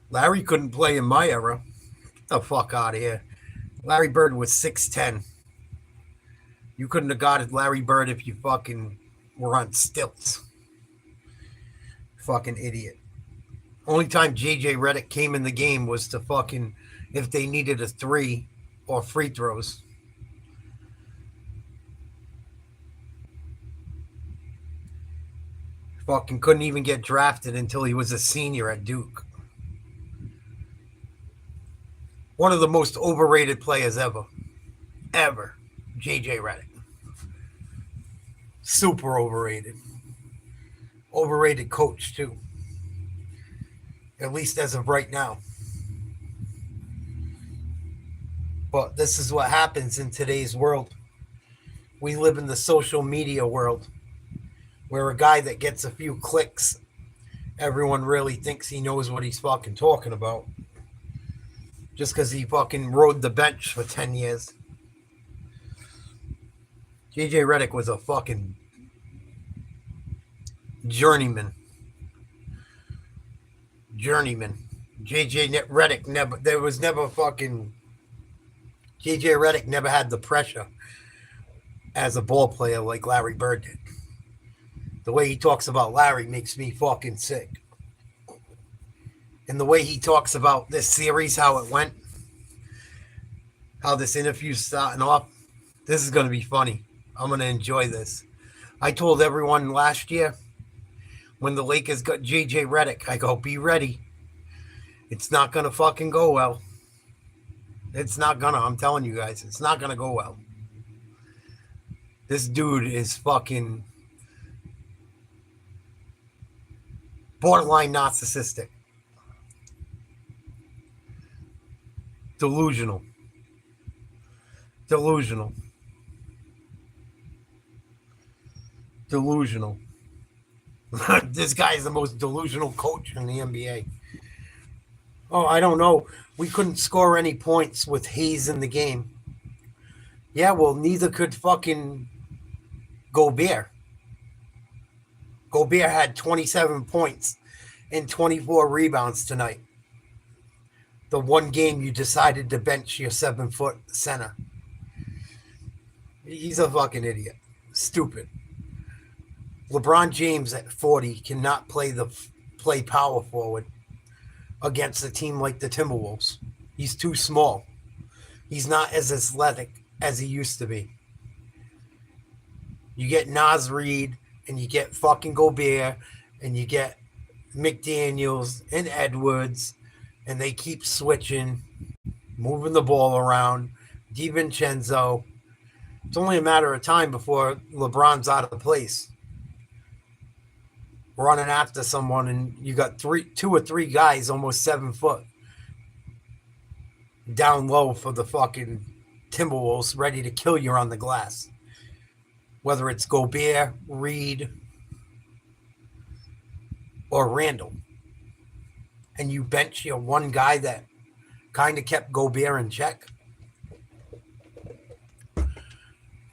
Larry couldn't play in my era. Get the fuck out of here. Larry Bird was 6'10". You couldn't have guarded Larry Bird if you fucking were on stilts. Fucking idiot. Only time JJ Redick came in the game was to fucking, if they needed a 3 or free throws. Fucking couldn't even get drafted until he was a senior at Duke. One of the most overrated players ever. Ever. JJ Redick. Super overrated. Overrated coach, too. At least as of right now. But this is what happens in today's world. We live in the social media world where a guy that gets a few clicks, everyone really thinks he knows what he's fucking talking about. Just because he fucking rode the bench for 10 years. JJ Redick was a fucking journeyman. JJ Redick never, there was never fucking, JJ Redick never had the pressure as a ball player like Larry Bird did. The way he talks about Larry makes me fucking sick. And the way he talks about this series, how it went, how this interview's starting off, this is going to be funny. I'm going to enjoy this. I told everyone last year when the Lakers got JJ Redick, I go, be ready. It's not going to fucking go well. It's not going to. I'm telling you guys, it's not going to go well. This dude is fucking borderline narcissistic. Delusional. This guy is the most delusional coach in the NBA. Oh, I don't know. We couldn't score any points with Hayes in the game. Yeah, well, neither could fucking Gobert. Gobert had 27 points and 24 rebounds tonight. The one game you decided to bench your 7-foot center. He's a fucking idiot. Stupid. LeBron James at 40 cannot play power forward against a team like the Timberwolves. He's too small. He's not as athletic as he used to be. You get Naz Reid and you get fucking Gobert and you get McDaniels and Edwards, and they keep switching, moving the ball around. DiVincenzo. It's only a matter of time before LeBron's out of place, running after someone, and you got 2 or 3 guys almost 7 foot down low for the fucking Timberwolves, ready to kill you on the glass. Whether it's Gobert, Reed, or Randall. And you bench your one guy that kind of kept Gobert in check.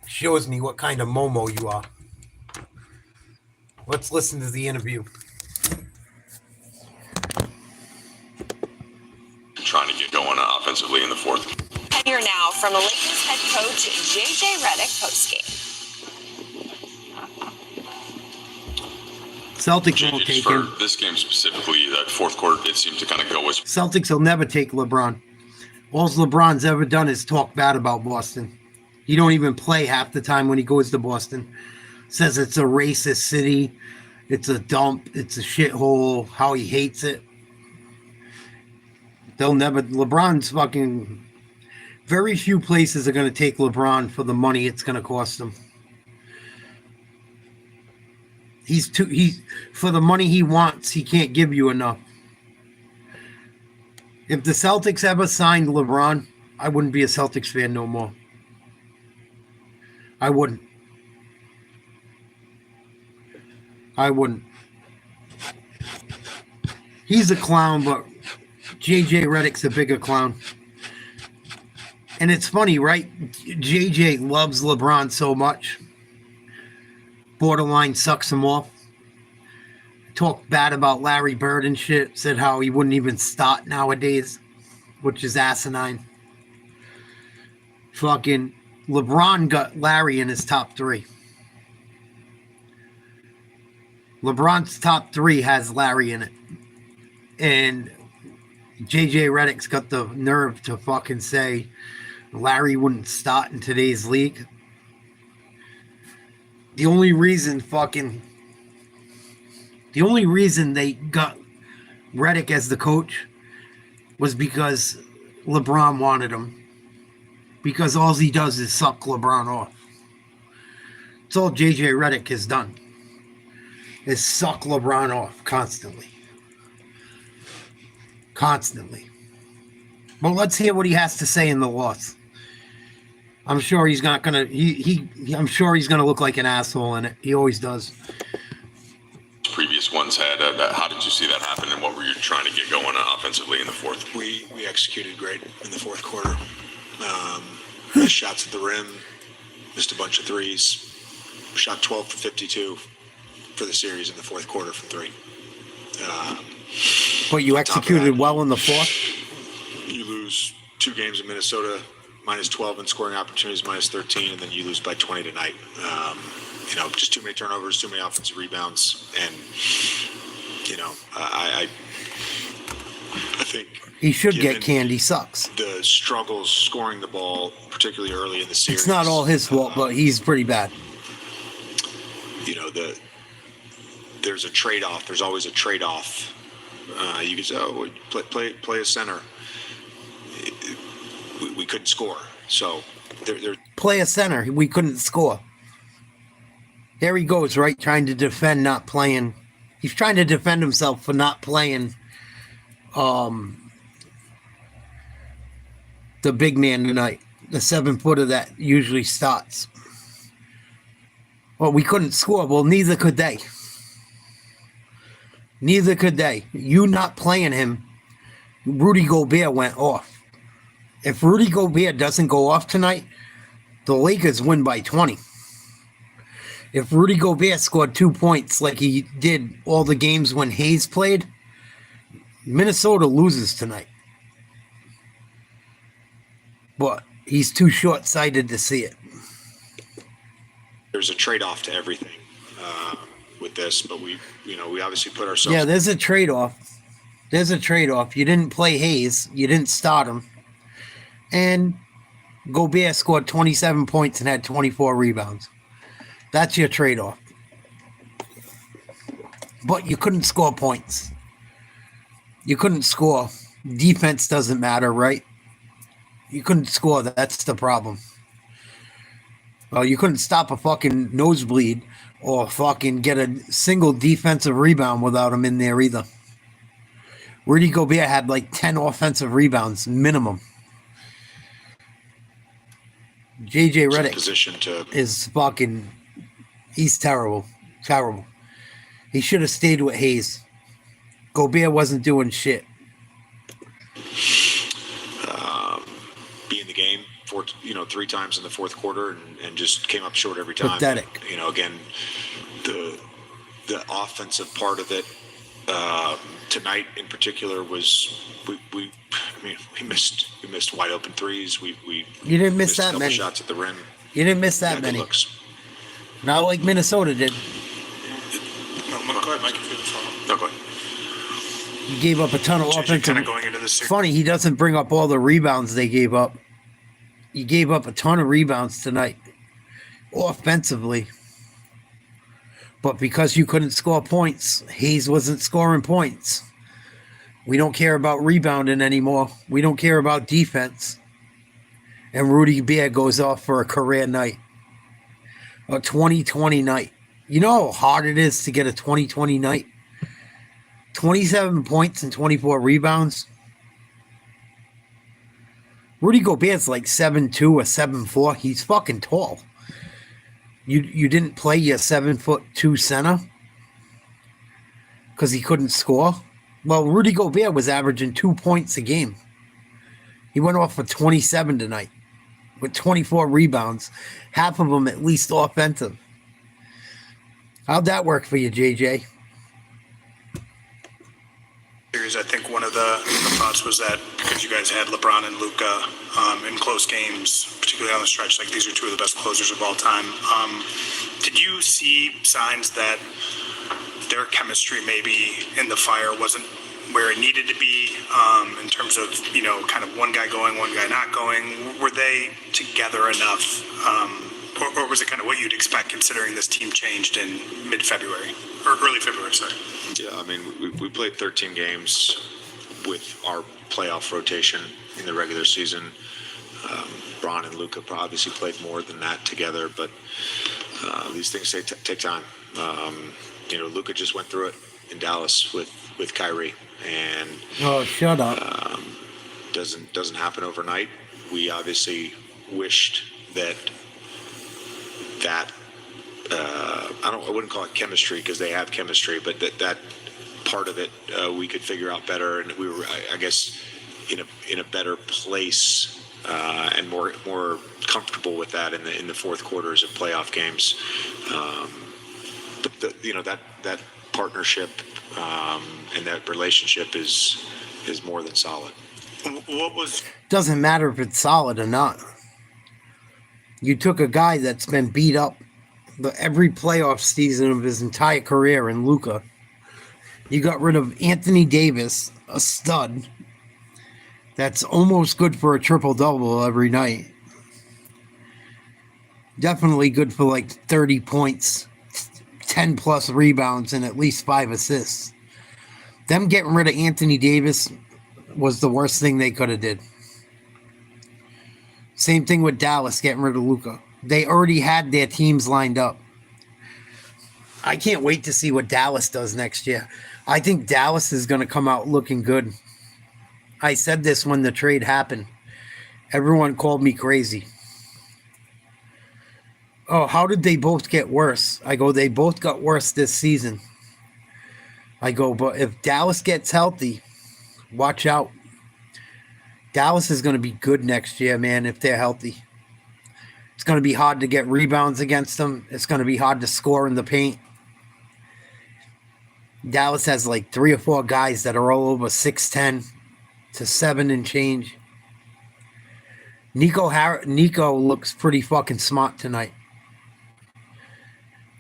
Shows me what kind of Momo you are. Let's listen to the interview. Trying to get going offensively in the fourth. And you're now from Lakers head coach JJ Redick postgame. Celtics won't take him. For this game specifically, that fourth quarter did seem to kind of go as Celtics will never take LeBron. All LeBron's ever done is talk bad about Boston. He don't even play half the time when he goes to Boston. Says it's a racist city. It's a dump. It's a shithole. How he hates it. They'll never. LeBron's fucking. Very few places are going to take LeBron for the money it's going to cost them. For the money he wants, he can't give you enough. If the Celtics ever signed LeBron, I wouldn't be a Celtics fan no more. I wouldn't. He's a clown, but JJ Redick's a bigger clown. And it's funny, right? JJ loves LeBron so much. Borderline sucks him off. Talked bad about Larry Bird and shit. Said how he wouldn't even start nowadays, which is asinine. Fucking LeBron got Larry in his top 3. LeBron's top 3 has Larry in it. And JJ Redick's got the nerve to fucking say Larry wouldn't start in today's league. The only reason they got Redick as the coach was because LeBron wanted him because all he does is suck LeBron off. It's all JJ Redick has done is suck LeBron off constantly. Constantly. Well, let's hear what he has to say in the loss. I'm sure he's not gonna. I'm sure he's gonna look like an asshole in it. He always does. Previous ones had. How did you see that happen, and what were you trying to get going offensively in the fourth? We executed great in the fourth quarter. Missed shots at the rim, missed a bunch of threes. Shot 12 for 52 for the series in the fourth quarter from three. But you executed well in the fourth. You lose 2 games in Minnesota, minus 12 in scoring opportunities, minus 13, and then you lose by 20 tonight. Just too many turnovers, too many offensive rebounds, and I think he should get canned. He sucks. The struggles scoring the ball, particularly early in the series. It's not all his fault, but he's pretty bad. There's a trade-off. There's always a trade-off. You can say, play a center. We couldn't score. So play a center. We couldn't score. There he goes, right? Trying to defend, not playing. He's trying to defend himself for not playing the big man tonight. The 7-footer that usually starts. Well, we couldn't score. Well, neither could they. Neither could they. You not playing him, Rudy Gobert went off. If Rudy Gobert doesn't go off tonight, the Lakers win by 20. If Rudy Gobert scored 2 points like he did all the games when Hayes played, Minnesota loses tonight. But he's too short-sighted to see it. There's a trade-off to everything with this, but we obviously put ourselves. Yeah, there's a trade-off. There's a trade-off. You didn't play Hayes. You didn't start him. And Gobert scored 27 points and had 24 rebounds. That's your trade-off. But you couldn't score points. You couldn't score. Defense doesn't matter, right? You couldn't score. That's the problem. Well, you couldn't stop a fucking nosebleed or fucking get a single defensive rebound without him in there either. Rudy Gobert had like 10 offensive rebounds minimum. JJ Redick is fucking... He's terrible. Terrible. He should have stayed with Hayes. Gobert wasn't doing shit. Be in the game 3 times in the fourth quarter and just came up short every time. Pathetic. Again, the offensive part of it tonight in particular was we missed wide open threes. We You didn't miss missed that a couple many shots at the rim. You didn't miss that many. Not like Minnesota did. No, go ahead, Mike. If you follow. No, go ahead. He gave up a ton of offensive. Kind of going into this. Funny, he doesn't bring up all the rebounds they gave up. He gave up a ton of rebounds tonight, offensively. But because you couldn't score points, Hayes wasn't scoring points. We don't care about rebounding anymore. We don't care about defense. And Rudy Gobert goes off for a career night. A 2020 night. You know how hard it is to get a 2020 night? 27 points and 24 rebounds. Rudy Gobert's like 7'2" or 7'4". He's fucking tall. You didn't play your 7'2" center because he couldn't score? Well, Rudy Gobert was averaging 2 points a game. He went off for 27 tonight with 24 rebounds, half of them at least offensive. How'd that work for you, JJ? Series, I think one of the thoughts was that because you guys had LeBron and Luka in close games, particularly on the stretch, like these are 2 of the best closers of all time. Did you see signs that their chemistry maybe in the fire wasn't where it needed to be in terms of, kind of one guy going, one guy not going? Were they together enough? Or was it kind of what you'd expect considering this team changed in mid-February or early February, sorry? Yeah, I mean, we played 13 games. with our playoff rotation in the regular season. Bron and Luka obviously played more than that together, but these things take time. Luka just went through it in Dallas with Kyrie, and Oh, shut up. doesn't happen overnight. We obviously wished that I wouldn't call it chemistry because they have chemistry, but that part of it we could figure out better, and we were, I guess, in a better place and more comfortable with that in the fourth quarters of playoff games. But that partnership and that relationship is more than solid. What was Doesn't matter if it's solid or not. You took a guy that's been beat up every playoff season of his entire career in Luka. You got rid of Anthony Davis, a stud that's almost good for a triple-double every night. Definitely good for like 30 points, 10-plus rebounds, and at least 5 assists. Them getting rid of Anthony Davis was the worst thing they could have did. Same thing with Dallas getting rid of Luka. They already had their teams lined up. I can't wait to see what Dallas does next year. I think Dallas is going to come out looking good. I said this when the trade happened. Everyone called me crazy. Oh, how did they both get worse? I go, they both got worse this season. I go, but if Dallas gets healthy, watch out. Dallas is going to be good next year, man, if they're healthy. It's going to be hard to get rebounds against them. It's going to be hard to score in the paint. Dallas has like 3 or 4 guys that are all over 6'10" to 7 and change. Nico looks pretty fucking smart tonight.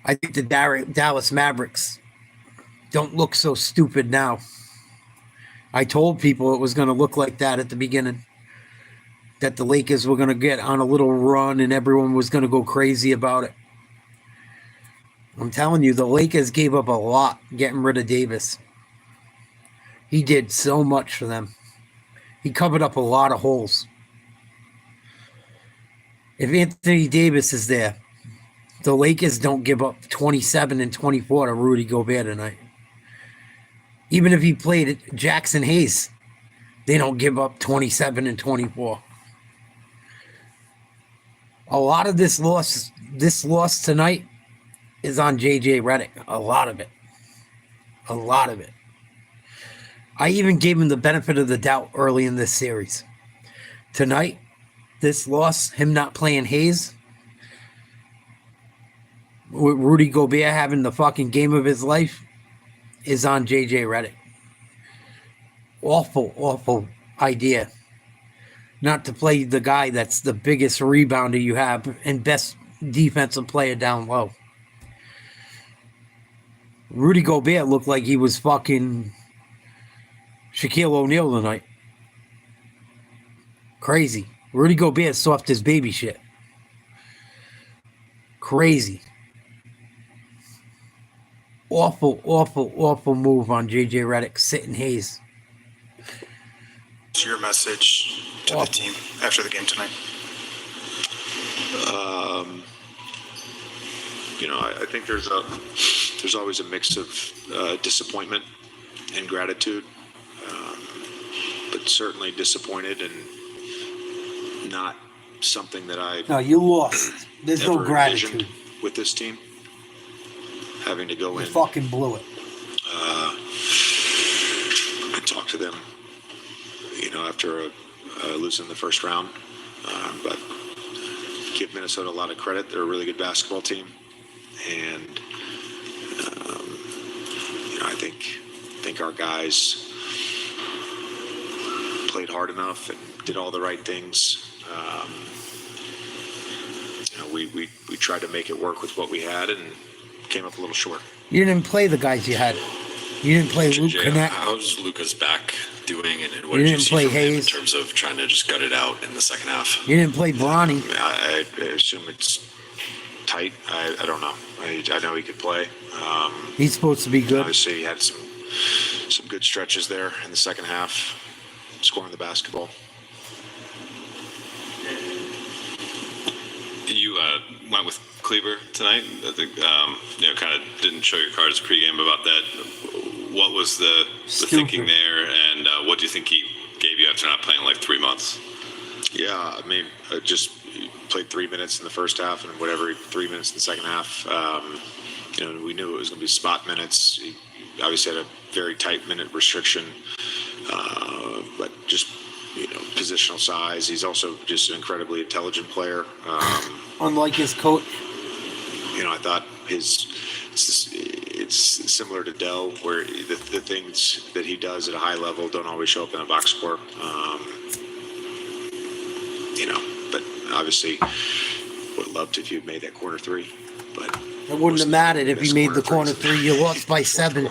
I think the Dallas Mavericks don't look so stupid now. I told people it was going to look like that at the beginning. That the Lakers were going to get on a little run and everyone was going to go crazy about it. I'm telling you, the Lakers gave up a lot getting rid of Davis. He did so much for them. He covered up a lot of holes. If Anthony Davis is there, the Lakers don't give up 27 and 24 to Rudy Gobert tonight. Even if he played Jackson Hayes, they don't give up 27 and 24. A lot of this loss tonight is on JJ Redick. A lot of it. A lot of it. I even gave him the benefit of the doubt early in this series. Tonight, this loss, him not playing Hayes, with Rudy Gobert having the fucking game of his life, is on JJ Redick. Awful, awful idea. Not to play the guy that's the biggest rebounder you have and best defensive player down low. Rudy Gobert looked like he was fucking Shaquille O'Neal tonight. Crazy. Rudy Gobert soft as baby shit. Crazy. Awful, awful, awful move on JJ Redick sitting Hayes. What's your message to the team after the game tonight? I think there's always a mix of disappointment and gratitude, but certainly disappointed and not something that I you lost. There's no ever gratitude envisioned with this team. Having to go You in fucking blew it. and talk to them, after losing the first round, but give Minnesota a lot of credit. They're a really good basketball team, and I think our guys played hard enough and did all the right things. We tried to make it work with what we had and came up a little short. You didn't play the guys you had. You didn't play Luke Connect. How's Luka's back doing, and what You did you didn't see play from him in Hayes. terms of trying to just gut it out in the second half? You didn't play Bronny. I assume it's tight. I don't know. I know he could play. He's supposed to be good. Obviously, he had some some good stretches there in the second half, scoring the basketball. You went with Kleber tonight. I think kind of didn't show your cards pregame about that. What was the thinking there, and what do you think he gave you after not playing like 3 months? Yeah, I mean, just played 3 minutes in the first half and whatever 3 minutes in the second half. We knew it was going to be spot minutes. He obviously had a very tight minute restriction, but just positional size. He's also just an incredibly intelligent player. Unlike his coach. I thought it's similar to Dell, where the things that he does at a high level don't always show up in a box score. But obviously would have loved if you'd made that corner three. But it wouldn't have mattered if he made the corner three. You lost by 7.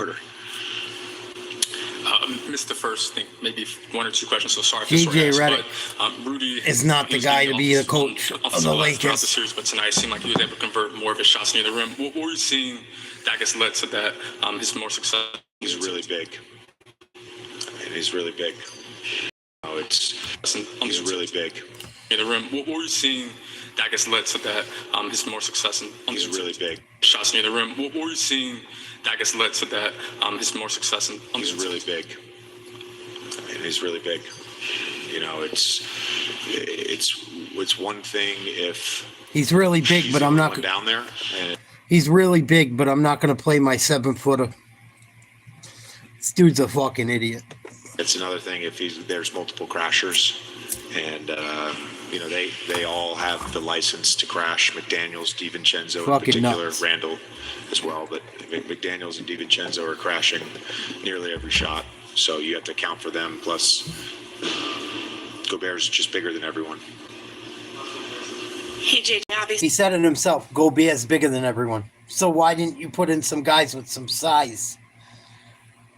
Missed the first, I think, maybe 1 or 2 questions, so sorry if J.J. this Redick but Rudy is not the guy to be the coach of the throughout the Lakers. series, but tonight it seemed like he was able to convert more of his shots near the rim. What were you seeing that gets led to that, his more success? He's really big. He's really big. He's really big. Near the rim. What were you seeing that gets led to that, his more success? He's really big. Shots near the rim. What were you seeing that gets led to that, his more success? He's really big. He's really big. It's one thing if he's really big, but I'm not down there. He's really big, but I'm not going to play my 7-footer. This dude's a fucking idiot. It's another thing if there's multiple crashers, and they all have the license to crash. McDaniels, DiVincenzo in particular, nuts. Randall as well, but McDaniels and DiVincenzo are crashing nearly every shot, so you have to account for them. Plus, Gobert's just bigger than everyone. Hey, JJ, obviously. He said it himself. Gobert's bigger than everyone. So why didn't you put in some guys with some size,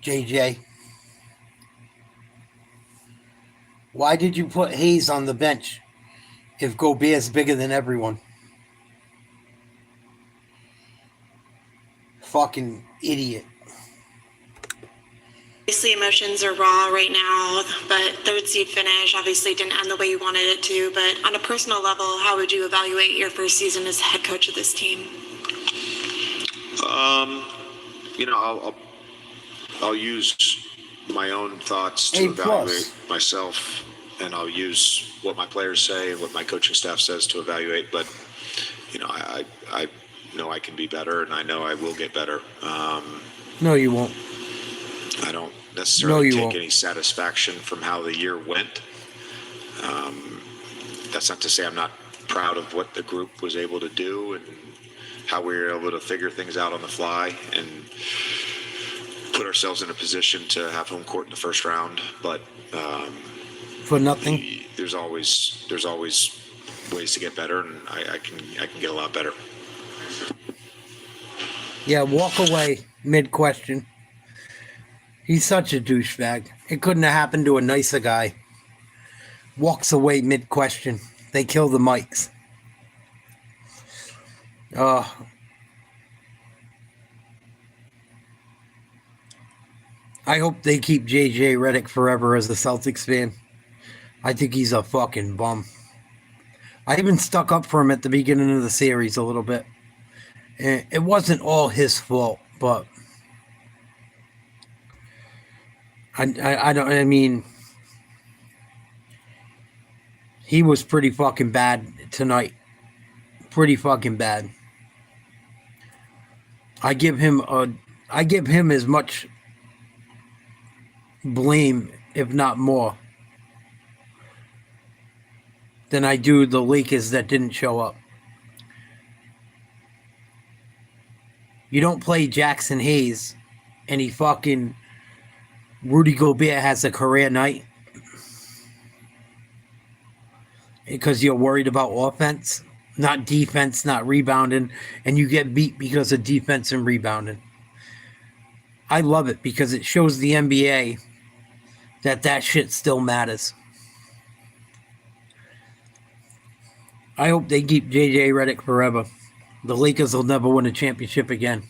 JJ? Why did you put Hayes on the bench if Gobert's bigger than everyone? Fucking idiot. Obviously, emotions are raw right now, but third seed finish obviously didn't end the way you wanted it to. But on a personal level, how would you evaluate your first season as head coach of this team? I'll use my own thoughts to evaluate myself, and I'll use what my players say and what my coaching staff says to evaluate. But I know I can be better, and I know I will get better. No, you won't. I don't necessarily take won't. any satisfaction from how the year went. That's not to say I'm not proud of what the group was able to do and how we were able to figure things out on the fly and put ourselves in a position to have home court in the first round. But for nothing, there's always ways to get better, and I can get a lot better. Yeah, walk away mid-question. He's such a douchebag. It couldn't have happened to a nicer guy. Walks away mid-question. They kill the mics. I hope they keep J.J. Redick forever as a Celtics fan. I think he's a fucking bum. I even stuck up for him at the beginning of the series a little bit. It wasn't all his fault, but I mean, he was pretty fucking bad tonight. Pretty fucking bad. I give him as much blame, if not more, than I do the Lakers that didn't show up. You don't play Jackson Hayes, and Rudy Gobert has a career night because you're worried about offense, not defense, not rebounding, and you get beat because of defense and rebounding. I love it because it shows the NBA that shit still matters. I hope they keep J.J. Redick forever. The Lakers will never win a championship again.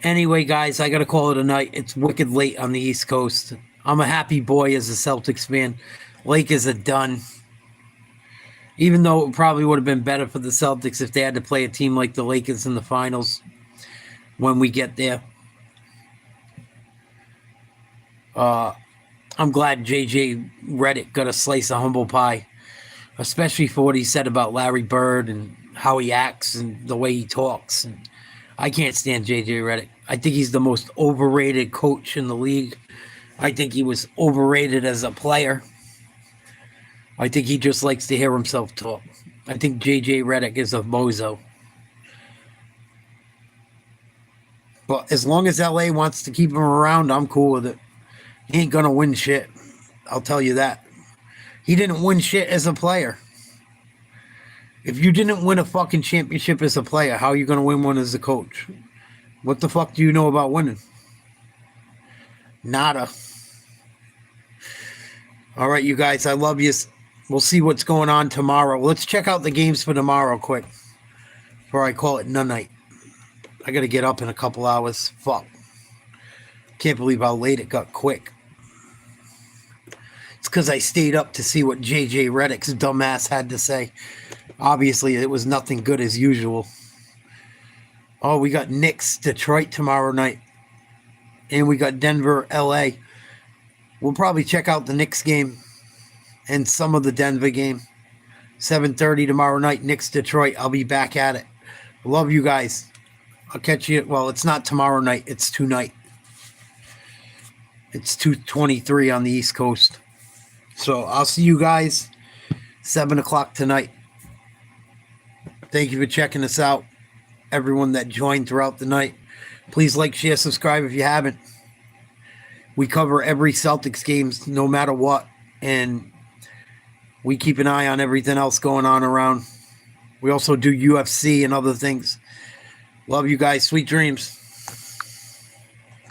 Anyway, guys, I got to call it a night. It's wicked late on the East Coast. I'm a happy boy as a Celtics fan. Lakers are done. Even though it probably would have been better for the Celtics if they had to play a team like the Lakers in the finals when we get there. I'm glad JJ Redick got a slice of humble pie, especially for what he said about Larry Bird and how he acts and the way he talks. And I can't stand JJ Redick. I think he's the most overrated coach in the league. I think he was overrated as a player. I think he just likes to hear himself talk. I think JJ Redick is a bozo. But as long as LA wants to keep him around, I'm cool with it. He ain't gonna win shit. I'll tell you that. He didn't win shit as a player. If you didn't win a fucking championship as a player, how are you gonna win one as a coach? What the fuck do you know about winning? Nada. All right, you guys, I love you. We'll see what's going on tomorrow. Let's check out the games for tomorrow quick before I call it night. I got to get up in a couple hours. Fuck. Can't believe how late it got quick. It's because I stayed up to see what JJ Redick's dumbass had to say. Obviously, it was nothing good as usual. Oh, we got Knicks, Detroit tomorrow night. And we got Denver, LA. We'll probably check out the Knicks game and some of the Denver game. 7:30 tomorrow night, Knicks, Detroit. I'll be back at it. Love you guys. I'll catch you. Well, it's not tomorrow night. It's tonight. It's 2:23 on the East Coast. So I'll see you guys 7 o'clock tonight. Thank you for checking us out. Everyone that joined throughout the night. Please like, share, subscribe if you haven't. We cover every Celtics games no matter what. And we keep an eye on everything else going on around. We also do UFC and other things. Love you guys. Sweet dreams.